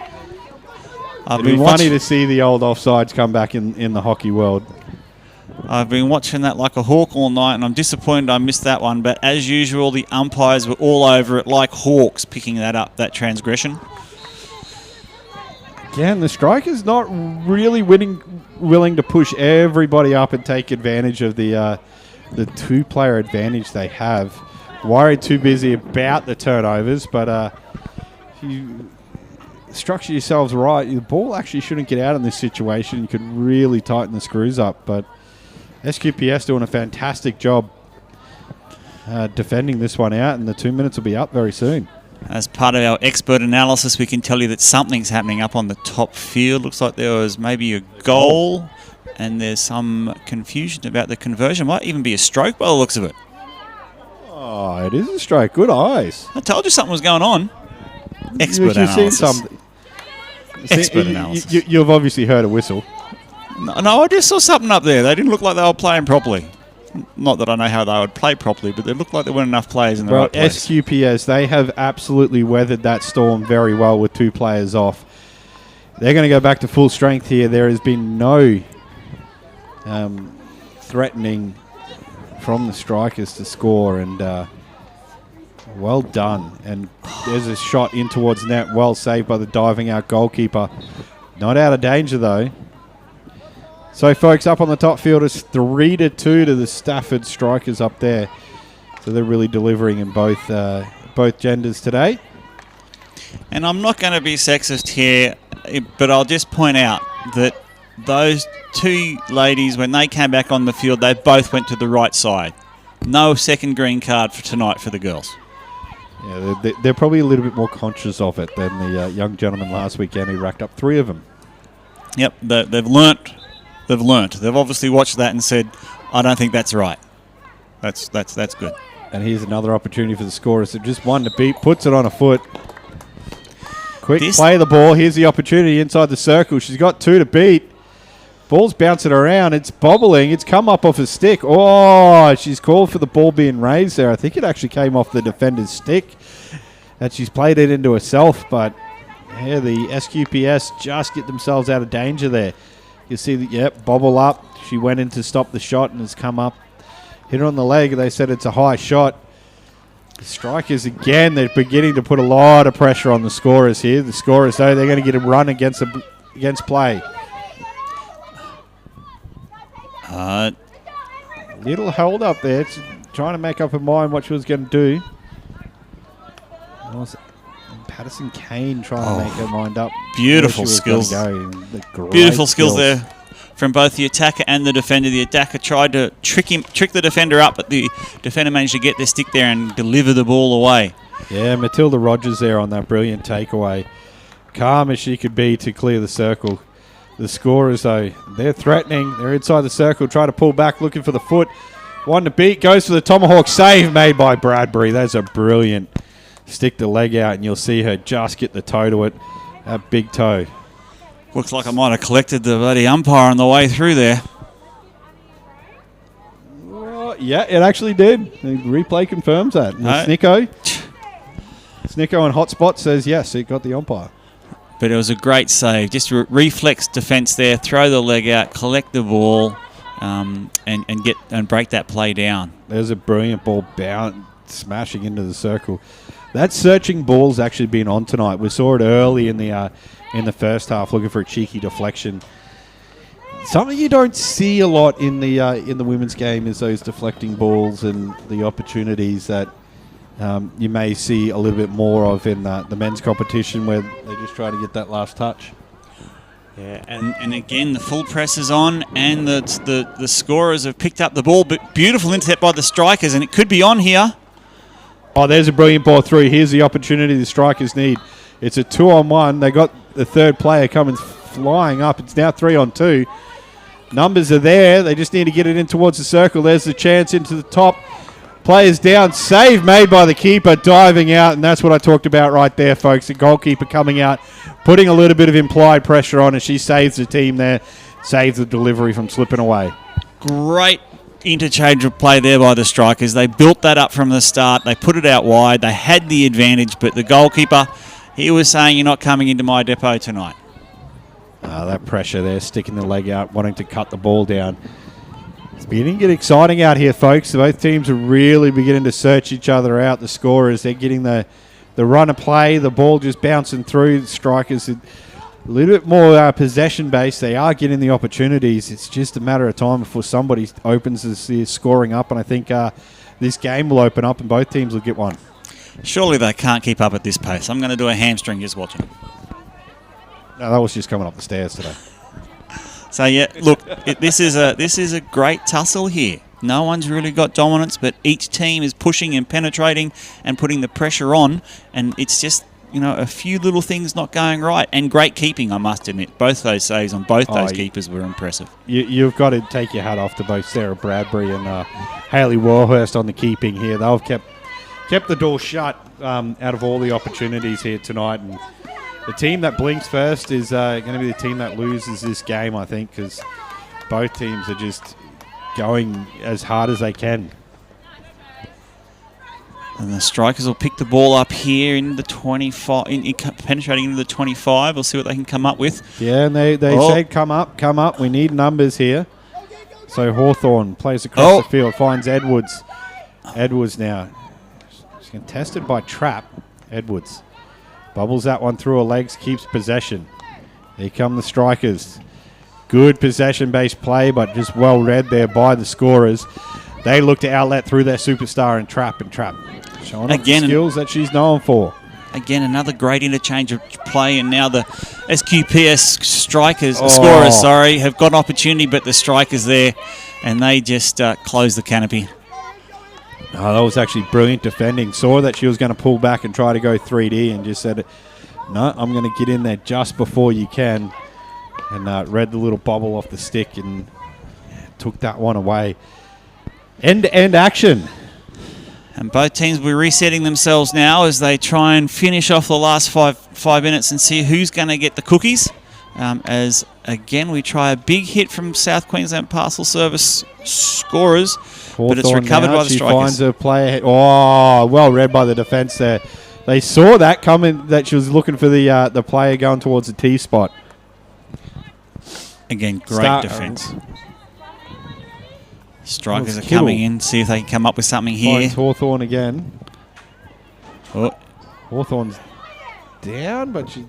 Speaker 9: It'd be funny to see the old offsides come back in the hockey world.
Speaker 8: I've been watching that like a hawk all night, and I'm disappointed I missed that one. But as usual, the umpires were all over it like hawks, picking that up, that transgression.
Speaker 9: Again, the Strikers not really willing to push everybody up and take advantage of the 2-player advantage they have. Worried too busy about the turnovers, but if you structure yourselves right, the ball actually shouldn't get out in this situation. You could really tighten the screws up, but SQPS doing a fantastic job defending this one out, and the 2 minutes will be up very soon.
Speaker 8: As part of our expert analysis, we can tell you that something's happening up on the top field. Looks like there was maybe a goal, and there's some confusion about the conversion. Might even be a stroke by the looks of it.
Speaker 9: Oh, it is a stroke. Good eyes.
Speaker 8: I told you something was going on. Expert analysis. Expert analysis.
Speaker 9: You've obviously heard a whistle.
Speaker 8: No, I just saw something up there. They didn't look like they were playing properly. Not that I know how they would play properly, but they looked like there weren't enough players in the right place.
Speaker 9: SQPS, they have absolutely weathered that storm very well with 2 players off. They're going to go back to full strength here. There has been no threatening from the Strikers to score, and well done. And there's a shot in towards net, well saved by the diving out goalkeeper. Not out of danger, though. So, folks, up on the top field, it's 3-2 to the Stafford Strikers up there. So they're really delivering in both genders today.
Speaker 8: And I'm not going to be sexist here, but I'll just point out that those 2 ladies, when they came back on the field, they both went to the right side. No second green card for tonight for the girls.
Speaker 9: Yeah, they're probably a little bit more conscious of it than the young gentleman last weekend who racked up 3 of them.
Speaker 8: Yep, they've learnt. They've learnt. They've obviously watched that and said, I don't think that's right. That's good.
Speaker 9: And here's another opportunity for the scorers. So just 1 to beat, puts it on a foot. Quick play the ball. Here's the opportunity inside the circle. She's got 2 to beat. Ball's bouncing around. It's bobbling. It's come up off a stick. Oh, she's called for the ball being raised there. I think it actually came off the defender's stick. And she's played it into herself. But yeah, the SQPS just get themselves out of danger there. You see that, yep, bobble up. She went in to stop the shot and has come up. Hit her on the leg. They said it's a high shot. The Strikers, again, they're beginning to put a lot of pressure on the scorers here. The scorers, though, they're going to get a run against play. Little hold up there. Trying to make up her mind what she was going to do. Patterson Kane trying to make her mind up.
Speaker 8: Beautiful skills. Beautiful skills there from both the attacker and the defender. The attacker tried to trick the defender up, but the defender managed to get their stick there and deliver the ball away.
Speaker 9: Yeah, Matilda Rogers there on that brilliant takeaway. Calm as she could be to clear the circle. The scorers, though, they're threatening. They're inside the circle, trying to pull back, looking for the foot. 1 to beat, goes for the tomahawk save made by Bradbury. That's a brilliant stick the leg out, and you'll see her just get the toe to it. That big toe.
Speaker 8: Looks like I might have collected the bloody umpire on the way through there.
Speaker 9: Well, yeah, it actually did. The replay confirms that. Snicko on Hotspot says yes, it got the umpire.
Speaker 8: But it was a great save. Just reflex defence there, throw the leg out, collect the ball, and break that play down.
Speaker 9: There's a brilliant ball smashing into the circle. That searching ball's actually been on tonight. We saw it early in the first half, looking for a cheeky deflection. Something you don't see a lot in the women's game is those deflecting balls and the opportunities that you may see a little bit more of in the men's competition, where they just try to get that last touch.
Speaker 8: Yeah, and again, the full press is on, and the scorers have picked up the ball, but beautiful intercept by the strikers, and it could be on here.
Speaker 9: Oh, there's a brilliant ball through. Here's the opportunity the strikers need. It's a 2-on-1. They got the third player coming flying up. It's now 3-on-2. Numbers are there. They just need to get it in towards the circle. There's the chance into the top. Players down. Save made by the keeper, diving out, and that's what I talked about right there, folks. The goalkeeper coming out, putting a little bit of implied pressure on, and she saves the team there, saves the delivery from slipping away.
Speaker 8: Great interchange of play there by the strikers. They built that up from the start. They put it out wide. They had the advantage, but the goalkeeper, he was saying, "You're not coming into my depot tonight."
Speaker 9: That pressure there, sticking the leg out, wanting to cut the ball down. It's beginning to get exciting out here, folks. Both teams are really beginning to search each other out. The scorers, they're getting the run of play, the ball just bouncing through. The strikers, a little bit more possession based. They are getting the opportunities. It's just a matter of time before somebody opens the scoring up, and I think this game will open up and both teams will get one.
Speaker 8: Surely they can't keep up at this pace. I'm going to do a hamstring just watching.
Speaker 9: No, that was just coming up the stairs today.
Speaker 8: So yeah, look, this is a great tussle here. No one's really got dominance, but each team is pushing and penetrating and putting the pressure on, and it's just, a few little things not going right. And great keeping, I must admit. Both those saves on both those keepers were impressive.
Speaker 9: You've got to take your hat off to both Sarah Bradbury and Hayley Warhurst on the keeping here. They've kept the door shut out of all the opportunities here tonight, and the team that blinks first is going to be the team that loses this game, I think, because both teams are just going as hard as they can.
Speaker 8: And the strikers will pick the ball up here in the 25, penetrating into the 25. We'll see what they can come up with.
Speaker 9: Yeah, and they said, come up. We need numbers here. So Hawthorn plays across the field, finds Edwards. Edwards now. She's contested by Trapp. Edwards. Bubbles that one through her legs, keeps possession. Here come the strikers. Good possession-based play, but just well read there by the scorers. They look to outlet through their superstar and Trapp. Showing off the skills that she's known for.
Speaker 8: Again, another great interchange of play, and now the SQPS scorers, have got an opportunity, but the strikers there, and they just close the canopy.
Speaker 9: Oh, that was actually brilliant defending. Saw that she was going to pull back and try to go 3D and just said, no, I'm going to get in there just before you can. And read the little bobble off the stick and took that one away. End-to-end action.
Speaker 8: And both teams will be resetting themselves now as they try and finish off the last five minutes and see who's going to get the cookies. As, again, we try a big hit from South Queensland Parcel Service scorers. But it's recovered by the strikers. She
Speaker 9: finds her player. Oh, well read by the defence there. They saw that coming, that she was looking for the player going towards the T spot.
Speaker 8: Again, great defence. Strikers are coming in, see if they can come up with something here.
Speaker 9: Finds Hawthorn again.
Speaker 8: Oh.
Speaker 9: Hawthorn's down, but she...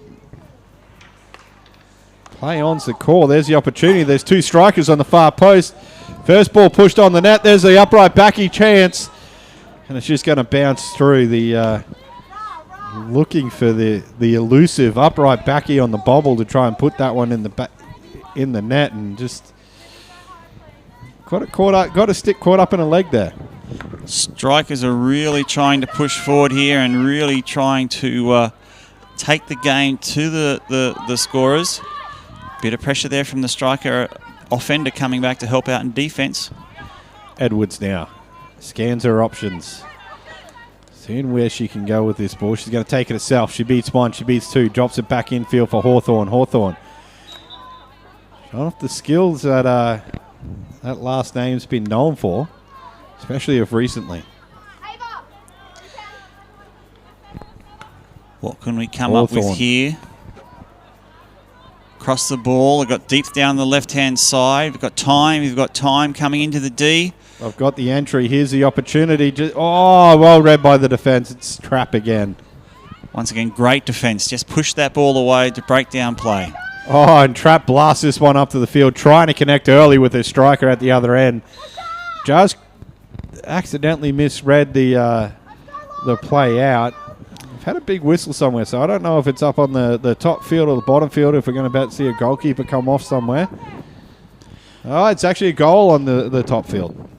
Speaker 9: Play on's the call. There's the opportunity. There's two strikers on the far post. First ball pushed on the net. There's the upright backy chance. And it's just going to bounce through the... looking for the elusive upright backy on the bobble to try and put that one in the net, and just got a stick caught up in a leg there.
Speaker 8: Strikers are really trying to push forward here and really trying to take the game to the scorers. Bit of pressure there from the striker offender coming back to help out in defence.
Speaker 9: Edwards now scans her options. Seeing where she can go with this ball. She's going to take it herself. She beats one. She beats two. Drops it back infield for Hawthorn. Hawthorn showing off the skills that that last name's been known for, especially of recently.
Speaker 8: What can we come up with here? Across the ball. They've got deep down the left-hand side. We've got time. We've got time coming into the D.
Speaker 9: I've got the entry. Here's the opportunity. Well read by the defence. It's trap again.
Speaker 8: Once again, great defence. Just push that ball away to break down play.
Speaker 9: Oh, and Trap blasts this one up to the field, trying to connect early with his striker at the other end. Just accidentally misread the play out. We've had a big whistle somewhere, so I don't know if it's up on the top field or the bottom field, if we're going to about to see a goalkeeper come off somewhere. Oh, it's actually a goal on the top field.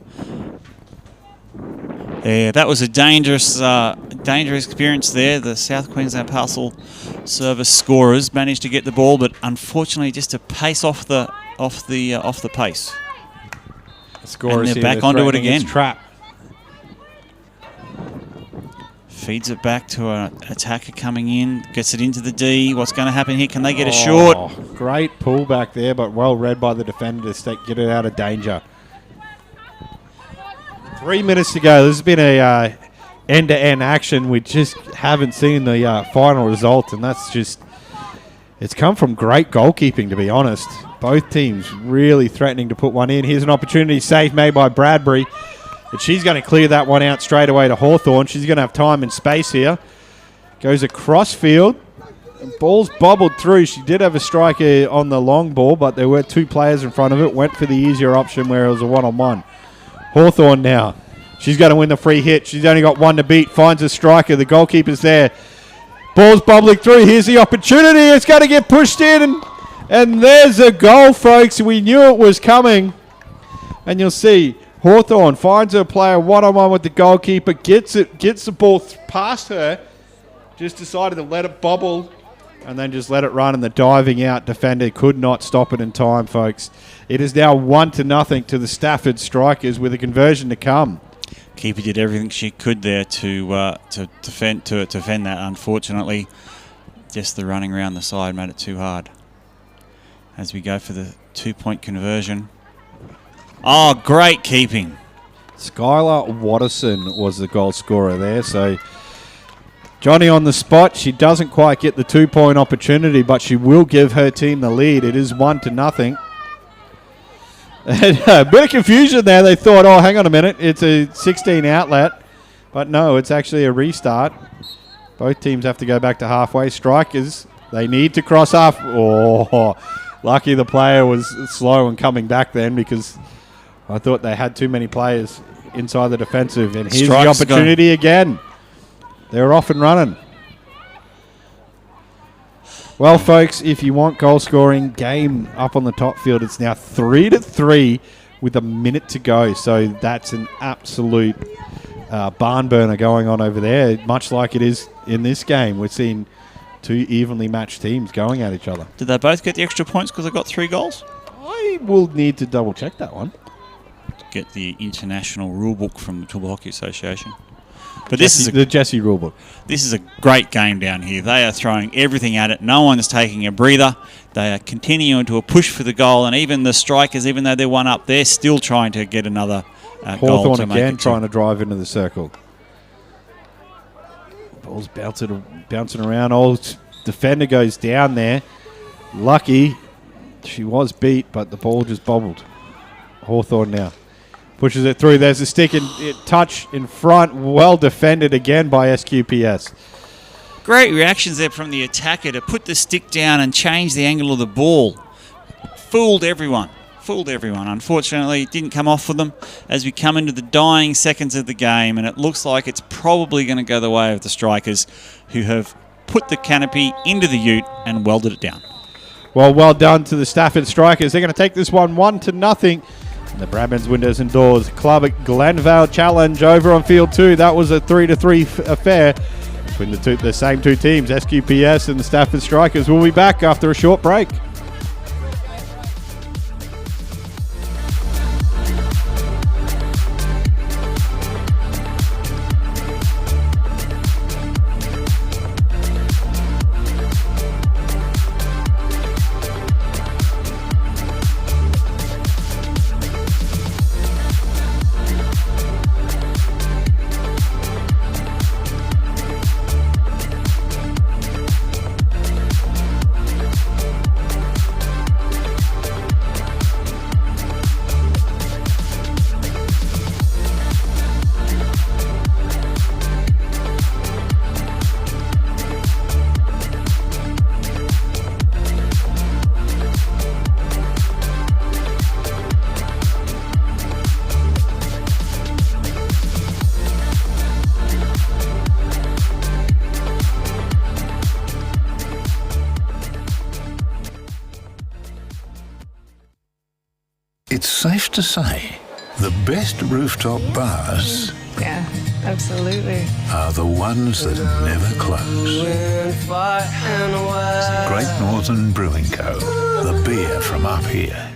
Speaker 8: Yeah, that was a dangerous experience there. The South Queensland Parcel Service scorers managed to get the ball, but unfortunately just a pace off the pace. And they're back onto it again.
Speaker 9: Trap.
Speaker 8: Feeds it back to an attacker coming in, gets it into the D. What's going to happen here? Can they get a short?
Speaker 9: Great pull back there, but well read by the defender to get it out of danger. 3 minutes to go. This has been a end-to-end action. We just haven't seen the final result, and that's just... It's come from great goalkeeping, to be honest. Both teams really threatening to put one in. Here's an opportunity, save made by Bradbury. But she's going to clear that one out straight away to Hawthorn. She's going to have time and space here. Goes across field. Ball's bobbled through. She did have a striker on the long ball, but there were two players in front of it. Went for the easier option where it was a one-on-one. Hawthorn now. She's going to win the free hit. She's only got one to beat. Finds a striker. The goalkeeper's there. Ball's bubbling through. Here's the opportunity. It's going to get pushed in. And there's a goal, folks. We knew it was coming. And you'll see Hawthorn finds her player one-on-one with the goalkeeper. Gets the ball past her. Just decided to let it bobble. And then just let it run. And the diving out defender could not stop it in time, folks. It is now 1-0 to the Stafford Strikers with a conversion to come.
Speaker 8: Keeper did everything she could there to defend that. Unfortunately, just the running around the side made it too hard. As we go for the 2-point conversion. Oh, great keeping.
Speaker 9: Skylar Watterson was the goal scorer there. So Johnny on the spot. She doesn't quite get the 2-point opportunity, but she will give her team the lead. It is 1-0. And a bit of confusion there. They thought, oh, hang on a minute, it's a 16 outlet. But no, it's actually a restart. Both teams have to go back to halfway. Strikers, they need to cross off. Oh, lucky the player was slow and coming back then, because I thought they had too many players inside the defensive. And here's the opportunity again. They're off and running. Well, folks, if you want goal scoring, game up on the top field. It's now 3-3 with a minute to go. So that's an absolute barn burner going on over there, much like it is in this game. We're seeing two evenly matched teams going at each other.
Speaker 8: Did they both get the extra points because they got 3 goals?
Speaker 9: I will need to double check that one.
Speaker 8: Get the international rulebook from the Toowoomba Hockey Association. But this is
Speaker 9: the Jesse rulebook.
Speaker 8: This is a great game down here. They are throwing everything at it. No one's taking a breather. They are continuing to a push for the goal, and even the strikers, even though they're one up, they're still trying to get another goal.
Speaker 9: Hawthorn again trying to drive into the circle. Ball's bouncing around. Old defender goes down there. Lucky. She was beat, but the ball just bobbled. Hawthorn now. Pushes it through. There's a stick and touch in front. Well defended again by SQPS.
Speaker 8: Great reactions there from the attacker to put the stick down and change the angle of the ball. Fooled everyone. Unfortunately, it didn't come off for them as we come into the dying seconds of the game, and it looks like it's probably going to go the way of the Strikers, who have put the canopy into the ute and welded it down.
Speaker 9: Well done to the Stafford Strikers. They're going to take this one 1-0. The Bradman's Windows and Doors Club at Glenvale Challenge over on Field 2. That was a 3-3 affair between the same two teams, SQPS and the Stafford Strikers. We'll be back after a short break.
Speaker 1: It's safe to say the best rooftop bars
Speaker 2: Yeah, absolutely.
Speaker 1: are the ones that never close. Great Northern Brewing Co., the beer from up here.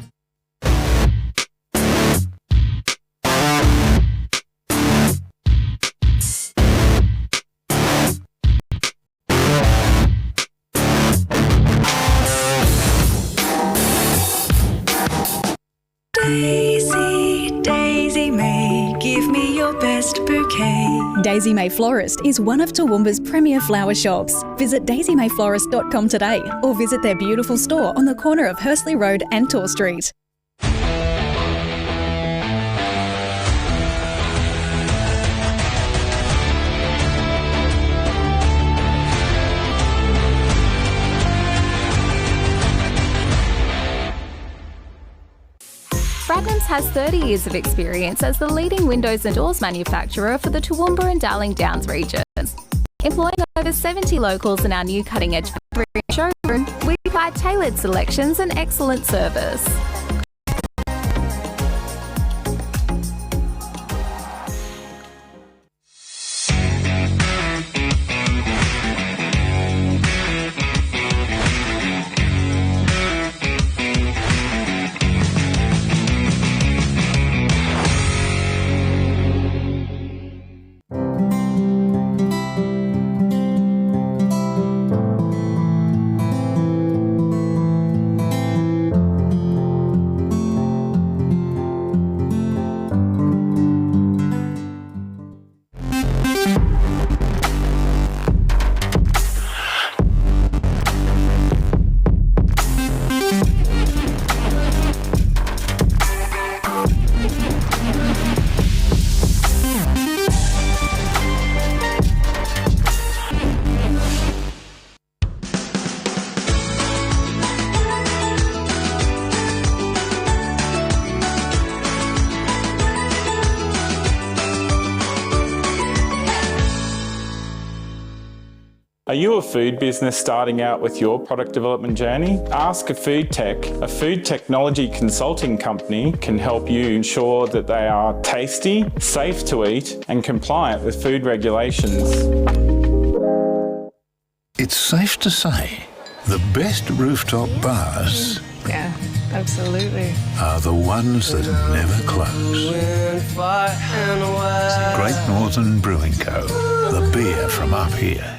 Speaker 3: Daisy May, give me your best bouquet.
Speaker 4: Daisy May Florist is one of Toowoomba's premier flower shops. Visit daisymayflorist.com today or visit their beautiful store on the corner of Hursley Road and Tor Street.
Speaker 5: Bradnam's has 30 years of experience as the leading windows and doors manufacturer for the Toowoomba and Darling Downs regions. Employing over 70 locals in our new cutting-edge factory and showroom, we provide tailored selections and excellent service.
Speaker 6: Are you a food business starting out with your product development journey? Ask a Food Tech, a food technology consulting company, can help you ensure that they are tasty, safe to eat, and compliant with food regulations.
Speaker 1: It's safe to say the best rooftop bars
Speaker 2: Yeah, absolutely.
Speaker 1: are the ones that never close. Great Northern Brewing Co., the beer from up here.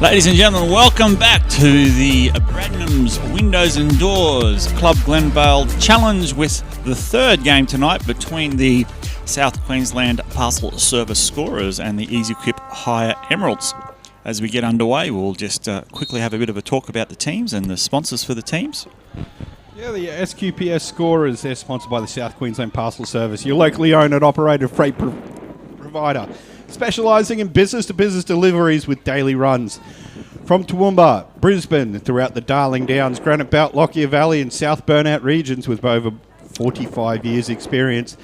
Speaker 8: Ladies and gentlemen, welcome back to the Bradnam's Windows and Doors Club Glenvale Challenge with the third game tonight between the South Queensland Parcel Service Scorers and the Ezy Quip Hire Emeralds. As we get underway, we'll just quickly have a bit of a talk about the teams and the sponsors for the teams.
Speaker 9: Yeah, the SQPS Scorers, they're sponsored by the South Queensland Parcel Service, your locally owned and operated freight provider, specialising in business-to-business deliveries with daily runs. From Toowoomba, Brisbane, throughout the Darling Downs, Granite Belt, Lockyer Valley and South Burnout regions with over 45 years experience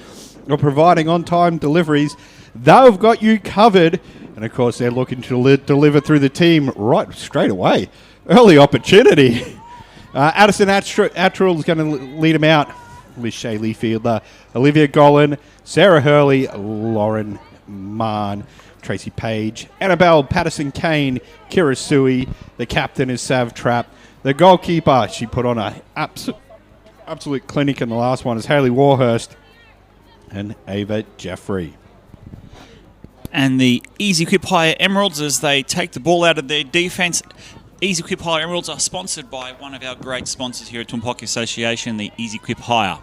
Speaker 9: of providing on-time deliveries, they've got you covered. And of course, they're looking to deliver through the team right straight away. Early opportunity. Addison Attrell is going to lead them out with Shaylee Fielder, Olivia Golan, Sarah Hurley, Lauren Mann, Tracy Page, Annabelle Patterson-Kane, Kira Sui. The captain is Sav Trapp. The goalkeeper, she put on an absolute clinic in the last one, is Hayley Warhurst and Ava Jeffrey.
Speaker 8: And the Ezy Quip Hire Emeralds, as they take the ball out of their defence. Ezy Quip Hire Emeralds are sponsored by one of our great sponsors here at Toowoomba Hockey Association. The Ezy Quip Hire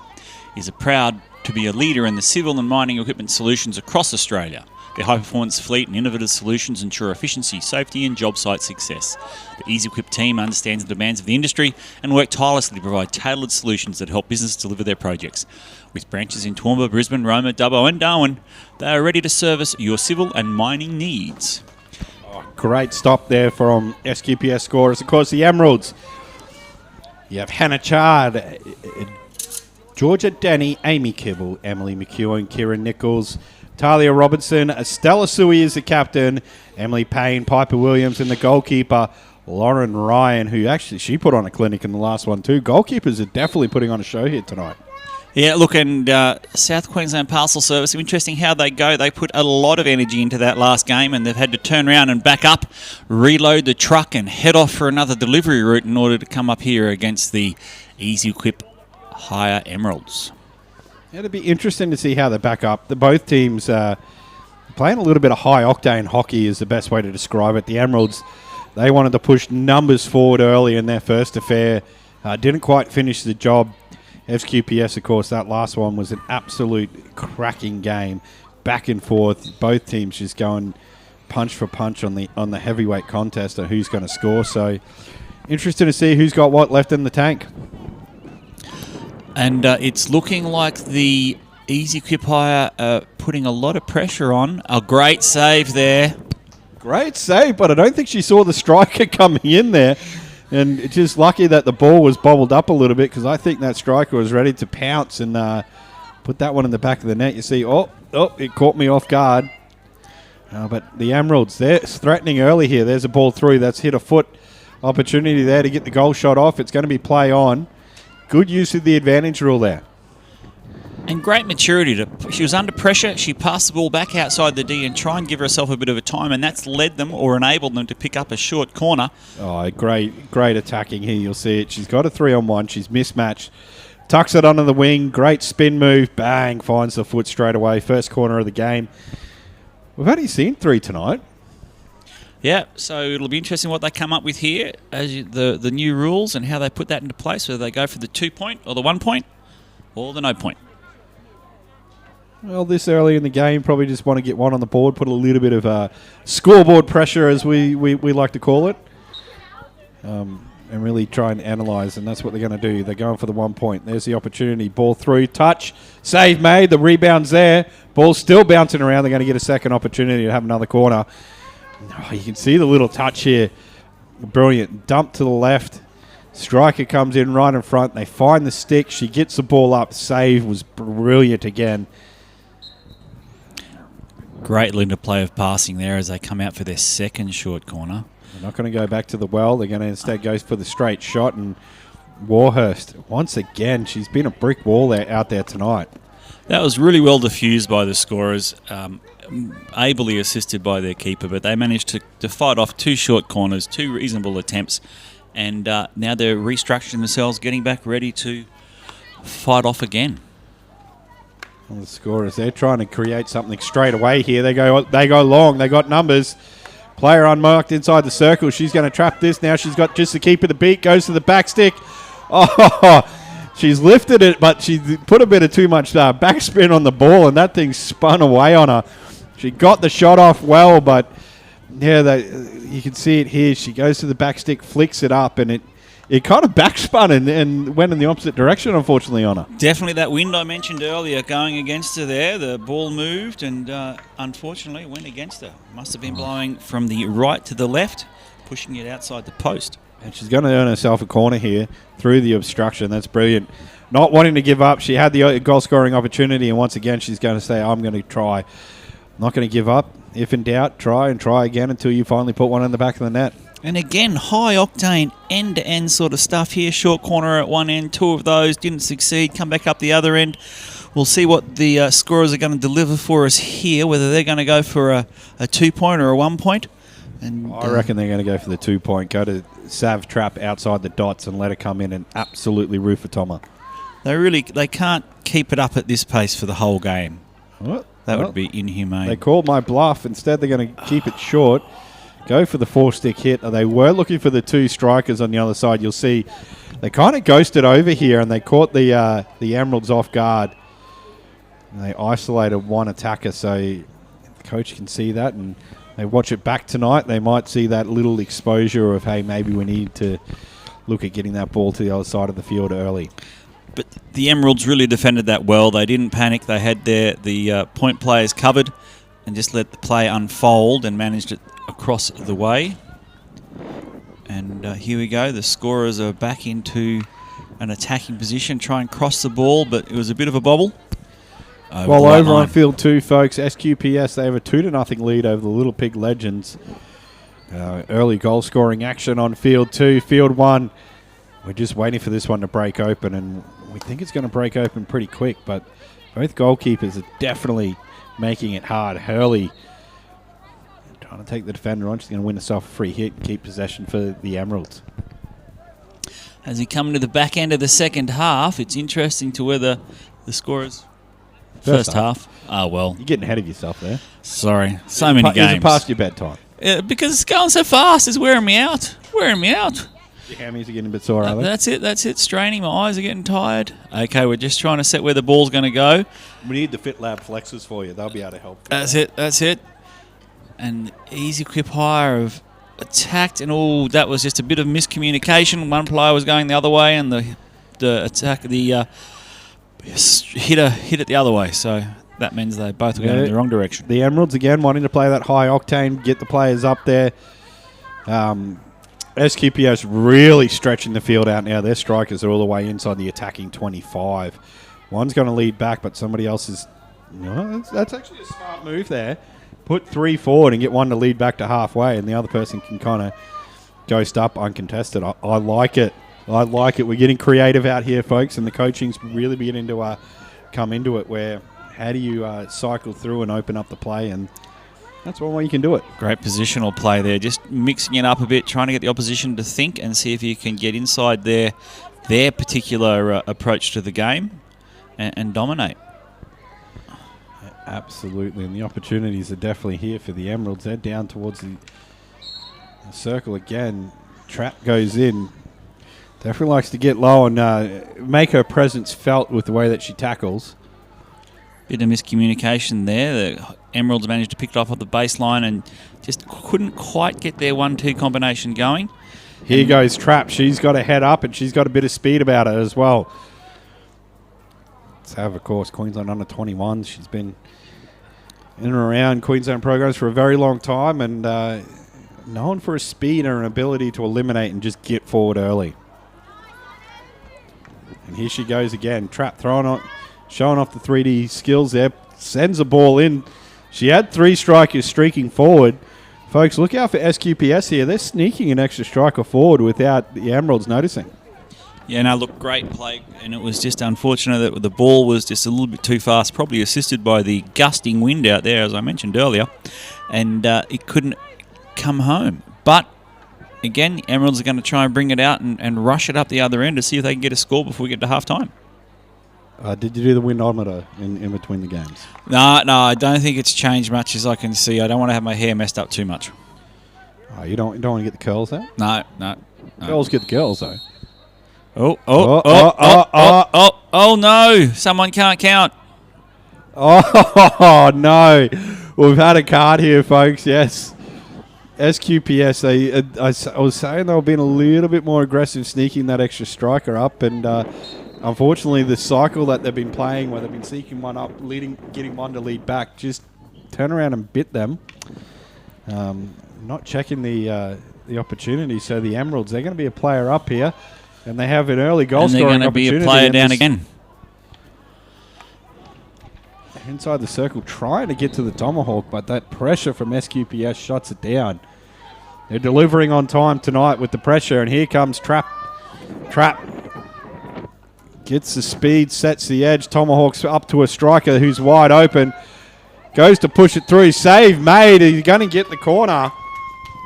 Speaker 8: is proud to be a leader in the civil and mining equipment solutions across Australia. Their high-performance fleet and innovative solutions ensure efficiency, safety and job site success. The Ezy Quip team understands the demands of the industry and work tirelessly to provide tailored solutions that help businesses deliver their projects. With branches in Toowoomba, Brisbane, Roma, Dubbo and Darwin, they are ready to service your civil and mining needs.
Speaker 9: Great stop there from SQPS scorers. Of course, the Emeralds. You have Hannah Chard, Georgia Denny, Amy Kibble, Emily McEwen, Kieran Nichols, Talia Robinson, Stella Sui is the captain, Emily Payne, Piper Williams, and the goalkeeper, Lauren Ryan, who actually, she put on a clinic in the last one too. Goalkeepers are definitely putting on a show here tonight.
Speaker 8: Yeah, look, and South Queensland Parcel Service, interesting how they go. They put a lot of energy into that last game and they've had to turn around and back up, reload the truck and head off for another delivery route in order to come up here against the Ezy Quip Hire Emeralds.
Speaker 9: Yeah, it'll be interesting to see how they back up. Both teams playing a little bit of high-octane hockey is the best way to describe it. The Emeralds, they wanted to push numbers forward early in their first affair. Didn't quite finish the job. SQPS, of course, that last one was an absolute cracking game. Back and forth, both teams just going punch for punch on the heavyweight contest of who's going to score. So, interesting to see who's got what left in the tank.
Speaker 8: And it's looking like the Ezy Quip Hire are putting a lot of pressure on. A great save there.
Speaker 9: Great save, but I don't think she saw the striker coming in there. And it's just lucky that the ball was bobbled up a little bit because I think that striker was ready to pounce and put that one in the back of the net. You see, it caught me off guard. But the Emeralds, they're threatening early here. There's a ball through. That's hit a foot. Opportunity there to get the goal shot off. It's going to be play on. Good use of the advantage rule there.
Speaker 8: And great maturity. She was under pressure. She passed the ball back outside the D and try and give herself a bit of a time, and that's led them or enabled them to pick up a short corner.
Speaker 9: Oh, great attacking here. You'll see it. She's got a 3-on-1. She's mismatched. Tucks it onto the wing. Great spin move. Bang. Finds the foot straight away. First corner of the game. We've only seen 3 tonight.
Speaker 8: Yeah, so it'll be interesting what they come up with here, as the new rules and how they put that into place, whether they go for the 2-point or the 1-point or the no point.
Speaker 9: Well, this early in the game, probably just want to get one on the board, put a little bit of scoreboard pressure, as we like to call it, and really try and analyse, and that's what they're going to do. They're going for the 1 point. There's the opportunity. Ball through, touch, save made, the rebound's there. Ball's still bouncing around. They're going to get a second opportunity to have another corner. Oh, you can see the little touch here. Brilliant. Dump to the left. Striker comes in right in front. They find the stick. She gets the ball up. Save was brilliant again.
Speaker 8: Great interplay of passing there as they come out for their second short corner.
Speaker 9: They're not going to go back to the well. They're going to instead go for the straight shot. And Warhurst, once again, she's been a brick wall out there tonight.
Speaker 8: That was really well diffused by the scorers, ably assisted by their keeper, but they managed to fight off 2 short corners, 2 reasonable attempts, and now they're restructuring themselves, getting back ready to fight off again.
Speaker 9: Well, the scorers, they're trying to create something straight away here. They go long. They got numbers. Player unmarked inside the circle. She's going to trap this. Now she's got just the keeper the beat. Goes to the back stick. Oh, she's lifted it, but she put a bit of too much backspin on the ball, and that thing spun away on her. She got the shot off well, but yeah, you can see it here. She goes to the back stick, flicks it up, and it kind of backspun and went in the opposite direction, unfortunately, on her.
Speaker 8: Definitely that wind I mentioned earlier going against her there. The ball moved and unfortunately went against her. Must have been blowing from the right to the left, pushing it outside the post.
Speaker 9: And she's going to earn herself a corner here through the obstruction. That's brilliant. Not wanting to give up. She had the goal-scoring opportunity, and once again, she's going to say, I'm going to try. Not going to give up. If in doubt, try and try again until you finally put one in the back of the net.
Speaker 8: And again, high-octane, end-to-end sort of stuff here. Short corner at one end. Two of those didn't succeed. Come back up the other end. We'll see what the scorers are going to deliver for us here, whether they're going to go for a 2-point or a 1-point. And
Speaker 9: I reckon they're going to go for the 2-point. Go to Sav trap outside the dots and let her come in and absolutely roof a Toma.
Speaker 8: They can't keep it up at this pace for the whole game.
Speaker 9: What?
Speaker 8: That would be inhumane.
Speaker 9: They called my bluff. Instead, they're going to keep it short. Go for the 4-stick hit. They were looking for the 2 strikers on the other side. You'll see they kind of ghosted over here, and they caught the Emeralds off guard. And they isolated one attacker, so the coach can see that, and they watch it back tonight. They might see that little exposure of, hey, maybe we need to look at getting that ball to the other side of the field early.
Speaker 8: But the Emeralds really defended that well. They didn't panic. They had the point players covered and just let the play unfold and managed it across the way. And here we go. The scorers are back into an attacking position, try and cross the ball, but it was a bit of a bobble.
Speaker 9: Well, over on field 2, folks, SQPS, they have a 2-0 lead over the Little Pig Legends. Early goal-scoring action on field 2. Field 1, we're just waiting for this one to break open, and we think it's going to break open pretty quick, but both goalkeepers are definitely making it hard. Hurley trying to take the defender on. She's going to win herself a free hit and keep possession for the Emeralds.
Speaker 8: As we come to the back end of the second half, it's interesting to whether the scorers... First half. Oh, well.
Speaker 9: You're getting ahead of yourself there.
Speaker 8: Sorry. So many games.
Speaker 9: Is it past your bedtime?
Speaker 8: Because it's going so fast. It's wearing me out. Your
Speaker 9: hammies are getting a bit sore, are they?
Speaker 8: That's it. Straining. My eyes are getting tired. Okay, we're just trying to set where the ball's going to go.
Speaker 9: We need the Fit Lab flexors for you. They'll be able to help.
Speaker 8: That's it. And Ezy Quip Hire have attacked, and that was just a bit of miscommunication. One player was going the other way, and the attack, hit it the other way, so that means they both were going in the wrong direction.
Speaker 9: The Emeralds again wanting to play that high octane, get the players up there. SQPS really stretching the field out now. Their strikers are all the way inside the attacking 25. One's going to lead back, but somebody else is... that's actually a smart move there. Put 3 forward and get one to lead back to halfway, and the other person can kind of ghost up uncontested. I like it. We're getting creative out here, folks, and the coaching's really beginning to come into it, where how do you cycle through and open up the play, and that's one way you can do it.
Speaker 8: Great positional play there, just mixing it up a bit, trying to get the opposition to think and see if you can get inside their particular approach to the game and dominate.
Speaker 9: Absolutely, and the opportunities are definitely here for the Emeralds. They're down towards the circle again. Trap goes in. Definitely likes to get low and make her presence felt with the way that she tackles.
Speaker 8: Bit of miscommunication there. The Emeralds managed to pick it off the baseline and just couldn't quite get their 1-2 combination going.
Speaker 9: Here goes Trap. She's got a head up and she's got a bit of speed about her as well. Sav, of course, Queensland under 21. She's been in and around Queensland programs for a very long time, and known for her speed and her ability to eliminate and just get forward early. And here she goes again. Trap showing off the 3D skills there. Sends the ball in. She had 3 strikers streaking forward. Folks, look out for SQPS here. They're sneaking an extra striker forward without the Emeralds noticing.
Speaker 8: Yeah, no, look, great play. And it was just unfortunate that the ball was just a little bit too fast, probably assisted by the gusting wind out there, as I mentioned earlier. And it couldn't come home. But again, the Emeralds are going to try and bring it out and rush it up the other end to see if they can get a score before we get to half-time.
Speaker 9: Did you do the windometer in between the games?
Speaker 8: No, I don't think it's changed much as I can see. I don't want to have my hair messed up too much.
Speaker 9: Oh, you don't want to get the curls there?
Speaker 8: No.
Speaker 9: Girls get the girls, though.
Speaker 8: Oh, no. Someone can't count.
Speaker 9: Oh, no. We've had a card here, folks. Yes. SQPS, I was saying they were being a little bit more aggressive, sneaking that extra striker up. And unfortunately, the cycle that they've been playing, where they've been sneaking one up, getting one to lead back, just turn around and bit them. Not checking the opportunity. So the Emeralds, they're going to be a player up here. And they have an early goal scoring opportunity.
Speaker 8: And they're going to be a player down again.
Speaker 9: Inside the circle, trying to get to the Tomahawk, but that pressure from SQPS shuts it down. They're delivering on time tonight with the pressure, and here comes Trap. Trap gets the speed, sets the edge. Tomahawk's up to a striker who's wide open. Goes to push it through. Save made. He's going to get the corner.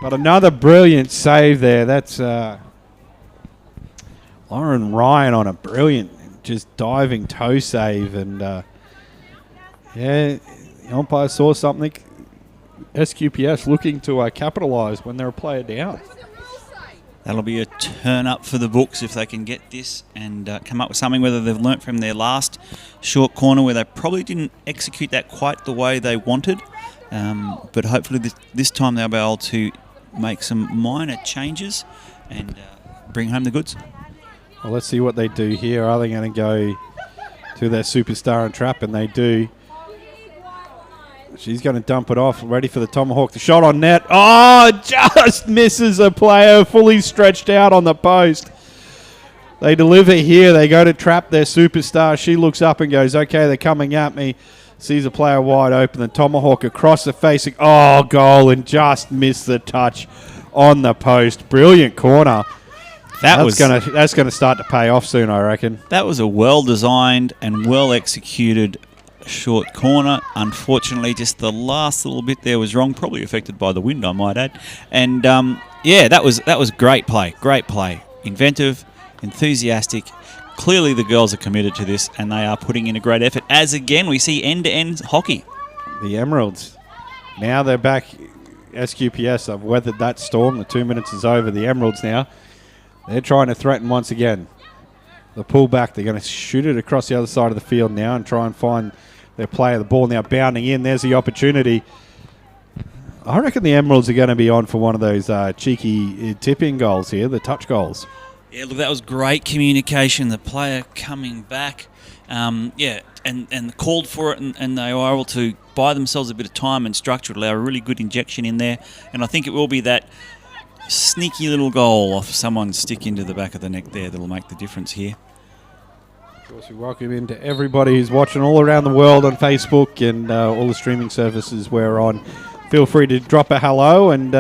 Speaker 9: But another brilliant save there. That's Lauren Ryan on a brilliant, just diving toe save. And yeah, the umpire saw something. SQPS looking to capitalise when they're a player down.
Speaker 8: That'll be a turn up for the books if they can get this and come up with something, whether they've learnt from their last short corner where they probably didn't execute that quite the way they wanted. But hopefully this time they'll be able to make some minor changes and bring home the goods.
Speaker 9: Well, let's see what they do here. Are they going to go to their superstar and Trap? And they do. She's going to dump it off, ready for the Tomahawk. The shot on net. Oh, just misses a player, fully stretched out on the post. They deliver here. They go to Trap, their superstar. She looks up and goes, okay, they're coming at me. Sees a player wide open. The Tomahawk across the facing. Oh, goal, and just missed the touch on the post. Brilliant corner. That's going to start to pay off soon, I reckon.
Speaker 8: That was a well-designed and well-executed short corner. Unfortunately, just the last little bit there was wrong, probably affected by the wind, I might add. And yeah, that was great play. Great play. Inventive, enthusiastic. Clearly the girls are committed to this and they are putting in a great effort, as again we see end-to-end hockey.
Speaker 9: The Emeralds, now they're back. SQPS have weathered that storm. The 2 minutes is over. The Emeralds now, they're trying to threaten once again. The pullback, they're going to shoot it across the other side of the field now and try and find their player. The ball now bounding in. There's the opportunity. I reckon the Emeralds are going to be on for one of those cheeky tipping goals here, the touch goals.
Speaker 8: Yeah, look, that was great communication. The player coming back, yeah, and called for it, and they were able to buy themselves a bit of time and structure, allow a really good injection in there. And I think it will be that sneaky little goal off someone's stick into the back of the neck there that'll make the difference here.
Speaker 9: Of course, we welcome into everybody who's watching all around the world on Facebook and all the streaming services we're on. Feel free to drop a hello and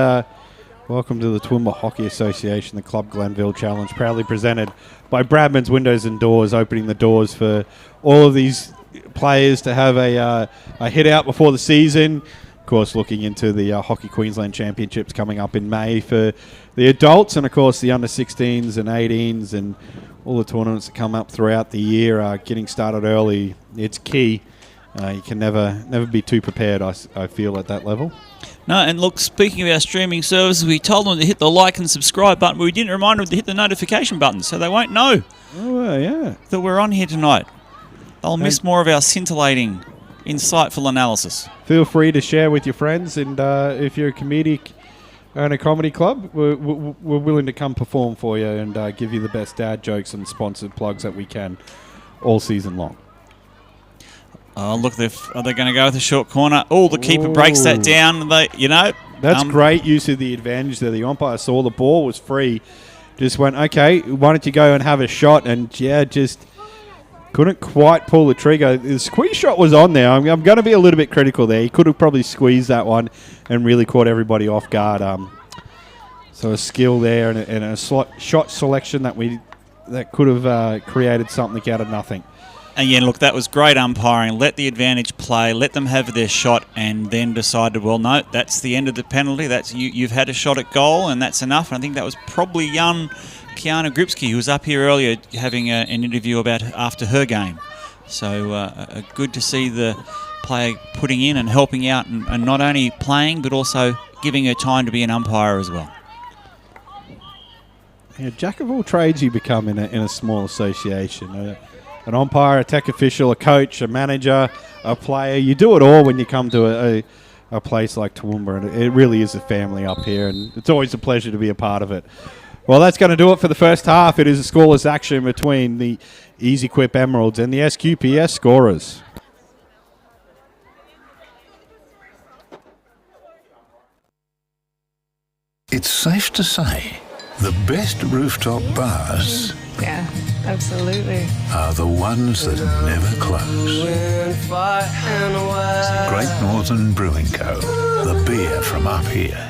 Speaker 9: welcome to the Toowoomba Hockey Association, the Club Glenvale Challenge, proudly presented by Bradman's Windows and Doors, opening the doors for all of these players to have a hit out before the season. Of course, looking into the Hockey Queensland Championships coming up in May for the adults, and of course the under-16s and 18s and all the tournaments that come up throughout the year. Getting started early, it's key. You can never be too prepared, I feel, at that level.
Speaker 8: No, and look, speaking of our streaming services, we told them to hit the like and subscribe button, but we didn't remind them to hit the notification button, so they won't know that we're on here tonight. They'll miss more of our scintillating, insightful analysis.
Speaker 9: Feel free to share with your friends, and if you're a comedic and a comedy club, we're willing to come perform for you and give you the best dad jokes and sponsored plugs that we can all season long.
Speaker 8: Oh, look, are they going to go with a short corner? Oh, the keeper breaks that down.
Speaker 9: That's great use of the advantage there. The umpire saw the ball was free, just went, okay, why don't you go and have a shot? And yeah, just couldn't quite pull the trigger. The squeeze shot was on there. I'm going to be a little bit critical there. He could have probably squeezed that one and really caught everybody off guard. So a skill there and a shot selection that could have created something out of nothing.
Speaker 8: And yeah, look, that was great umpiring. Let the advantage play, let them have their shot, and then decided, well, no, that's the end of the penalty. That's you've had a shot at goal, and that's enough. And I think that was probably young Kiana Gripsky, who was up here earlier having an interview about after her game. So good to see the player putting in and helping out, and not only playing but also giving her time to be an umpire as well.
Speaker 9: Yeah, jack of all trades you become in a small association. An umpire, a tech official, a coach, a manager, a player. You do it all when you come to a place like Toowoomba, and it really is a family up here, and it's always a pleasure to be a part of it. Well, that's going to do it for the first half. It is a scoreless action between the Ezy Quip Emeralds and the SQPS scorers.
Speaker 1: It's safe to say the best rooftop bars
Speaker 2: Yeah, absolutely.
Speaker 1: are the ones that never close. Great Northern Brewing Co., the beer from up here.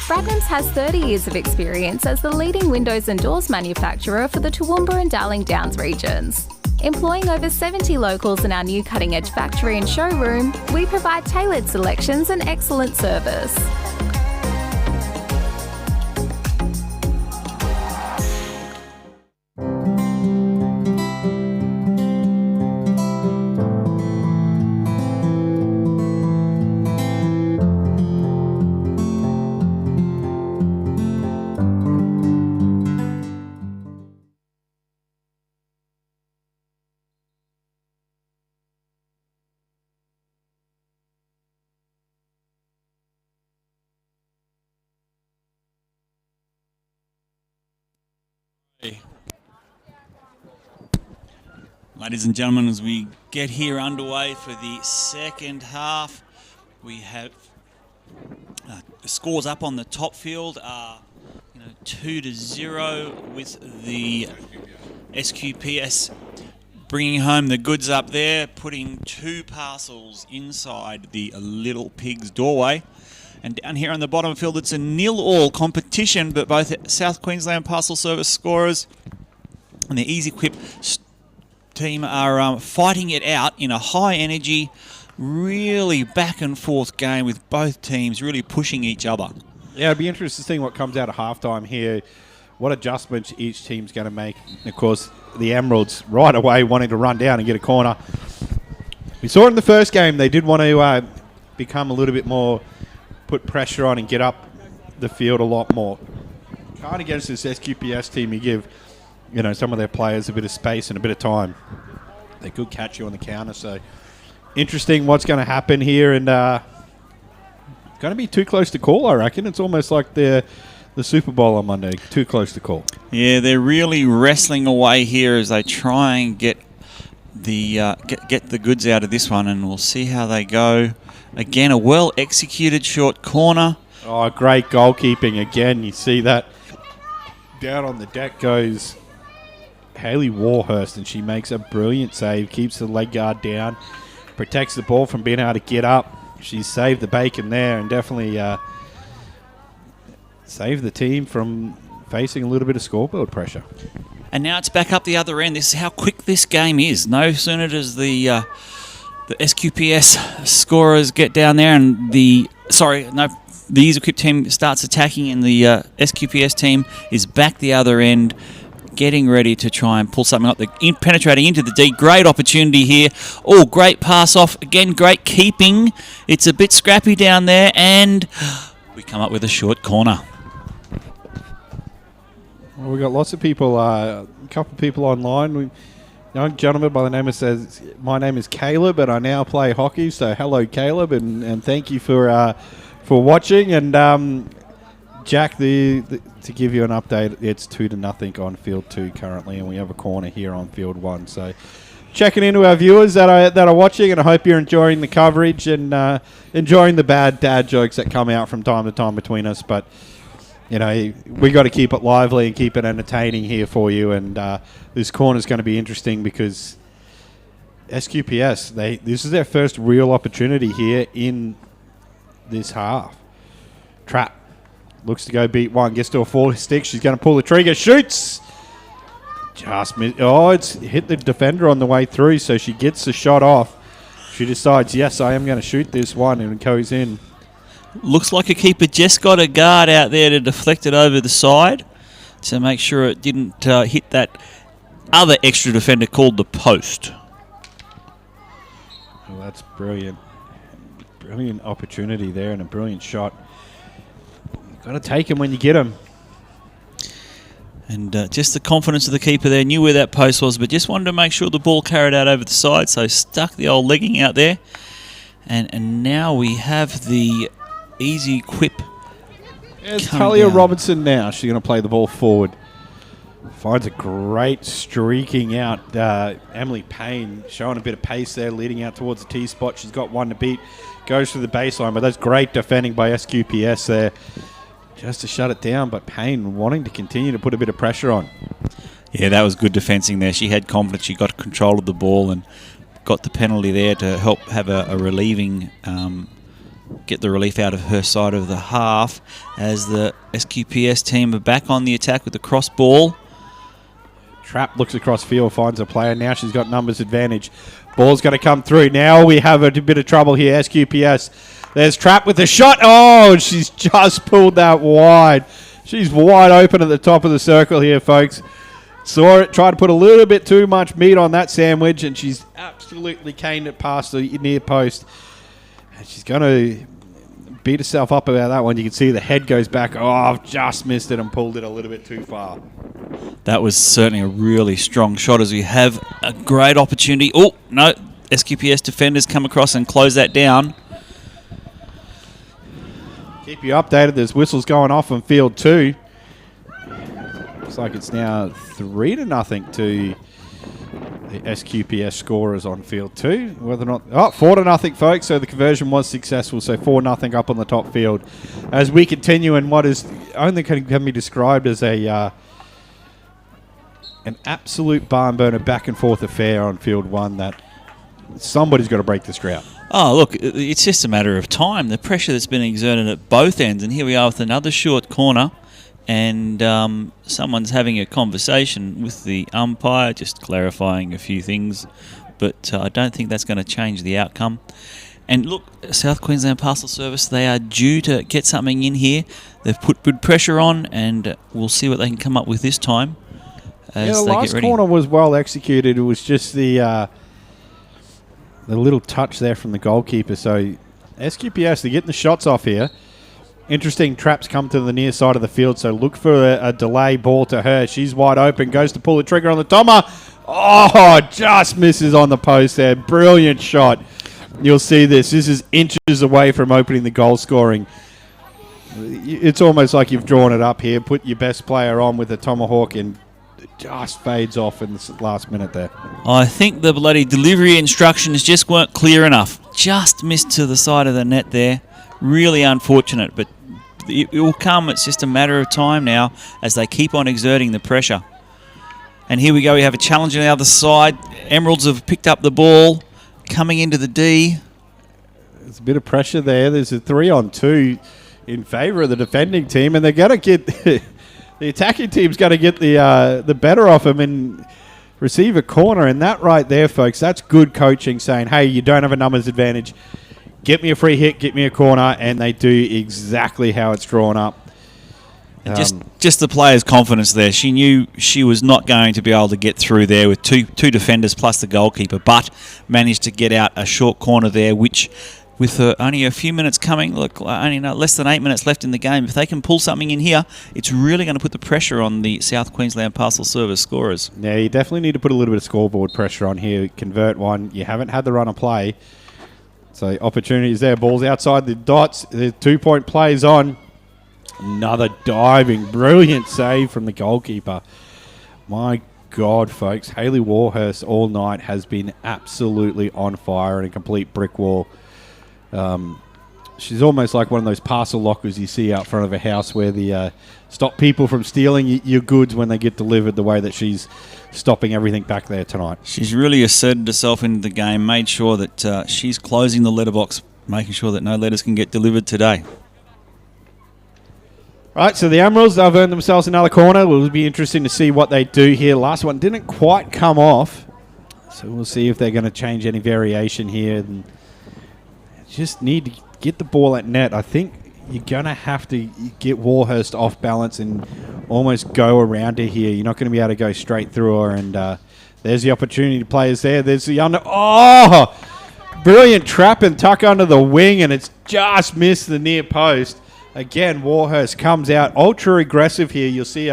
Speaker 5: Bradnam's has 30 years of experience as the leading windows and doors manufacturer for the Toowoomba and Darling Downs regions. Employing over 70 locals in our new cutting-edge factory and showroom, we provide tailored selections and excellent service.
Speaker 8: Ladies and gentlemen, as we get here underway for the second half, we have the scores up on the top field are 2-0 with the SQPS bringing home the goods up there, putting 2 parcels inside the Little Pig's doorway. And down here on the bottom field, it's a 0-all competition, but both South Queensland Parcel Service scorers and the Ezy Quip team are fighting it out in a high energy, really back and forth game with both teams really pushing each other.
Speaker 9: Yeah, it'd be interesting to see what comes out of halftime here, what adjustments each team's going to make. And of course, the Emeralds right away wanting to run down and get a corner. We saw in the first game they did want to become a little bit more, put pressure on and get up the field a lot more. Kind of against this SQPS team, you give some of their players a bit of space and a bit of time. They could catch you on the counter. So interesting what's going to happen here, and going to be too close to call, I reckon. It's almost like the Super Bowl on Monday, too close to call.
Speaker 8: Yeah, they're really wrestling away here as they try and get the get the goods out of this one, and we'll see how they go. Again, a well-executed short corner.
Speaker 9: Oh, great goalkeeping again. You see that down on the deck goes Hayley Warhurst, and she makes a brilliant save, keeps the leg guard down, protects the ball from being able to get up. She's saved the bacon there and definitely saved the team from facing a little bit of scoreboard pressure.
Speaker 8: And now it's back up the other end. This is how quick this game is. No sooner does the SQPS scorers get down there and the Ezy Quip team starts attacking, and the SQPS team is back the other end, getting ready to try and pull something up. They're penetrating into the D. Great opportunity here. Oh, great pass off. Again, great keeping. It's a bit scrappy down there, and we come up with a short corner.
Speaker 9: Well, we've got lots of people, a couple of people online. Young gentleman by the name says, my name is Caleb, and I now play hockey. So hello, Caleb, and thank you for watching. And Jack, to give you an update, it's 2-0 on field 2 currently, and we have a corner here on field 1. So checking into our viewers that are watching, and I hope you're enjoying the coverage and enjoying the bad dad jokes that come out from time to time between us. But we got to keep it lively and keep it entertaining here for you. And this corner is going to be interesting because SQPS, this is their first real opportunity here in this half. Trap looks to go beat one, gets to a 4 stick. She's going to pull the trigger, shoots. Just missed. Oh, it's hit the defender on the way through, so she gets the shot off. She decides, yes, I am going to shoot this one, and it goes in.
Speaker 8: Looks like a keeper just got a guard out there to deflect it over the side to make sure it didn't hit that other extra defender called the post.
Speaker 9: Well, that's brilliant. Brilliant opportunity there and a brilliant shot. You've got to take him when you get him.
Speaker 8: And just the confidence of the keeper there, knew where that post was, but just wanted to make sure the ball carried out over the side, so stuck the old legging out there. And now we have the Ezy Quip.
Speaker 9: There's Talia Robinson now. She's going to play the ball forward. Finds a great streaking out. Emily Payne showing a bit of pace there, leading out towards the T spot. She's got one to beat. Goes through the baseline, but that's great defending by SQPS there. Just to shut it down, but Payne wanting to continue to put a bit of pressure on.
Speaker 8: Yeah, that was good defensing there. She had confidence. She got control of the ball and got the penalty there to help have a relieving, get the relief out of her side of the half as the SQPS team are back on the attack with the cross ball.
Speaker 9: Trap looks across field, finds a player. Now she's got numbers advantage. Ball's going to come through. Now we have a bit of trouble here. SQPS. There's Trap with a shot. Oh, she's just pulled that wide. She's wide open at the top of the circle here, folks. Saw it, tried to put a little bit too much meat on that sandwich, and she's absolutely caned it past the near post. And she's going to beat herself up about that one. You can see the head goes back. Oh, I've just missed it and pulled it a little bit too far.
Speaker 8: That was certainly a really strong shot as we have a great opportunity. Oh, no, SQPS defenders come across and close that down.
Speaker 9: Keep you updated. There's whistles going off on field 2. Looks like it's now 3-0 to the SQPS scorers on field 2. Whether or not... Oh, 4-0, folks. So the conversion was successful. So 4-0 up on the top field. As we continue in what is only can be described as an absolute barn burner back and forth affair on field 1 that somebody's got to break this drought.
Speaker 8: Oh, look, it's just a matter of time. The pressure that's been exerted at both ends. And here we are with another short corner. And someone's having a conversation with the umpire, just clarifying a few things. But I don't think that's going to change the outcome. And look, South Queensland Parcel Service, they are due to get something in here. They've put good pressure on, and we'll see what they can come up with this time.
Speaker 9: The last corner was well executed. It was just the little touch there from the goalkeeper. So SQPS, they're getting the shots off here. Interesting traps come to the near side of the field, so look for a delay ball to her. She's wide open, goes to pull the trigger on the Toma. Oh, just misses on the post there. Brilliant shot. You'll see this. This is inches away from opening the goal scoring. It's almost like you've drawn it up here. Put your best player on with a tomahawk and it just fades off in the last minute there.
Speaker 8: I think the bloody delivery instructions just weren't clear enough. Just missed to the side of the net there. Really unfortunate, but it will come. It's just a matter of time now as they keep on exerting the pressure. And here we go. We have a challenge on the other side. Emeralds have picked up the ball, coming into the D.
Speaker 9: There's a bit of pressure there. There's a 3-on-2 in favour of the defending team, and they're going to get the attacking team's going to get the better of them and receive a corner. And that right there, folks, that's good coaching, saying, hey, you don't have a numbers advantage. Get me a free hit, get me a corner, and they do exactly how it's drawn up.
Speaker 8: And just the player's confidence there. She knew she was not going to be able to get through there with two defenders plus the goalkeeper, but managed to get out a short corner there, which with only a few minutes coming, look, only less than 8 minutes left in the game, if they can pull something in here, it's really going to put the pressure on the South Queensland Parcel Service scorers.
Speaker 9: Yeah, you definitely need to put a little bit of scoreboard pressure on here. Convert one. You haven't had the run of play. So opportunities there. Ball's outside the dots. There's 2-point plays on. Another diving, brilliant save from the goalkeeper. My God, folks. Hayley Warhurst all night has been absolutely on fire and a complete brick wall. She's almost like one of those parcel lockers you see out front of a house where the stop people from stealing your goods when they get delivered the way that she's stopping everything back there tonight.
Speaker 8: She's really asserted herself into the game, made sure that she's closing the letterbox, making sure that no letters can get delivered today.
Speaker 9: Right, so the Emeralds, they've earned themselves another corner. It will be interesting to see what they do here. Last one didn't quite come off, so we'll see if they're going to change any variation here. And just need to get the ball at net. I think you're going to have to get Warhurst off balance and almost go around her here. You're not going to be able to go straight through her. And there's the opportunity to players there. There's the under... Oh! Brilliant trap and tuck under the wing, and it's just missed the near post. Again, Warhurst comes out ultra aggressive here. You'll see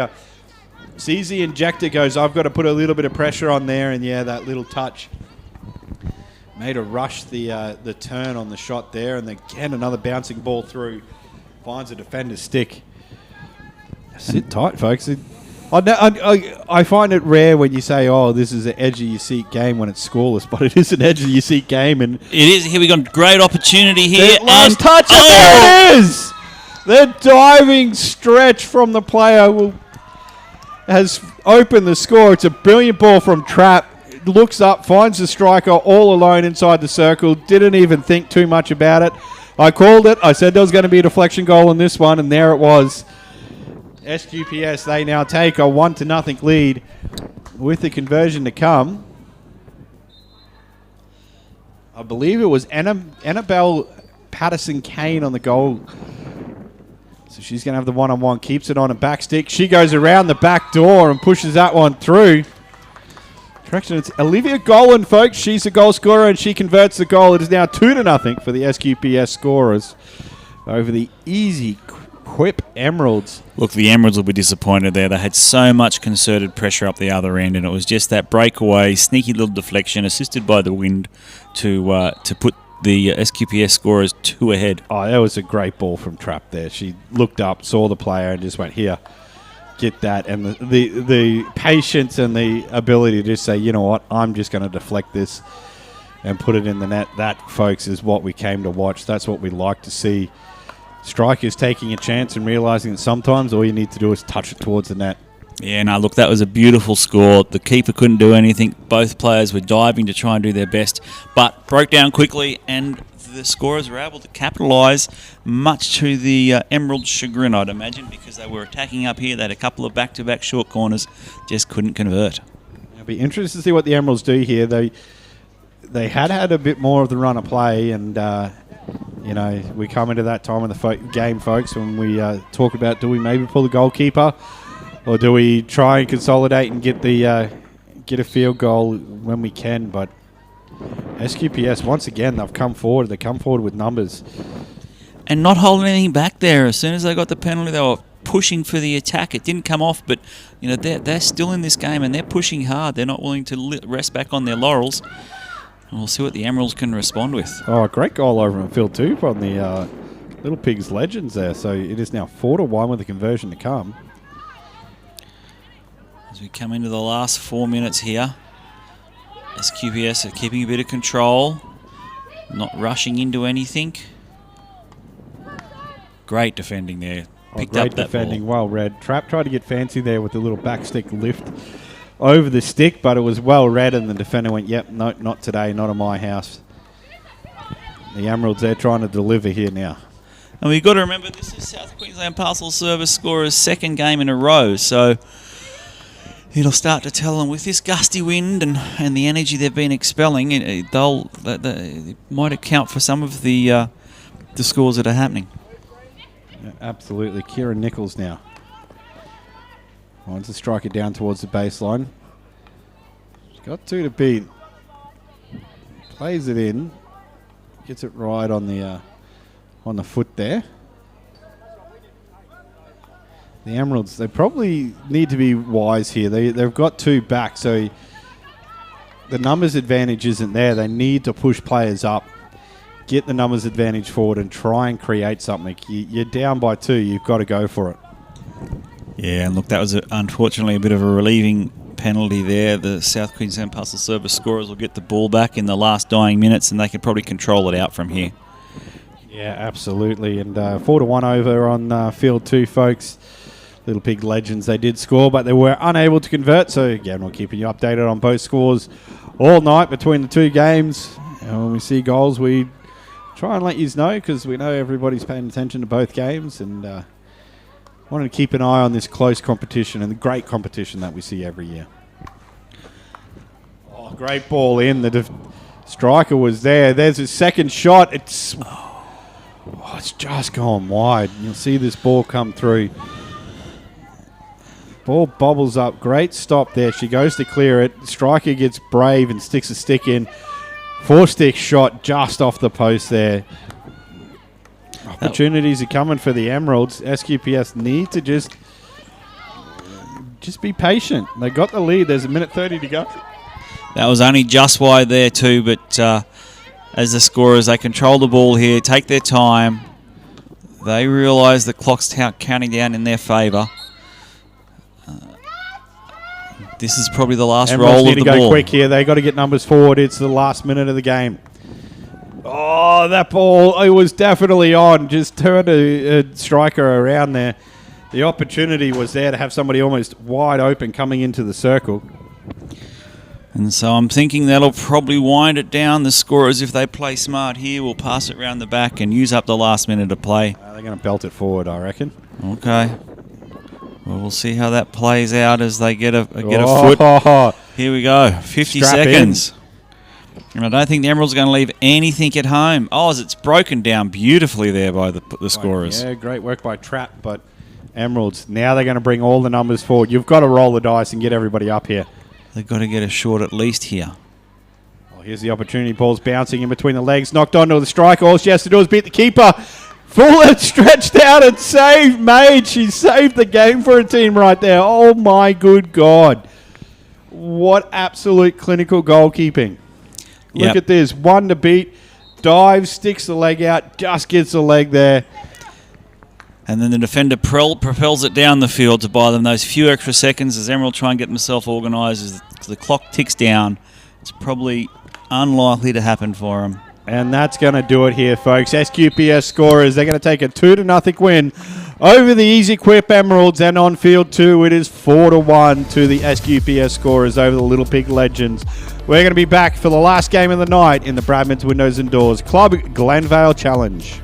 Speaker 9: sees the injector, goes, I've got to put a little bit of pressure on there, and yeah, that little touch made her rush the turn on the shot there, and again, another bouncing ball through. Finds a defender's stick. Sit tight, folks. I find it rare when you say, oh, this is an edge of your seat game when it's scoreless, but it is an edge of your seat game. And
Speaker 8: it is. Here we got great opportunity here.
Speaker 9: Last touch, and there it is! The diving stretch from the player has opened the score. It's a brilliant ball from Trapp. Looks up, finds the striker all alone inside the circle. Didn't even think too much about it. I called it. I said there was going to be a deflection goal in this one, and there it was. SQPS, they now take a 1-0 lead with the conversion to come. I believe it was Annabelle Patterson-Kane on the goal. So she's going to have the one-on-one, keeps it on a back stick. She goes around the back door and pushes that one through. Correction, it's Olivia Golan, folks. She's a goal scorer, and she converts the goal. It is now 2-0 for the SQPS scorers over the Ezy Quip Emeralds.
Speaker 8: Look, the Emeralds will be disappointed there. They had so much concerted pressure up the other end, and it was just that breakaway, sneaky little deflection, assisted by the wind, to put the SQPS scorers 2 ahead.
Speaker 9: Oh, that was a great ball from Trapp there. She looked up, saw the player, and just went, here, get that. And the patience and the ability to just say, you know what, I'm just going to deflect this and put it in the net. That, folks, is what we came to watch. That's what we like to see. Strikers taking a chance and realising that sometimes all you need to do is touch it towards the net.
Speaker 8: Yeah, no, look, that was a beautiful score. The keeper couldn't do anything. Both players were diving to try and do their best, but broke down quickly, and the scorers were able to capitalise, much to the Emerald chagrin, I'd imagine, because they were attacking up here. They had a couple of back-to-back short corners, just couldn't convert.
Speaker 9: It'll be interesting to see what the Emeralds do here. They had a bit more of the run of play, and you know, we come into that time of the game, folks, when we talk about, do we maybe pull the goalkeeper, or do we try and consolidate and get a field goal when we can? But SQPS, once again, they've come forward. They come forward with numbers.
Speaker 8: And not holding anything back there. As soon as they got the penalty, they were pushing for the attack. It didn't come off, but you know they're still in this game, and they're pushing hard. They're not willing to rest back on their laurels. And we'll see what the Emeralds can respond with.
Speaker 9: Oh, a great goal over in field 2 from the Little Pigs legends there. So it is now 4-1 with the conversion to come.
Speaker 8: As we come into the last 4 minutes here, SQPS are keeping a bit of control, not rushing into anything. Great defending there. Picked
Speaker 9: great
Speaker 8: up that
Speaker 9: defending,
Speaker 8: ball.
Speaker 9: well read. Trapp tried to get fancy there with the little back stick lift over the stick, but it was well read, and the defender went, yep, no, not today, not in my house. The Emeralds, they're trying to deliver here now.
Speaker 8: And we've got to remember, this is South Queensland Parcel Service scorer's second game in a row, so it'll start to tell them with this gusty wind and the energy they've been expelling, it might account for some of the scores that are happening.
Speaker 9: Yeah, absolutely. Kieran Nichols now. Wants to strike it down towards the baseline. She's got 2 to beat. Plays it in. Gets it right on the foot there. The Emeralds, they probably need to be wise here. They've got 2 back, so the numbers advantage isn't there. They need to push players up, get the numbers advantage forward, and try and create something. You're down by 2. You've got to go for it.
Speaker 8: Yeah, and look, that was unfortunately a bit of a relieving penalty there. The South Queensland Parcel Service scorers will get the ball back in the last dying minutes, and they can probably control it out from here. Yeah,
Speaker 9: absolutely. And 4-1 over on field 2, folks. Little Pig Legends, they did score, but they were unable to convert. So, again, we're keeping you updated on both scores all night between the two games. And when we see goals, we try and let you know, because we know everybody's paying attention to both games. And wanted to keep an eye on this close competition and the great competition that we see every year. Oh, great ball in. The striker was there. There's his second shot. It's just gone wide. You'll see this ball come through. Ball bobbles up. Great stop there. She goes to clear it. Striker gets brave and sticks a stick in. 4-stick shot just off the post there. Opportunities are coming for the Emeralds. SQPS need to just be patient. They got the lead. There's 1:30 to go.
Speaker 8: That was only just wide there too, but as the scorers, they control the ball here, take their time. They realise the clock's counting down in their favour. This is probably the last roll of the ball. Need to go
Speaker 9: quick here. They got to get numbers forward. It's the last minute of the game. Oh, that ball, it was definitely on. Just turned a striker around there. The opportunity was there to have somebody almost wide open coming into the circle.
Speaker 8: And so I'm thinking that'll probably wind it down. The scorers, if they play smart here, will pass it around the back and use up the last minute of play.
Speaker 9: They're going to belt it forward, I reckon.
Speaker 8: Okay. Well, we'll see how that plays out as they get a foot. Here we go. 50 seconds. And I don't think the Emeralds are going to leave anything at home. Oz, it's broken down beautifully there by the scorers.
Speaker 9: Yeah, great work by Trap, but Emeralds, now they're going to bring all the numbers forward. You've got to roll the dice and get everybody up here.
Speaker 8: They've got to get a shot at least here.
Speaker 9: Well, here's the opportunity. Ball's bouncing in between the legs. Knocked onto the striker. All she has to do is beat the keeper. Fuller stretched out and saved Made. She saved the game for a team right there. Oh, my good God. What absolute clinical goalkeeping. Look at this. One to beat. Dives, sticks the leg out, just gets the leg there.
Speaker 8: And then the defender propels it down the field to buy them those few extra seconds as Emerald try and get themselves organised. As the clock ticks down, it's probably unlikely to happen for them.
Speaker 9: And that's going to do it here, folks. SQPS scorers, they're going to take a 2-0 win over the Ezy Quip Emeralds. And on field 2, it is 4-1 to the SQPS scorers over the Little Pig Legends. We're going to be back for the last game of the night in the Bradman's Windows and Doors Club Glenvale Challenge.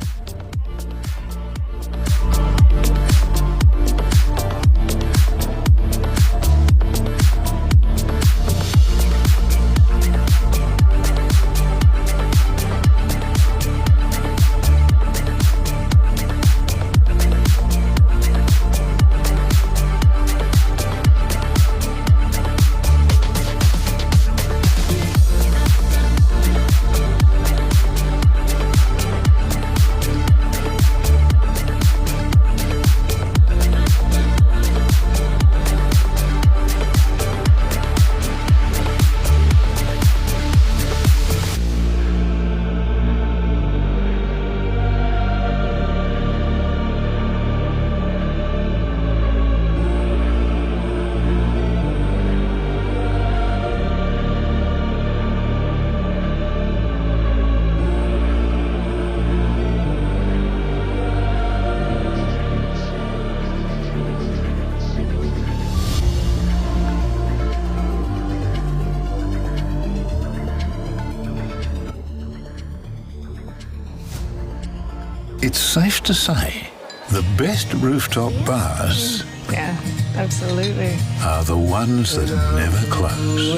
Speaker 1: It's safe to say the best rooftop bars
Speaker 2: Yeah, absolutely.
Speaker 1: are the ones that never close.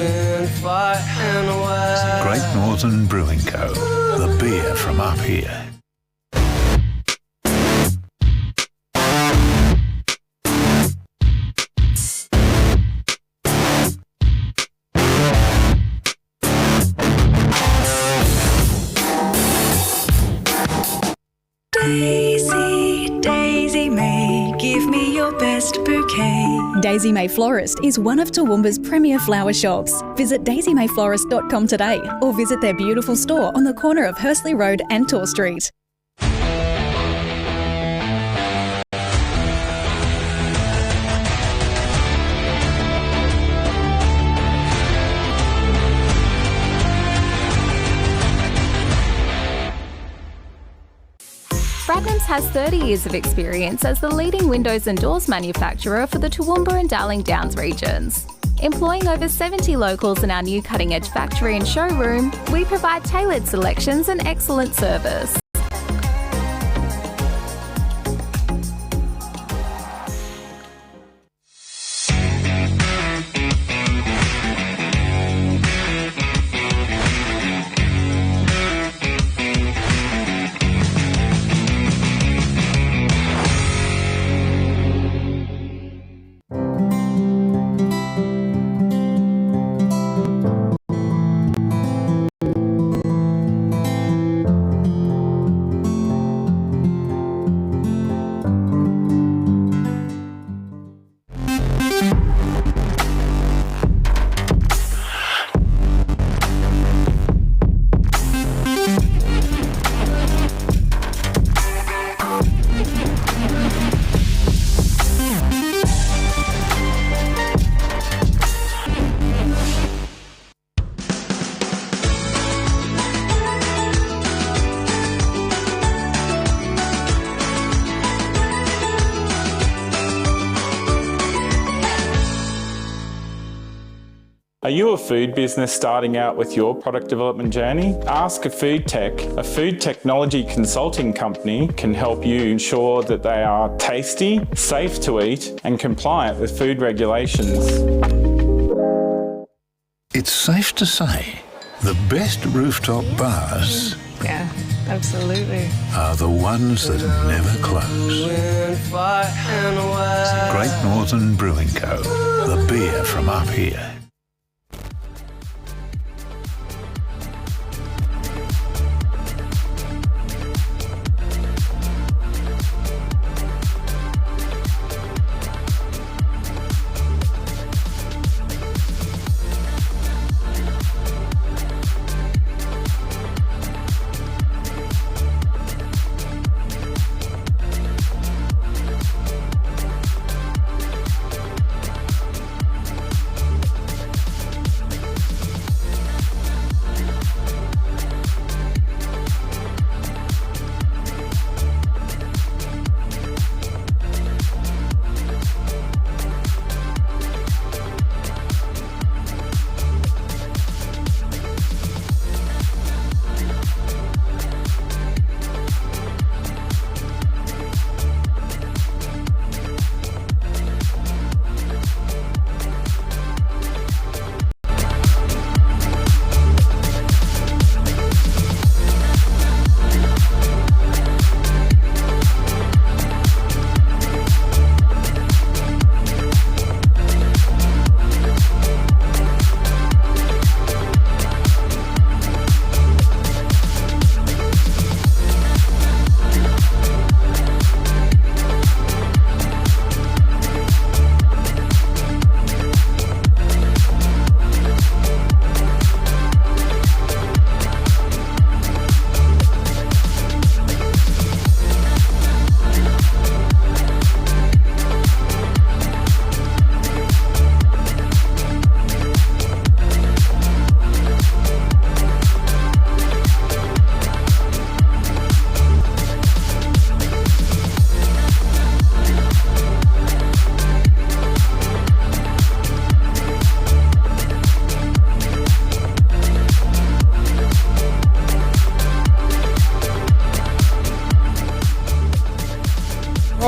Speaker 1: Great Northern Brewing Co., the beer from up here.
Speaker 3: Daisy May, give me your best bouquet.
Speaker 4: Daisy May Florist is one of Toowoomba's premier flower shops. Visit daisymayflorist.com today or visit their beautiful store on the corner of Hursley Road and Tor Street.
Speaker 5: Bradnam's has 30 years of experience as the leading windows and doors manufacturer for the Toowoomba and Darling Downs regions. Employing over 70 locals in our new cutting-edge factory and showroom, we provide tailored selections and excellent service.
Speaker 6: Are you a food business starting out with your product development journey? Ask a Food Tech, a food technology consulting company, can help you ensure that they are tasty, safe to eat, and compliant with food regulations.
Speaker 1: It's safe to say the best rooftop bars
Speaker 2: Yeah, absolutely.
Speaker 1: are the ones that never close. Great Northern Brewing Co., the beer from up here.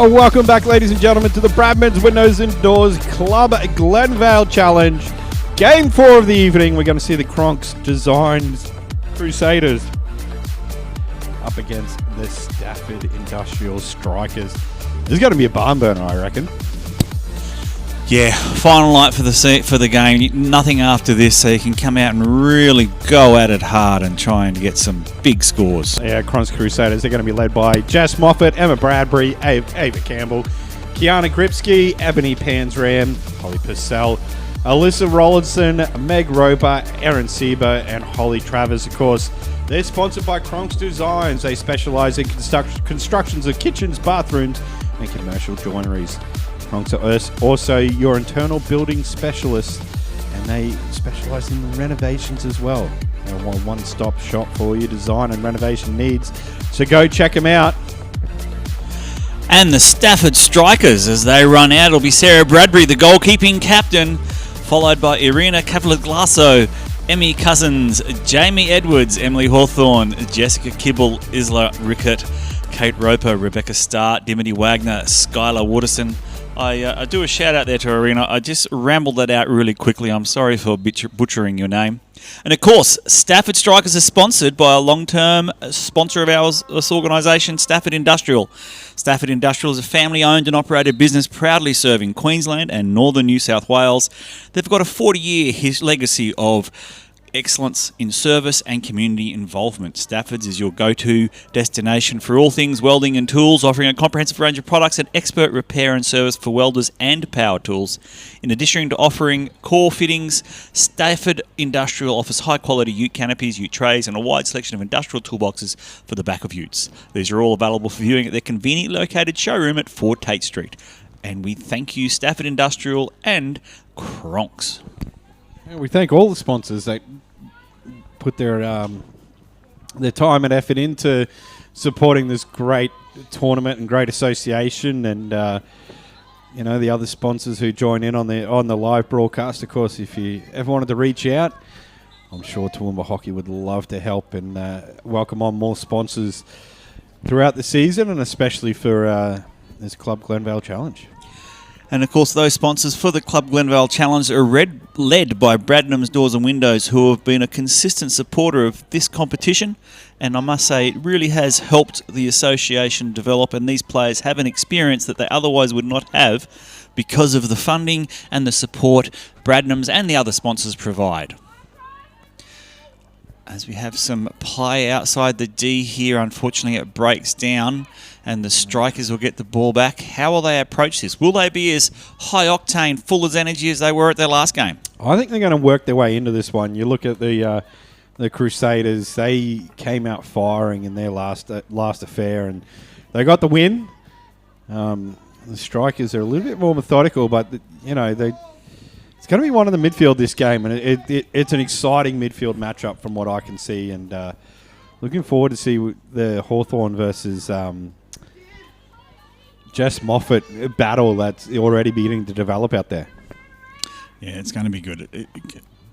Speaker 9: Oh, welcome back, ladies and gentlemen, to the Bradman's Windows and Doors Club Glenvale Challenge. Game 4 of the evening. We're going to see the Cronks Design Crusaders up against the Stafford Industrial Strikers. This is going to be a barn burner, I reckon.
Speaker 8: Yeah, final night for the game. Nothing after this, so you can come out and really go at it hard and try and get some big scores.
Speaker 9: Yeah, Cronks Crusaders, they're going to be led by Jess Moffat, Emma Bradbury, Ava Campbell, Kiana Gripsky, Ebony Pansram, Holly Purcell, Alyssa Rollinson, Meg Roper, Erin Sieber, and Holly Travers, of course. They're sponsored by Cronks Designs. They specialise in constructions of kitchens, bathrooms, and commercial joineries. Cronks are also your internal building specialists, and they specialise in renovations as well. They're a one-stop shop for your design and renovation needs. So go check them out.
Speaker 8: And the Stafford Strikers, as they run out, it'll be Sarah Bradbury, the goalkeeping captain, followed by Irina Cavallaglasso, Emmy Cousins, Jamie Edwards, Emily Hawthorne, Jessica Kibble, Isla Rickett, Kate Roper, Rebecca Starr, Dimity Wagner, Skylar Waterson. I do a shout out there to Irina. I just rambled that out really quickly. I'm sorry for butchering your name. And of course, Stafford Strikers is sponsored by a long-term sponsor of ours, this organisation, Stafford Industrial. Stafford Industrial is a family-owned and operated business proudly serving Queensland and northern New South Wales. They've got a 40-year legacy of excellence in service and community involvement. Stafford's is your go-to destination for all things welding and tools, offering a comprehensive range of products and expert repair and service for welders and power tools. In addition to offering core fittings, Stafford Industrial offers high-quality ute canopies, ute trays, and a wide selection of industrial toolboxes for the back of utes. These are all available for viewing at their conveniently located showroom at 4 Tate Street. And we thank you, Stafford Industrial and Cronks.
Speaker 9: We thank all the sponsors that put their time and effort into supporting this great tournament and great association, and the other sponsors who join in on the live broadcast. Of course, if you ever wanted to reach out, I'm sure Toowoomba Hockey would love to help and welcome on more sponsors throughout the season, and especially for this Club Glenvale Challenge.
Speaker 8: And of course, those sponsors for the Club Glenvale Challenge are led by Bradnam's Doors and Windows, who have been a consistent supporter of this competition. And I must say, it really has helped the association develop, and these players have an experience that they otherwise would not have because of the funding and the support Bradnam's and the other sponsors provide. As we have some play outside the D here, unfortunately it breaks down and the Strikers will get the ball back. How will they approach this? Will they be as high octane, full of energy as they were at their last game?
Speaker 9: I think they're going to work their way into this one. You look at the Crusaders; they came out firing in their last affair, and they got the win. The Strikers are a little bit more methodical, but it's going to be one in the midfield this game, and it's an exciting midfield matchup from what I can see, and looking forward to see the Hawthorn versus Jess Moffat battle that's already beginning to develop out there.
Speaker 8: Yeah, it's going to be good.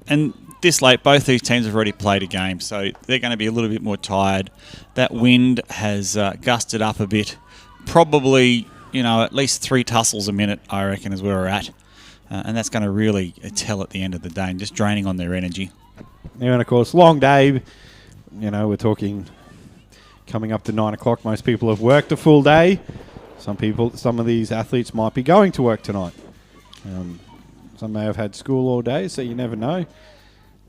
Speaker 8: And this late, both these teams have already played a game, so they're going to be a little bit more tired. That wind has gusted up a bit. Probably, at least 3 tussles a minute, I reckon, is where we're at. And that's going to really tell at the end of the day and just draining on their energy.
Speaker 9: Yeah, and of course, long day. We're talking coming up to 9 o'clock. Most people have worked a full day. Some of these athletes might be going to work tonight. Some may have had school all day, so you never know.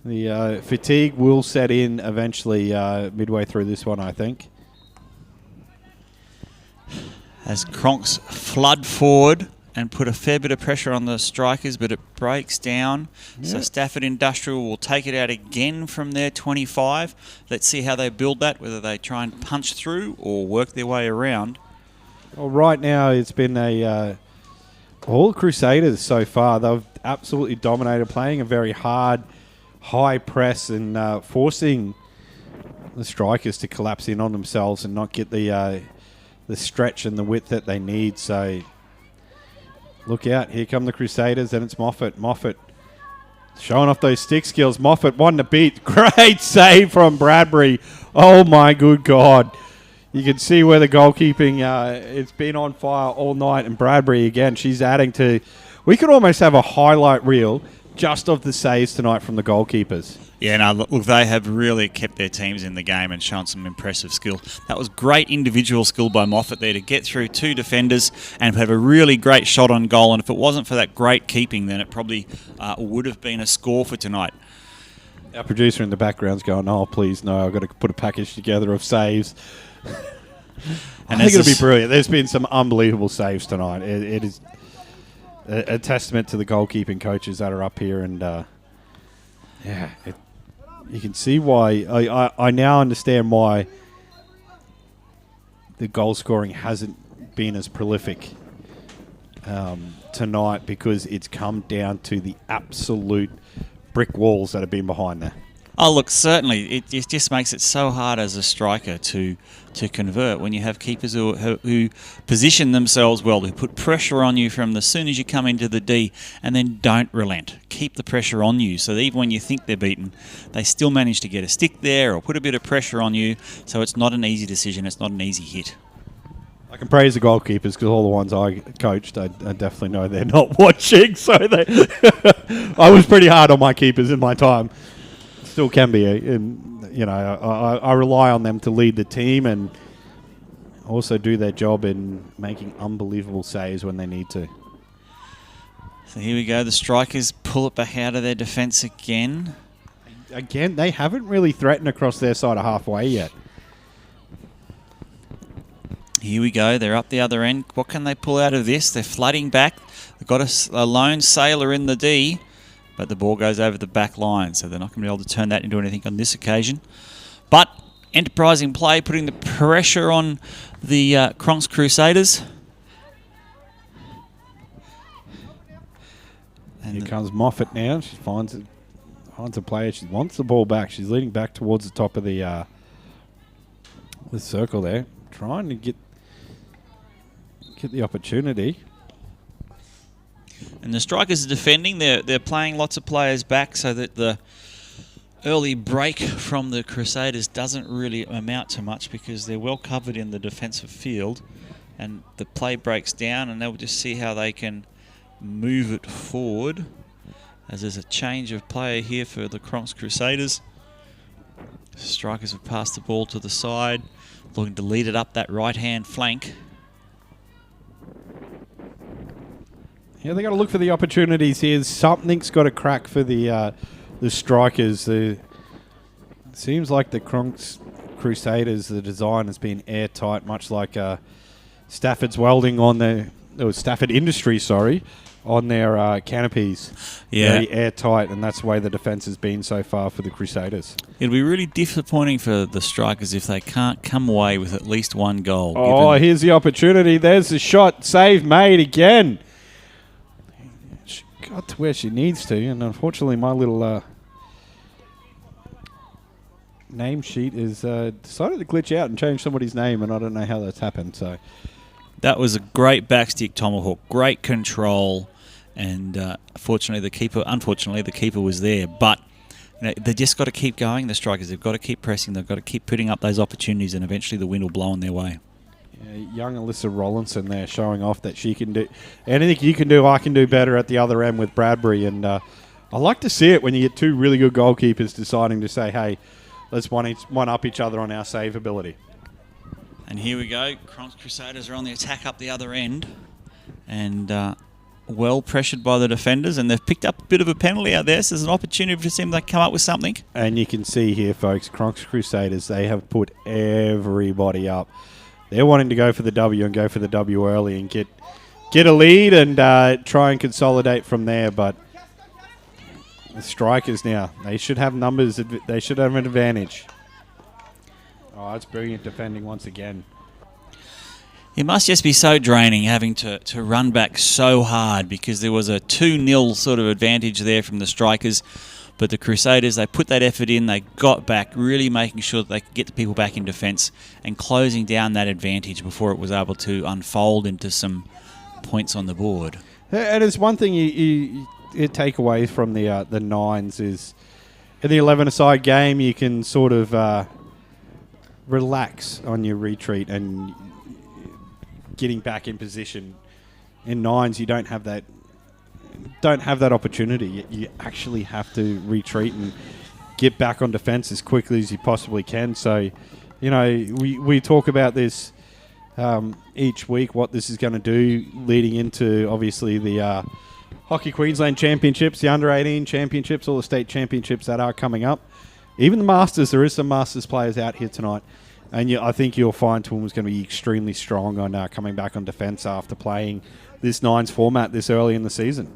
Speaker 9: The fatigue will set in eventually midway through this one, I think.
Speaker 8: As Cronks flood forward and put a fair bit of pressure on the Strikers, but it breaks down. Yeah. So Stafford Industrial will take it out again from their 25. Let's see how they build that, whether they try and punch through or work their way around.
Speaker 9: Well, right now it's been all Crusaders so far. They've absolutely dominated, playing a very hard, high press and forcing the Strikers to collapse in on themselves and not get the stretch and the width that they need. So look out. Here come the Crusaders, and it's Moffat. Moffat showing off those stick skills. Moffat won the beat. Great save from Bradbury. Oh, my good God. You can see where the goalkeeping, it's been on fire all night. And Bradbury, again, she's adding to... We could almost have a highlight reel just of the saves tonight from the goalkeepers.
Speaker 8: Yeah, no, look, they have really kept their teams in the game and shown some impressive skill. That was great individual skill by Moffat there to get through 2 defenders and have a really great shot on goal. And if it wasn't for that great keeping, then it probably would have been a score for tonight.
Speaker 9: Our producer in the background's going, oh, please, no, I've got to put a package together of saves. And I think it'll be brilliant. There's been some unbelievable saves tonight. It is a testament to the goalkeeping coaches that are up here, and you can see why. I now understand why the goal scoring hasn't been as prolific tonight, because it's come down to the absolute brick walls that have been behind there.
Speaker 8: Oh, look, certainly. It just makes it so hard as a striker to convert when you have keepers who position themselves well, who put pressure on you from as soon as you come into the D and then don't relent. Keep the pressure on you so that even when you think they're beaten, they still manage to get a stick there or put a bit of pressure on you, so it's not an easy decision, it's not an easy hit.
Speaker 9: I can praise the goalkeepers because all the ones I coached, I definitely know they're not watching, so I was pretty hard on my keepers in my time. Still can be, I rely on them to lead the team and also do their job in making unbelievable saves when they need to.
Speaker 8: So here we go. The strikers pull it back out of their defence again.
Speaker 9: Again, they haven't really threatened across their side of halfway yet.
Speaker 8: Here we go. They're up the other end. What can they pull out of this? They're flooding back. They've got a lone sailor in the D. But the ball goes over the back line, so they're not going to be able to turn that into anything on this occasion. But enterprising play, putting the pressure on the Cronks Crusaders.
Speaker 9: And here comes Moffat now. She finds a player. She wants the ball back. She's leading back towards the top of the circle there, trying to get the opportunity.
Speaker 8: And the strikers are defending. They're playing lots of players back so that the early break from the Crusaders doesn't really amount to much because they're well covered in the defensive field. And the play breaks down and they'll just see how they can move it forward. As there's a change of player here for the Cronks Crusaders. Strikers have passed the ball to the side, looking to lead it up that right-hand flank.
Speaker 9: Yeah, they got to look for the opportunities here. Something's got to crack for the strikers. It seems like the Cronks Crusaders, the design has been airtight, much like Stafford's welding on Stafford Industries, on their canopies.
Speaker 8: Yeah.
Speaker 9: Very airtight, and that's the way the defence has been so far for the Crusaders.
Speaker 8: It'll be really disappointing for the strikers if they can't come away with at least one goal.
Speaker 9: Oh, here's the opportunity. There's the shot. Save made again. She got to where she needs to, and unfortunately my little name sheet is decided to glitch out and change somebody's name, and I don't know how that's happened. So
Speaker 8: that was a great backstick tomahawk, great control, and unfortunately the keeper was there. But they just got to keep going, the strikers. They've got to keep pressing. They've got to keep putting up those opportunities, and eventually the wind will blow in their way.
Speaker 9: Yeah, young Alyssa Rollinson there showing off that she can do anything you can do, I can do better at the other end with Bradbury. And I like to see it when you get two really good goalkeepers deciding to say, hey, let's one up each other on our save ability.
Speaker 8: And here we go. Cronks Crusaders are on the attack up the other end. And well pressured by the defenders. And they've picked up a bit of a penalty out there. So there's an opportunity for them to come up with something.
Speaker 9: And you can see here, folks, Cronks Crusaders, they have put everybody up. They're wanting to go for the W and go for the W early and get a lead and try and consolidate from there. But the strikers now, they should have numbers. They should have an advantage. Oh, that's brilliant defending once again.
Speaker 8: It must just be so draining having to run back so hard because there was a 2-0 sort of advantage there from the strikers. But the Crusaders, they put that effort in, they got back, really making sure that they could get the people back in defence and closing down that advantage before it was able to unfold into some points on the board.
Speaker 9: And it's one thing you take away from the nines is in the 11-a-side game you can sort of relax on your retreat and getting back in position. In nines, you don't have that opportunity. You actually have to retreat and get back on defence as quickly as you possibly can. So, we talk about this each week, what this is going to do leading into, obviously, the Hockey Queensland Championships, the Under-18 Championships, all the state championships that are coming up. Even the Masters, there is some Masters players out here tonight. And I think you'll find Toowoomba's going to be extremely strong on coming back on defence after playing this nines format this early in the season.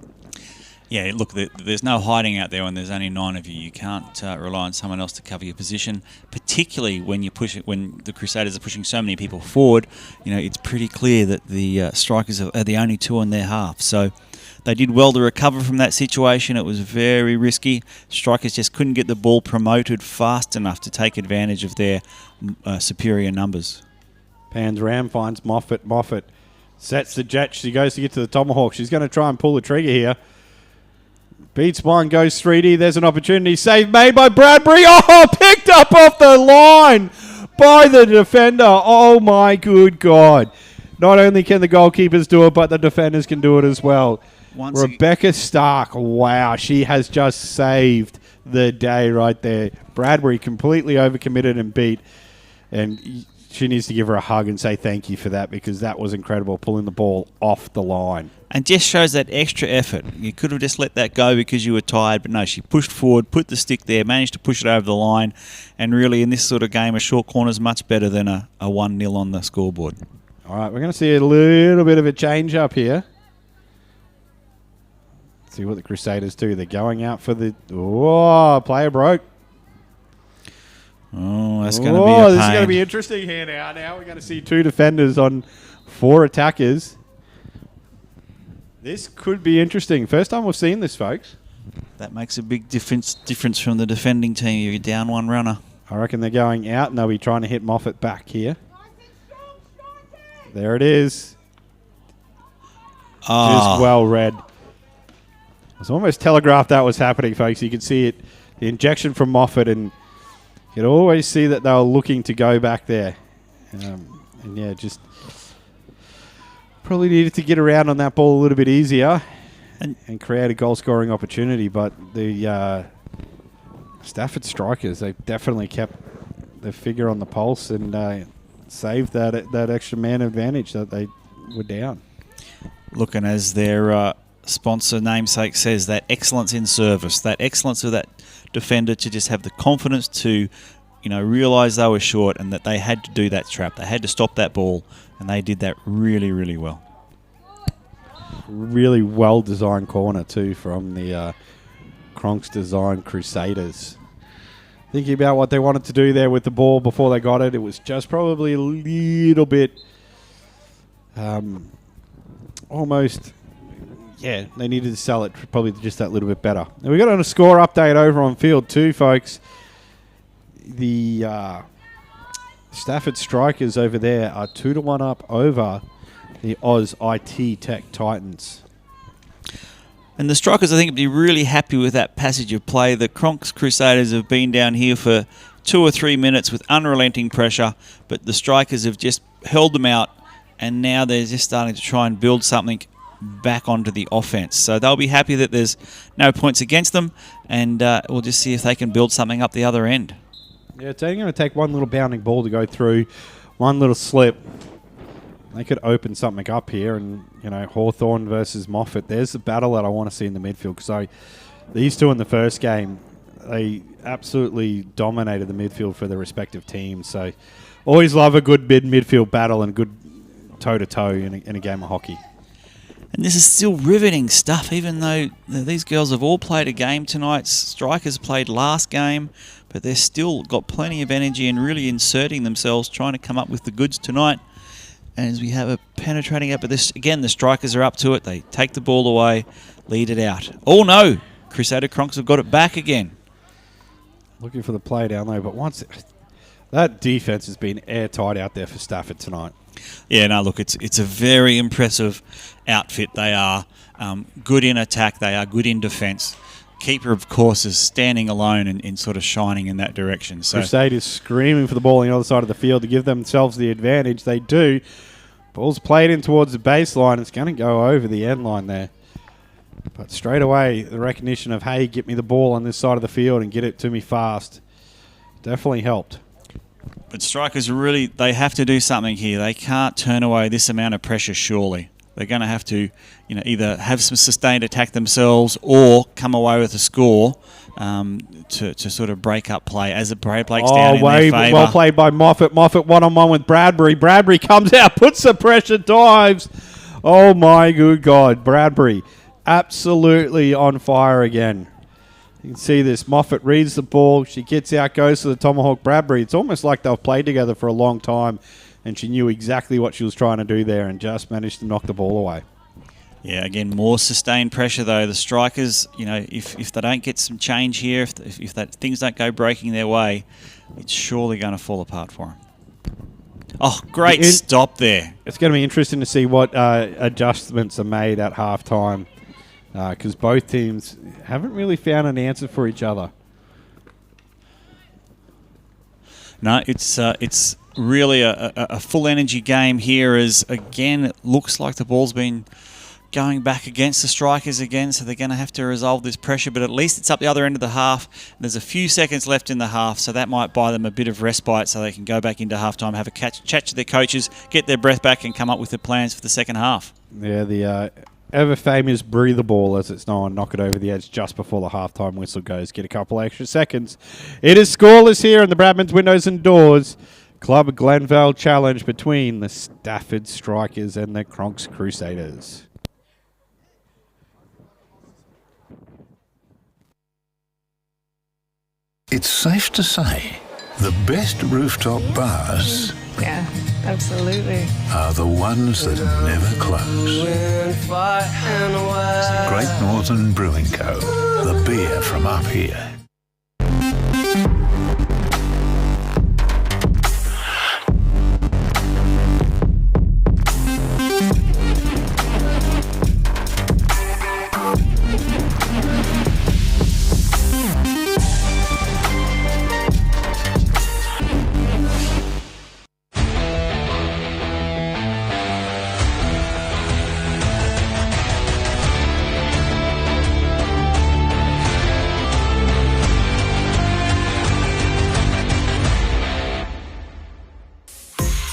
Speaker 8: Yeah, look, there's no hiding out there when there's only 9 of you. You can't rely on someone else to cover your position, particularly when when the Crusaders are pushing so many people forward. It's pretty clear that the strikers are the only 2 in their half. So They did well to recover from that situation. It was very risky. Strikers just couldn't get the ball promoted fast enough to take advantage of their superior numbers.
Speaker 9: Pans Ram finds Moffat. Moffat sets the jet. She goes to get to the tomahawk. She's going to try and pull the trigger here. Beats one, goes 3D. There's an opportunity. Save made by Bradbury. Oh, picked up off the line by the defender. Oh, my good God. Not only can the goalkeepers do it, but the defenders can do it as well. Rebecca Stark, wow, she has just saved the day right there. Bradbury completely overcommitted and beat, and she needs to give her a hug and say thank you for that, because that was incredible, pulling the ball off the line.
Speaker 8: And just shows that extra effort. You could have just let that go because you were tired, but no, she pushed forward, put the stick there, managed to push it over the line, and really in this sort of game, a short corner is much better than a 1-0 on the scoreboard.
Speaker 9: All right, we're going to see a little bit of a change up here. See what the Crusaders do. They're going out for the... Oh, player broke.
Speaker 8: Oh, that's going to be a pain.
Speaker 9: This is going to be interesting here now. Now we're going to see 2 defenders on 4 attackers. This could be interesting. First time we've seen this, folks.
Speaker 8: That makes a big difference from the defending team. You're down 1 runner.
Speaker 9: I reckon they're going out, and they'll be trying to hit Moffat back here. There it is. Just well read. It was almost telegraphed that was happening, folks. You could see it, the injection from Moffat, and you could always see that they were looking to go back there. And yeah, just probably needed to get around on that ball a little bit easier and create a goal-scoring opportunity. But the Stafford strikers, they definitely kept their finger on the pulse and saved that extra man advantage that they were down.
Speaker 8: Looking as their sponsor namesake says, that excellence in service, that excellence of that defender to just have the confidence to, realise they were short and that they had to do that trap. They had to stop that ball, and they did that really, really well.
Speaker 9: Really well-designed corner, too, from the Cronks Design Crusaders. Thinking about what they wanted to do there with the ball before they got it, it was just probably a little bit almost... Yeah, they needed to sell it probably just that little bit better. And we got on a score update over on field 2, folks. The Stafford Strikers over there are 2-1 up over the Aus IT Tech Titans.
Speaker 8: And the Strikers, I think, would be really happy with that passage of play. The Cronks Crusaders have been down here for 2 or 3 minutes with unrelenting pressure, but the Strikers have just held them out, and now they're just starting to try and build something back onto the offense. So they'll be happy that there's no points against them, and we'll just see if they can build something up the other end.
Speaker 9: Yeah, it's only going to take one little bounding ball to go through, one little slip. They could open something up here, and, Hawthorn versus Moffat. There's the battle that I want to see in the midfield. So these two in the first game, they absolutely dominated the midfield for their respective teams. So always love a good midfield battle and good toe-to-toe in a game of hockey.
Speaker 8: And this is still riveting stuff, even though these girls have all played a game tonight. Strikers played last game, but they've still got plenty of energy and really inserting themselves, trying to come up with the goods tonight. And as we have a penetrating up, but this again, the Strikers are up to it. They take the ball away, lead it out. Oh no! Crusader Cronks have got it back again.
Speaker 9: Looking for the play down low, but once that defense has been airtight out there for Stafford tonight.
Speaker 8: Yeah, no, look, it's a very impressive outfit. They are good in attack. They are good in defence. Keeper, of course, is standing alone and sort of shining in that direction. So
Speaker 9: Crusaders screaming for the ball on the other side of the field to give themselves the advantage. They do. Ball's played in towards the baseline. It's going to go over the end line there. But straight away, the recognition of, hey, get me the ball on this side of the field and get it to me fast, definitely helped.
Speaker 8: But Strikers really, they have to do something here. They can't turn away this amount of pressure, surely. They're going to have to, either have some sustained attack themselves or come away with a score to sort of break up play as it breaks down in their favour.
Speaker 9: Well played by Moffat. Moffat one-on-one with Bradbury. Bradbury comes out, puts the pressure, dives. Oh, my good God. Bradbury absolutely on fire again. You can see this. Moffat reads the ball. She gets out, goes to the tomahawk. Bradbury, it's almost like they've played together for a long time, and she knew exactly what she was trying to do there and just managed to knock the ball away.
Speaker 8: Yeah, again, more sustained pressure though. The Strikers, you know, if they don't get some change here, if things don't go breaking their way, it's surely going to fall apart for them. Oh, great stop there.
Speaker 9: It's going to be interesting to see what adjustments are made at halftime because both teams haven't really found an answer for each other.
Speaker 8: No, it's really a full energy game here as, again, it looks like the ball's been going back against the Strikers again, so they're going to have to resolve this pressure, but at least it's up the other end of the half. There's a few seconds left in the half, so that might buy them a bit of respite so they can go back into halftime, have a chat to their coaches, get their breath back and come up with their plans for the second half. Yeah, the ever-famous breather ball, as it's known, knock it over the edge just before the halftime whistle goes, get a couple extra seconds. It is scoreless here in the Bradman's Windows and Doors Club Glenvale Challenge between the Stafford Strikers and the Cronks Crusaders.
Speaker 1: It's safe to say the best rooftop bars
Speaker 2: Yeah, absolutely.
Speaker 1: are the ones that never close. Great Northern Brewing Co., the beer from up here.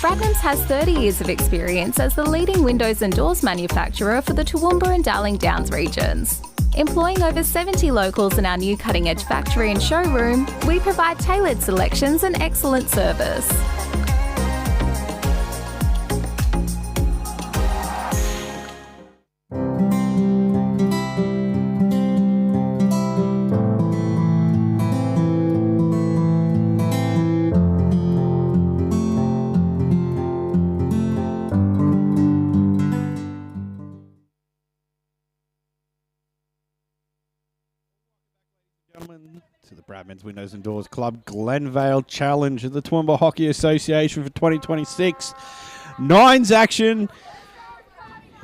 Speaker 5: Bradnam's has 30 years of experience as the leading windows and doors manufacturer for the Toowoomba and Darling Downs regions. Employing over 70 locals in our new cutting-edge factory and showroom, we provide tailored selections and excellent service.
Speaker 9: To the Bradman's Windows and Doors Club Glenvale Challenge of the Toowoomba Hockey Association for 2026. Nines action.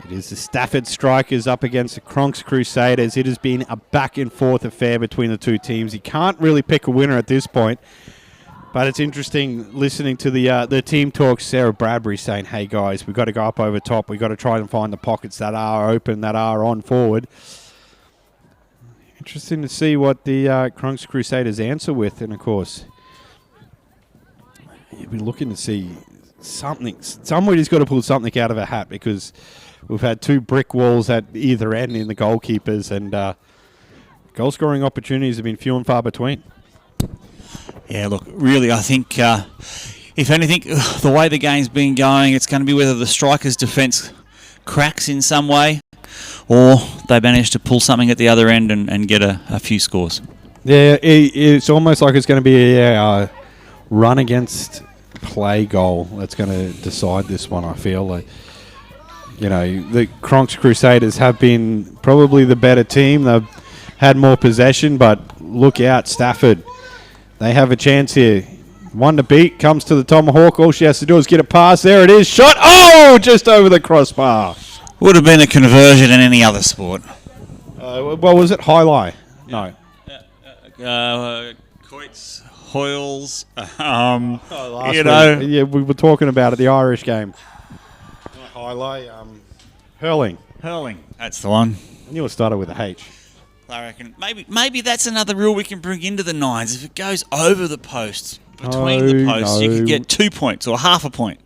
Speaker 9: It is the Stafford Strikers up against the Cronks Crusaders. It has been a back and forth affair between the two teams. You can't really pick a winner at this point. But it's interesting listening to the team talk. Sarah Bradbury saying, hey guys, we've got to go up over top. We've got to try and find the pockets that are open, that are on forward. Interesting to see what the Cronks Crusaders answer with. And, of course, you'll be looking to see something. Somebody's got to pull something out of a hat because we've had two brick walls at either end in the goalkeepers and goal-scoring opportunities have been few and far between.
Speaker 8: Yeah, look, really, I think, if anything, the way the game's been going, it's going to be whether the Strikers' defence cracks in some way or they manage to pull something at the other end and get a few scores.
Speaker 9: Yeah, it's almost like it's going to be a run against play goal that's going to decide this one, I feel. Like, you know, the Cronks Crusaders have been probably the better team. They've had more possession, but look out, Stafford. They have a chance here. One to beat, comes to the Tomahawk. All she has to do is get a pass. There it is. Shot. Oh, just over the crossbar.
Speaker 8: Would have been a conversion in any other sport.
Speaker 9: Well, was it highlight? No.
Speaker 8: Coits, Hoyles.
Speaker 9: Yeah, we were talking about it, the Irish game. Highlight. Hurling.
Speaker 8: Hurling. That's the one.
Speaker 9: I knew it started with a H.
Speaker 8: I reckon maybe that's another rule we can bring into the nines. If it goes over the posts, between the posts, you could get 2 points or half a point.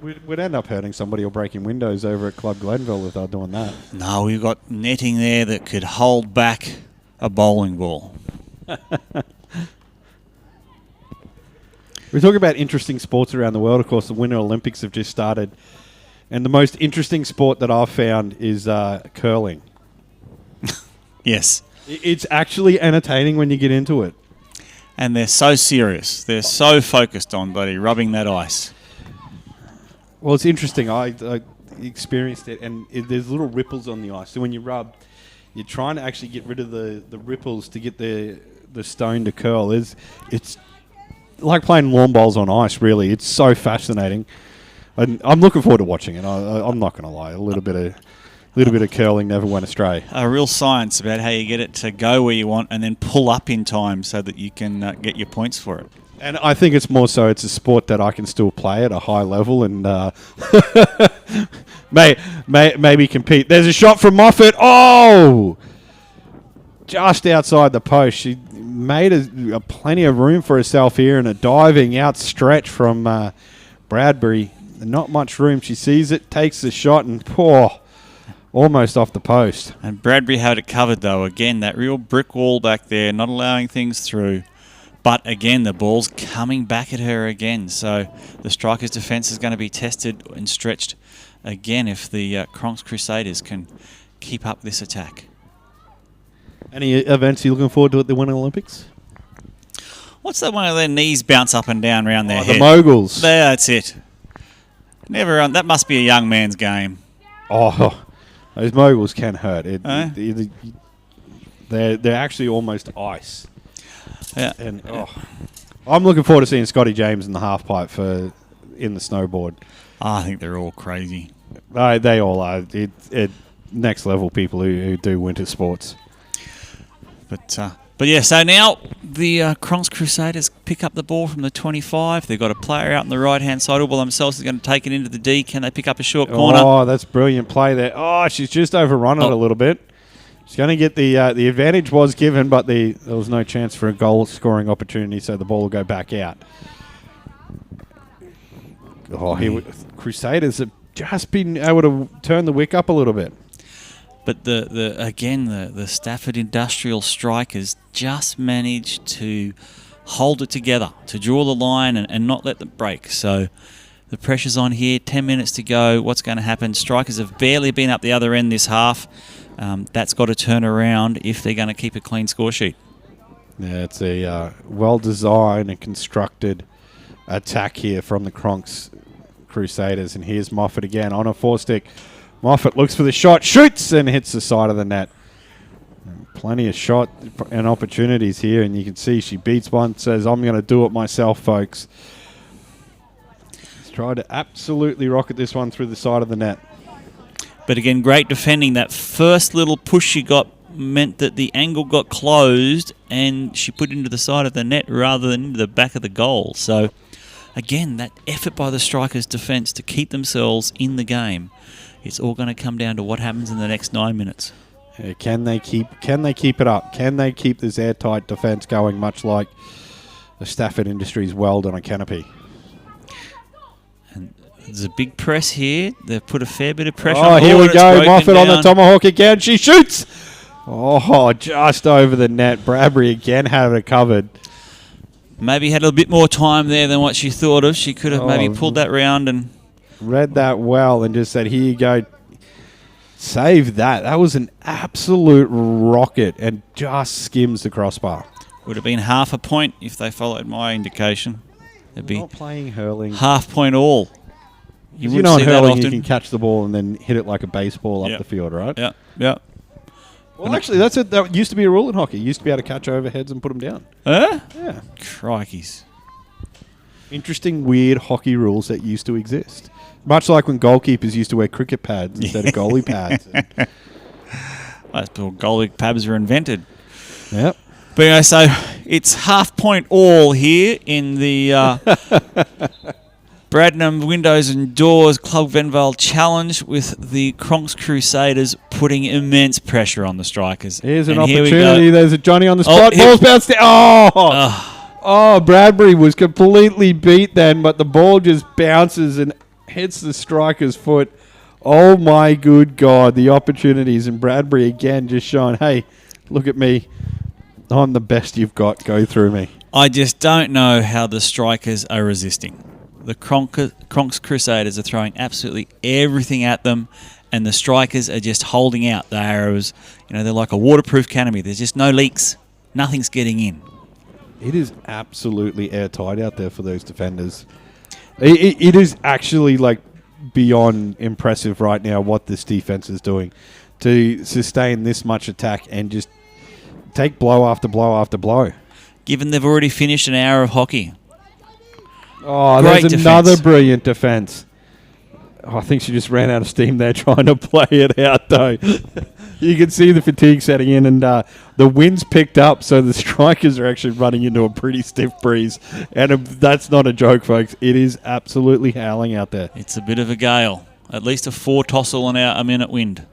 Speaker 9: We'd end up hurting somebody or breaking windows over at Club Glenvale if they're doing that.
Speaker 8: No, we've got netting there that could hold back a bowling ball.
Speaker 9: We talk about interesting sports around the world. Of course, the Winter Olympics have just started. And the most interesting sport that I've found is curling.
Speaker 8: Yes.
Speaker 9: It's actually entertaining when you get into it.
Speaker 8: And they're so serious. They're so focused on, buddy, rubbing that ice.
Speaker 9: Well, it's interesting. experienced it, and there's little ripples on the ice. So when you rub, you're trying to actually get rid of the ripples to get the stone to curl. It's like playing lawn bowls on ice, really. It's so fascinating. And I'm looking forward to watching it. I'm not going to lie. A little bit of curling never went astray.
Speaker 8: A real science about how you get it to go where you want and then pull up in time so that you can get your points for it.
Speaker 9: And I think it's more so it's a sport that I can still play at a high level and maybe compete. There's a shot from Moffat. Oh! Just outside the post. She made a plenty of room for herself here and a diving outstretch from Bradbury. Not much room. She sees it, takes the shot, and almost off the post.
Speaker 8: And Bradbury had it covered, though. Again, that real brick wall back there, not allowing things through. But again, the ball's coming back at her again. So the striker's defence is going to be tested and stretched again if the Cronks Crusaders can keep up this attack.
Speaker 9: Any events you're looking forward to at the Winter Olympics?
Speaker 8: What's that one of their knees bounce up and down around their head?
Speaker 9: The moguls.
Speaker 8: There, that's it. Never. That must be a young man's game.
Speaker 9: Oh, those moguls can hurt. They're actually almost ice.
Speaker 8: Yeah.
Speaker 9: And I'm looking forward to seeing Scotty James in the half pipe in the snowboard.
Speaker 8: I think they're all crazy.
Speaker 9: They all are. Next level people who do winter sports.
Speaker 8: But yeah, so now the Cronks Crusaders pick up the ball from the 25. They've got a player out on the right-hand side. All by themselves is going to take it into the D. Can they pick up a short corner?
Speaker 9: Oh, that's brilliant play there. Oh, she's just overrun it a little bit. She's going to get the advantage was given, but there was no chance for a goal-scoring opportunity, so the ball will go back out. Crusaders have just been able to turn the wick up a little bit.
Speaker 8: But the Stafford Industrial strikers just managed to hold it together, to draw the line and not let them break. So the pressure's on here, 10 minutes to go. What's going to happen? Strikers have barely been up the other end this half. That's got to turn around if they're going to keep a clean score sheet.
Speaker 9: Yeah, it's a well-designed and constructed attack here from the Cronks Crusaders. And here's Moffat again on a four-stick. Moffat looks for the shot, shoots, and hits the side of the net. Plenty of shot and opportunities here, and you can see she beats one, says, I'm going to do it myself, folks. She's tried to absolutely rocket this one through the side of the net.
Speaker 8: But again, great defending. That first little push she got meant that the angle got closed and she put it into the side of the net rather than into the back of the goal. So, again, that effort by the strikers' defence to keep themselves in the game. It's all going to come down to what happens in the next 9 minutes.
Speaker 9: Yeah, can they keep it up? Can they keep this airtight defence going, much like the Stafford Industries weld on a canopy?
Speaker 8: And there's a big press here. They've put a fair bit of pressure on the ball.
Speaker 9: Here we go. Moffat
Speaker 8: down
Speaker 9: on the tomahawk again. She shoots! Oh, just over the net. Bradbury again had it covered.
Speaker 8: Maybe had a bit more time there than what she thought of. She could have maybe pulled that round and
Speaker 9: read that well and just said, here you go. Save that. That was an absolute rocket and just skims the crossbar.
Speaker 8: Would have been half a point if they followed my indication. It'd be
Speaker 9: not playing hurling.
Speaker 8: Half point all.
Speaker 9: You know in hurling you can catch the ball and then hit it like a baseball up the field, right?
Speaker 8: Yeah, yeah.
Speaker 9: Well, actually, that used to be a rule in hockey. You used to be able to catch overheads and put them down. Yeah.
Speaker 8: Crikeys.
Speaker 9: Interesting, weird hockey rules that used to exist. Much like when goalkeepers used to wear cricket pads instead of goalie pads.
Speaker 8: That's before goalie pads were invented.
Speaker 9: Yep.
Speaker 8: But anyway, so it's half point all here in the Bradnam Windows and Doors Club Glenvale Challenge with the Cronks Crusaders putting immense pressure on the strikers.
Speaker 9: Here's an opportunity. There's a Johnny on the spot. Ball's bounced down. Oh, Bradbury was completely beat then, but the ball just bounces and hits the striker's foot. Oh, my good God. The opportunities. And Bradbury again just showing, hey, look at me. I'm the best you've got. Go through me.
Speaker 8: I just don't know how the strikers are resisting. The Cronks Crusaders are throwing absolutely everything at them, and the strikers are just holding out the arrows. They're like a waterproof canopy. There's just no leaks. Nothing's getting in.
Speaker 9: It is absolutely airtight out there for those defenders. It is actually like beyond impressive right now what this defense is doing to sustain this much attack and just take blow after blow after blow.
Speaker 8: Given they've already finished an hour of hockey.
Speaker 9: Oh,
Speaker 8: Great
Speaker 9: there's another brilliant defense. Oh, I think she just ran out of steam there trying to play it out, though. You can see the fatigue setting in, and the wind's picked up, so the strikers are actually running into a pretty stiff breeze. And that's not a joke, folks. It is absolutely howling out there.
Speaker 8: It's a bit of a gale. At least a 4 tossle an hour a minute wind.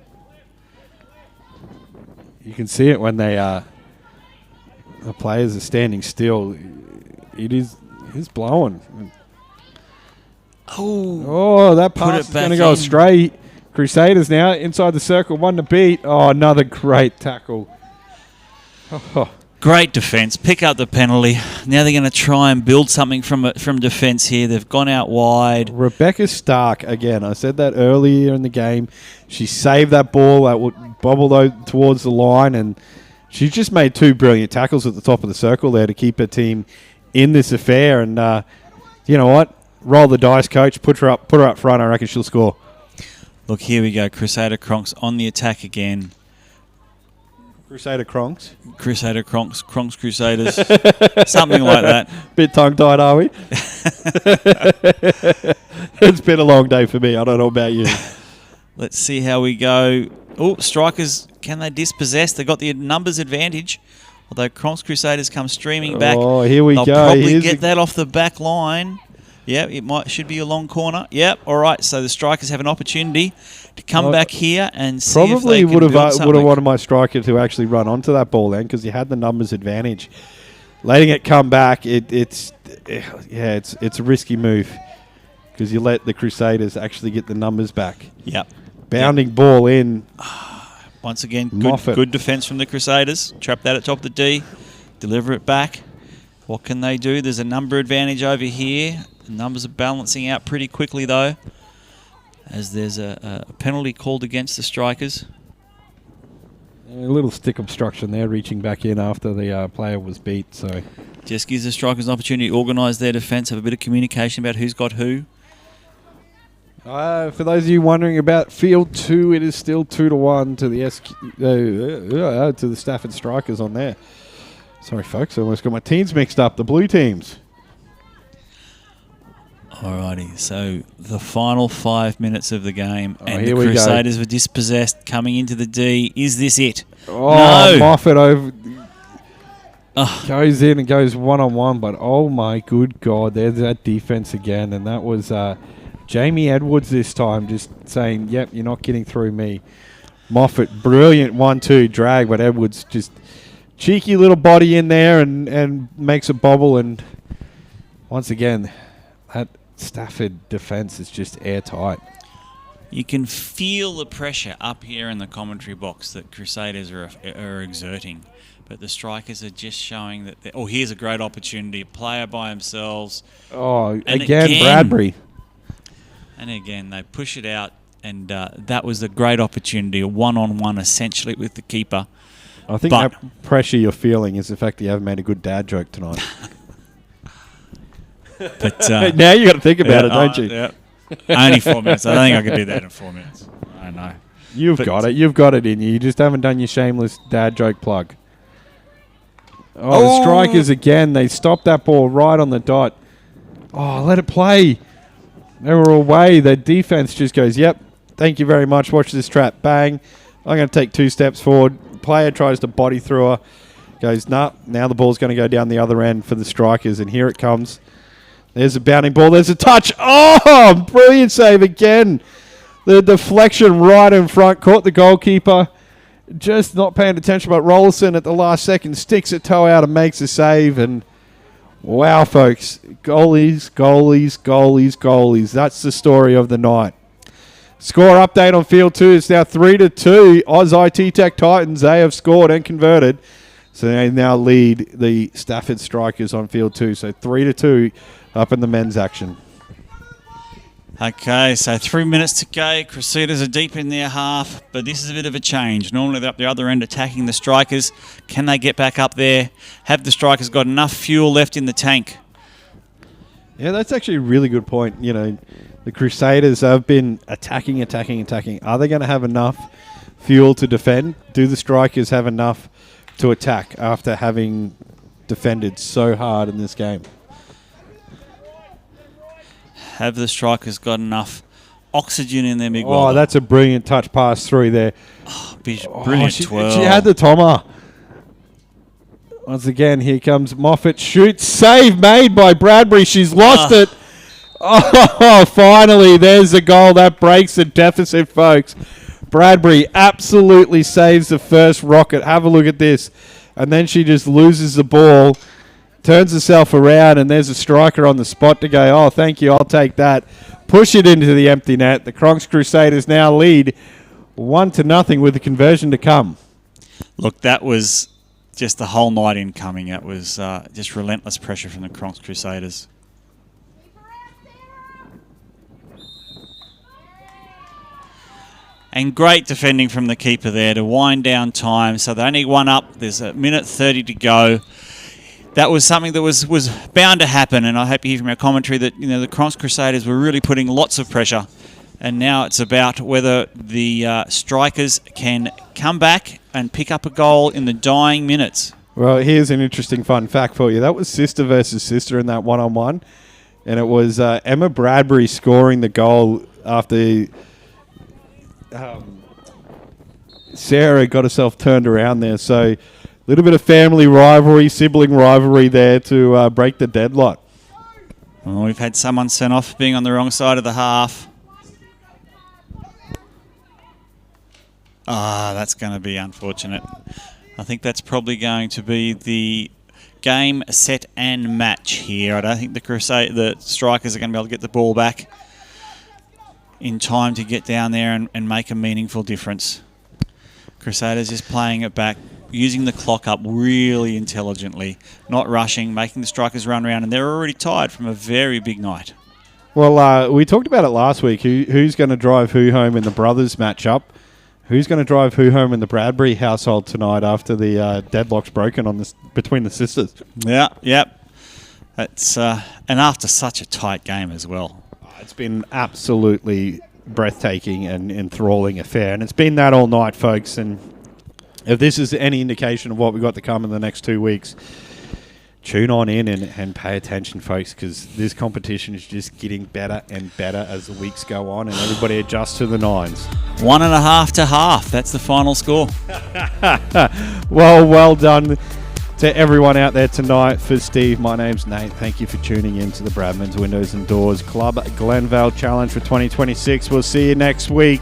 Speaker 9: You can see it when the players are standing still. It's blowing. Oh, that pass is going to go straight. Crusaders now inside the circle, 1 to beat. Oh, another great tackle. Oh.
Speaker 8: Great defence. Pick up the penalty. Now they're going to try and build something from defence here. They've gone out wide.
Speaker 9: Rebecca Stark, again, I said that earlier in the game. She saved that ball that would bobble towards the line, and she just made 2 brilliant tackles at the top of the circle there to keep her team in this affair. And you know what? Roll the dice, coach. Put her up front. I reckon she'll score.
Speaker 8: Look, here we go. Crusader Cronks on the attack again.
Speaker 9: Crusader Cronks?
Speaker 8: Crusader Cronks. Cronks Crusaders. Something like that.
Speaker 9: Bit tongue-tied, are we? It's been a long day for me. I don't know about you.
Speaker 8: Let's see how we go. Oh, strikers, can they dispossess? They've got the numbers advantage. Although Cronks Crusaders come streaming back.
Speaker 9: Oh, here we
Speaker 8: They'll
Speaker 9: go.
Speaker 8: probably get that off the back line. Yep, should be a long corner. Yep, all right. So the strikers have an opportunity to come back here and see if they can build something.
Speaker 9: Would have wanted my striker to actually run onto that ball then, because you had the numbers advantage. Letting it come back, it's a risky move because you let the Crusaders actually get the numbers back.
Speaker 8: Yep.
Speaker 9: Bounding ball in.
Speaker 8: Once again, good defence from the Crusaders. Trap that at top of the D. Deliver it back. What can they do? There's a number advantage over here. The numbers are balancing out pretty quickly, though, as there's a penalty called against the strikers.
Speaker 9: A little stick obstruction there, reaching back in after the player was beat. So
Speaker 8: just gives the strikers an opportunity to organise their defence, have a bit of communication about who's got who.
Speaker 9: For those of you wondering about Field 2, it is still 2-1 to the to the Stafford Strikers on there. Sorry, folks, I almost got my teams mixed up. The blue teams.
Speaker 8: Alrighty, so the final 5 minutes of the game, and the
Speaker 9: here we
Speaker 8: Crusaders were dispossessed coming into the D. Is this it?
Speaker 9: Oh, no. Moffat goes in and goes one-on-one, but oh my good God, there's that defense again, and that was Jamie Edwards this time, just saying, yep, you're not getting through me. Moffat, brilliant 1-2 drag, but Edwards just cheeky little body in there and makes a bobble, and once again, that Stafford defence is just airtight.
Speaker 8: You can feel the pressure up here in the commentary box that Crusaders are exerting, but the strikers are just showing that. Here's a great opportunity. A player by themselves.
Speaker 9: Oh, again, Bradbury.
Speaker 8: And again, they push it out, and that was a great opportunity, a one-on-one essentially with the keeper.
Speaker 9: I think that pressure you're feeling is the fact that you haven't made a good dad joke tonight.
Speaker 8: But
Speaker 9: now you got to think about it, don't you?
Speaker 8: Yeah. Only 4 minutes. I don't think I could do that in 4 minutes. I know.
Speaker 9: You've got it. You've got it in you. You just haven't done your shameless dad joke plug. The strikers again. They stopped that ball right on the dot. Oh, let it play. They were away. The defense just goes, yep, thank you very much. Watch this trap. Bang. I'm going to take 2 steps forward. Player tries to body through her. Goes, nah. Now the ball's going to go down the other end for the strikers, and here it comes. There's a bounding ball. There's a touch. Oh, brilliant save again. The deflection right in front. Caught the goalkeeper. Just not paying attention, but Rolson at the last second sticks a toe out and makes a save. And wow, folks. Goalies, goalies, goalies, goalies. That's the story of the night. Score update on Field 2. It's now 3-2. Aus IT Tech Titans, they have scored and converted. So they now lead the Stafford Strikers on Field 2. So 3-2 up in the men's action.
Speaker 8: Okay, so 3 minutes to go. Crusaders are deep in their half, but this is a bit of a change. Normally they're up the other end attacking the Strikers. Can they get back up there? Have the Strikers got enough fuel left in the tank?
Speaker 9: Yeah, that's actually a really good point. You know, The Crusaders have been attacking. Are they going to have enough fuel to defend? Do the Strikers have enough to attack after having defended so hard in this game?
Speaker 8: Have the Strikers got enough oxygen in their big
Speaker 9: Oh,
Speaker 8: welder?
Speaker 9: that's a brilliant touch pass through there.
Speaker 8: Brilliant
Speaker 9: she
Speaker 8: twirl.
Speaker 9: had the Tommer. Once again, here comes Moffat. Shoots. Save made by Bradbury. She's lost it. Oh, finally, there's a goal. That breaks the deficit, folks. Bradbury absolutely saves the first rocket. Have a look at this. And then she just loses the ball, turns herself around, and there's a striker on the spot to go, oh, thank you, I'll take that. Push it into the empty net. The Cronks Crusaders now lead 1-0 with the conversion to come.
Speaker 8: Look, that was just the whole night in coming. It was just relentless pressure from the Cronks Crusaders. And great defending from the keeper there to wind down time. So they only one up. There's a minute 30 to go. That was something that was bound to happen, and I hope you hear from our commentary that the Cronks Crusaders were really putting lots of pressure, and now it's about whether the Strikers can come back and pick up a goal in the dying minutes.
Speaker 9: Well, here's an interesting fun fact for you. That was sister versus sister in that one-on-one, and it was Emma Bradbury scoring the goal after Sarah got herself turned around there. So little bit of family rivalry, sibling rivalry there to break the deadlock.
Speaker 8: Well, we've had someone sent off being on the wrong side of the half. That's going to be unfortunate. I think that's probably going to be the game, set, and match here. I don't think the Strikers are going to be able to get the ball back in time to get down there and make a meaningful difference. Crusaders just playing it back, using the clock up really intelligently, not rushing, making the Strikers run around, and they're already tired from a very big night.
Speaker 9: Well, we talked about it last week. Who's going to drive who home in the brothers matchup? Who's going to drive who home in the Bradbury household tonight after the deadlock's broken on this between the sisters?
Speaker 8: Yeah. It's and after such a tight game as well.
Speaker 9: It's been absolutely breathtaking and enthralling affair, and it's been that all night, folks. And if this is any indication of what we've got to come in the next 2 weeks, tune on in and pay attention, folks, because this competition is just getting better and better as the weeks go on and everybody adjusts to the nines.
Speaker 8: 1.5 to half. That's the final score.
Speaker 9: Well done to everyone out there tonight. For Steve, my name's Nate. Thank you for tuning in to the Bradman's Windows and Doors Club Glenvale Challenge for 2026. We'll see you next week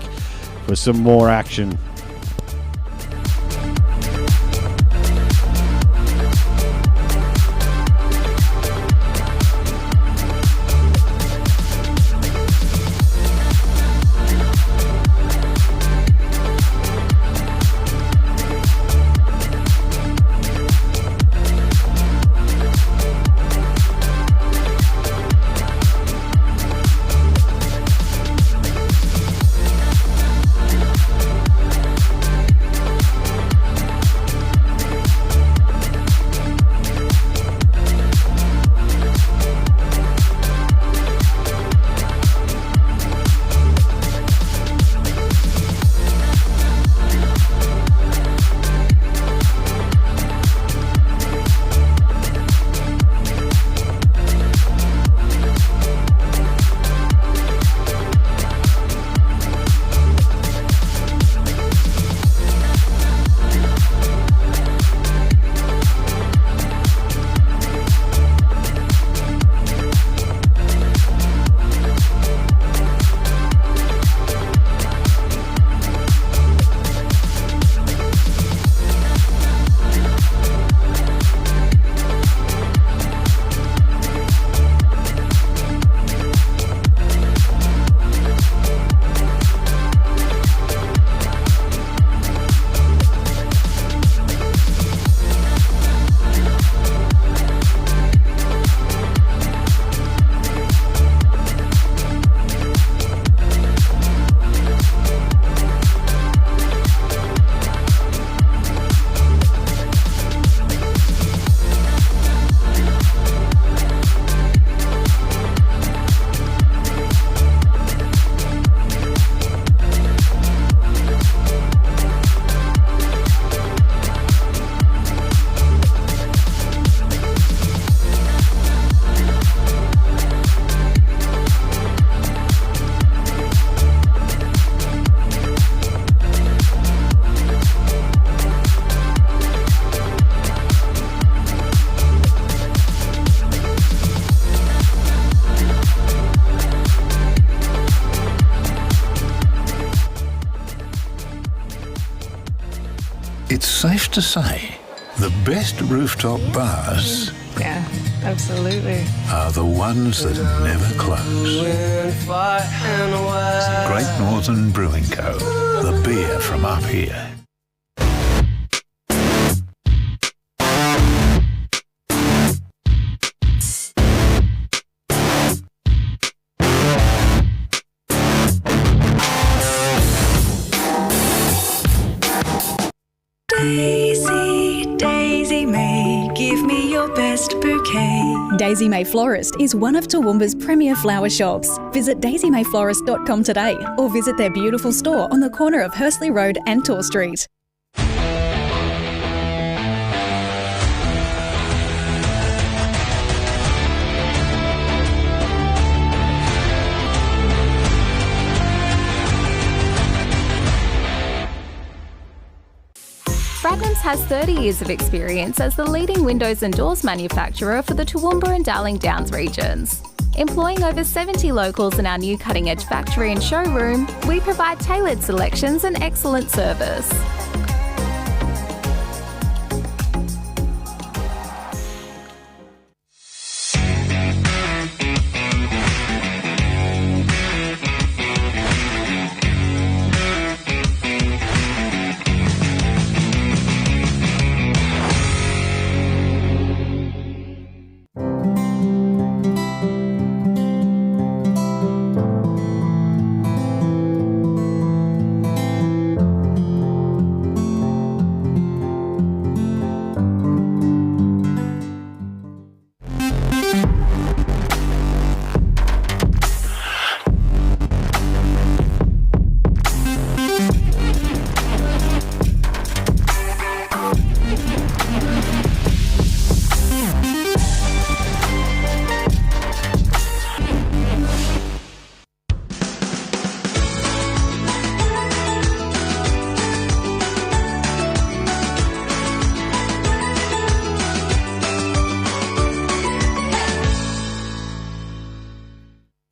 Speaker 9: for some more action.
Speaker 1: safe to say the best rooftop bars
Speaker 2: Yeah, absolutely.
Speaker 1: are the ones that never close. Great Northern Brewing Co., the beer from up here.
Speaker 3: Daisy May, give me your best bouquet.
Speaker 4: Daisy May Florist is one of Toowoomba's premier flower shops. Visit daisymayflorist.com today or visit their beautiful store on the corner of Hursley Road and Tor Street.
Speaker 5: Bradnam's has 30 years of experience as the leading windows and doors manufacturer for the Toowoomba and Darling Downs regions. Employing over 70 locals in our new cutting-edge factory and showroom, we provide tailored selections and excellent service.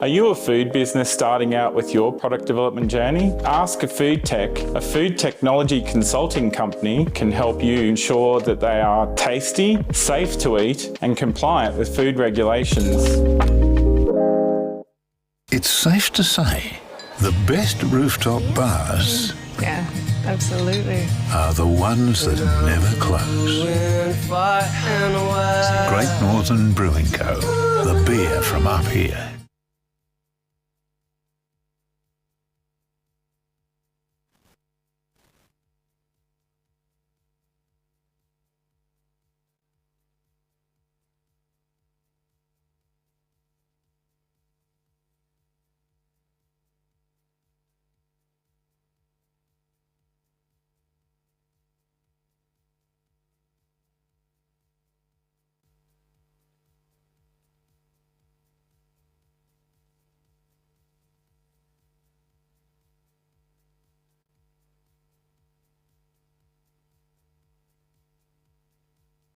Speaker 6: Are you a food business starting out with your product development journey? Ask a Food Tech, a food technology consulting company, can help you ensure that they are tasty, safe to eat, and compliant with food regulations.
Speaker 1: It's safe to say the best rooftop bars
Speaker 2: Yeah, absolutely.
Speaker 1: are the ones that never close. Great Northern Brewing Co., the beer from up here.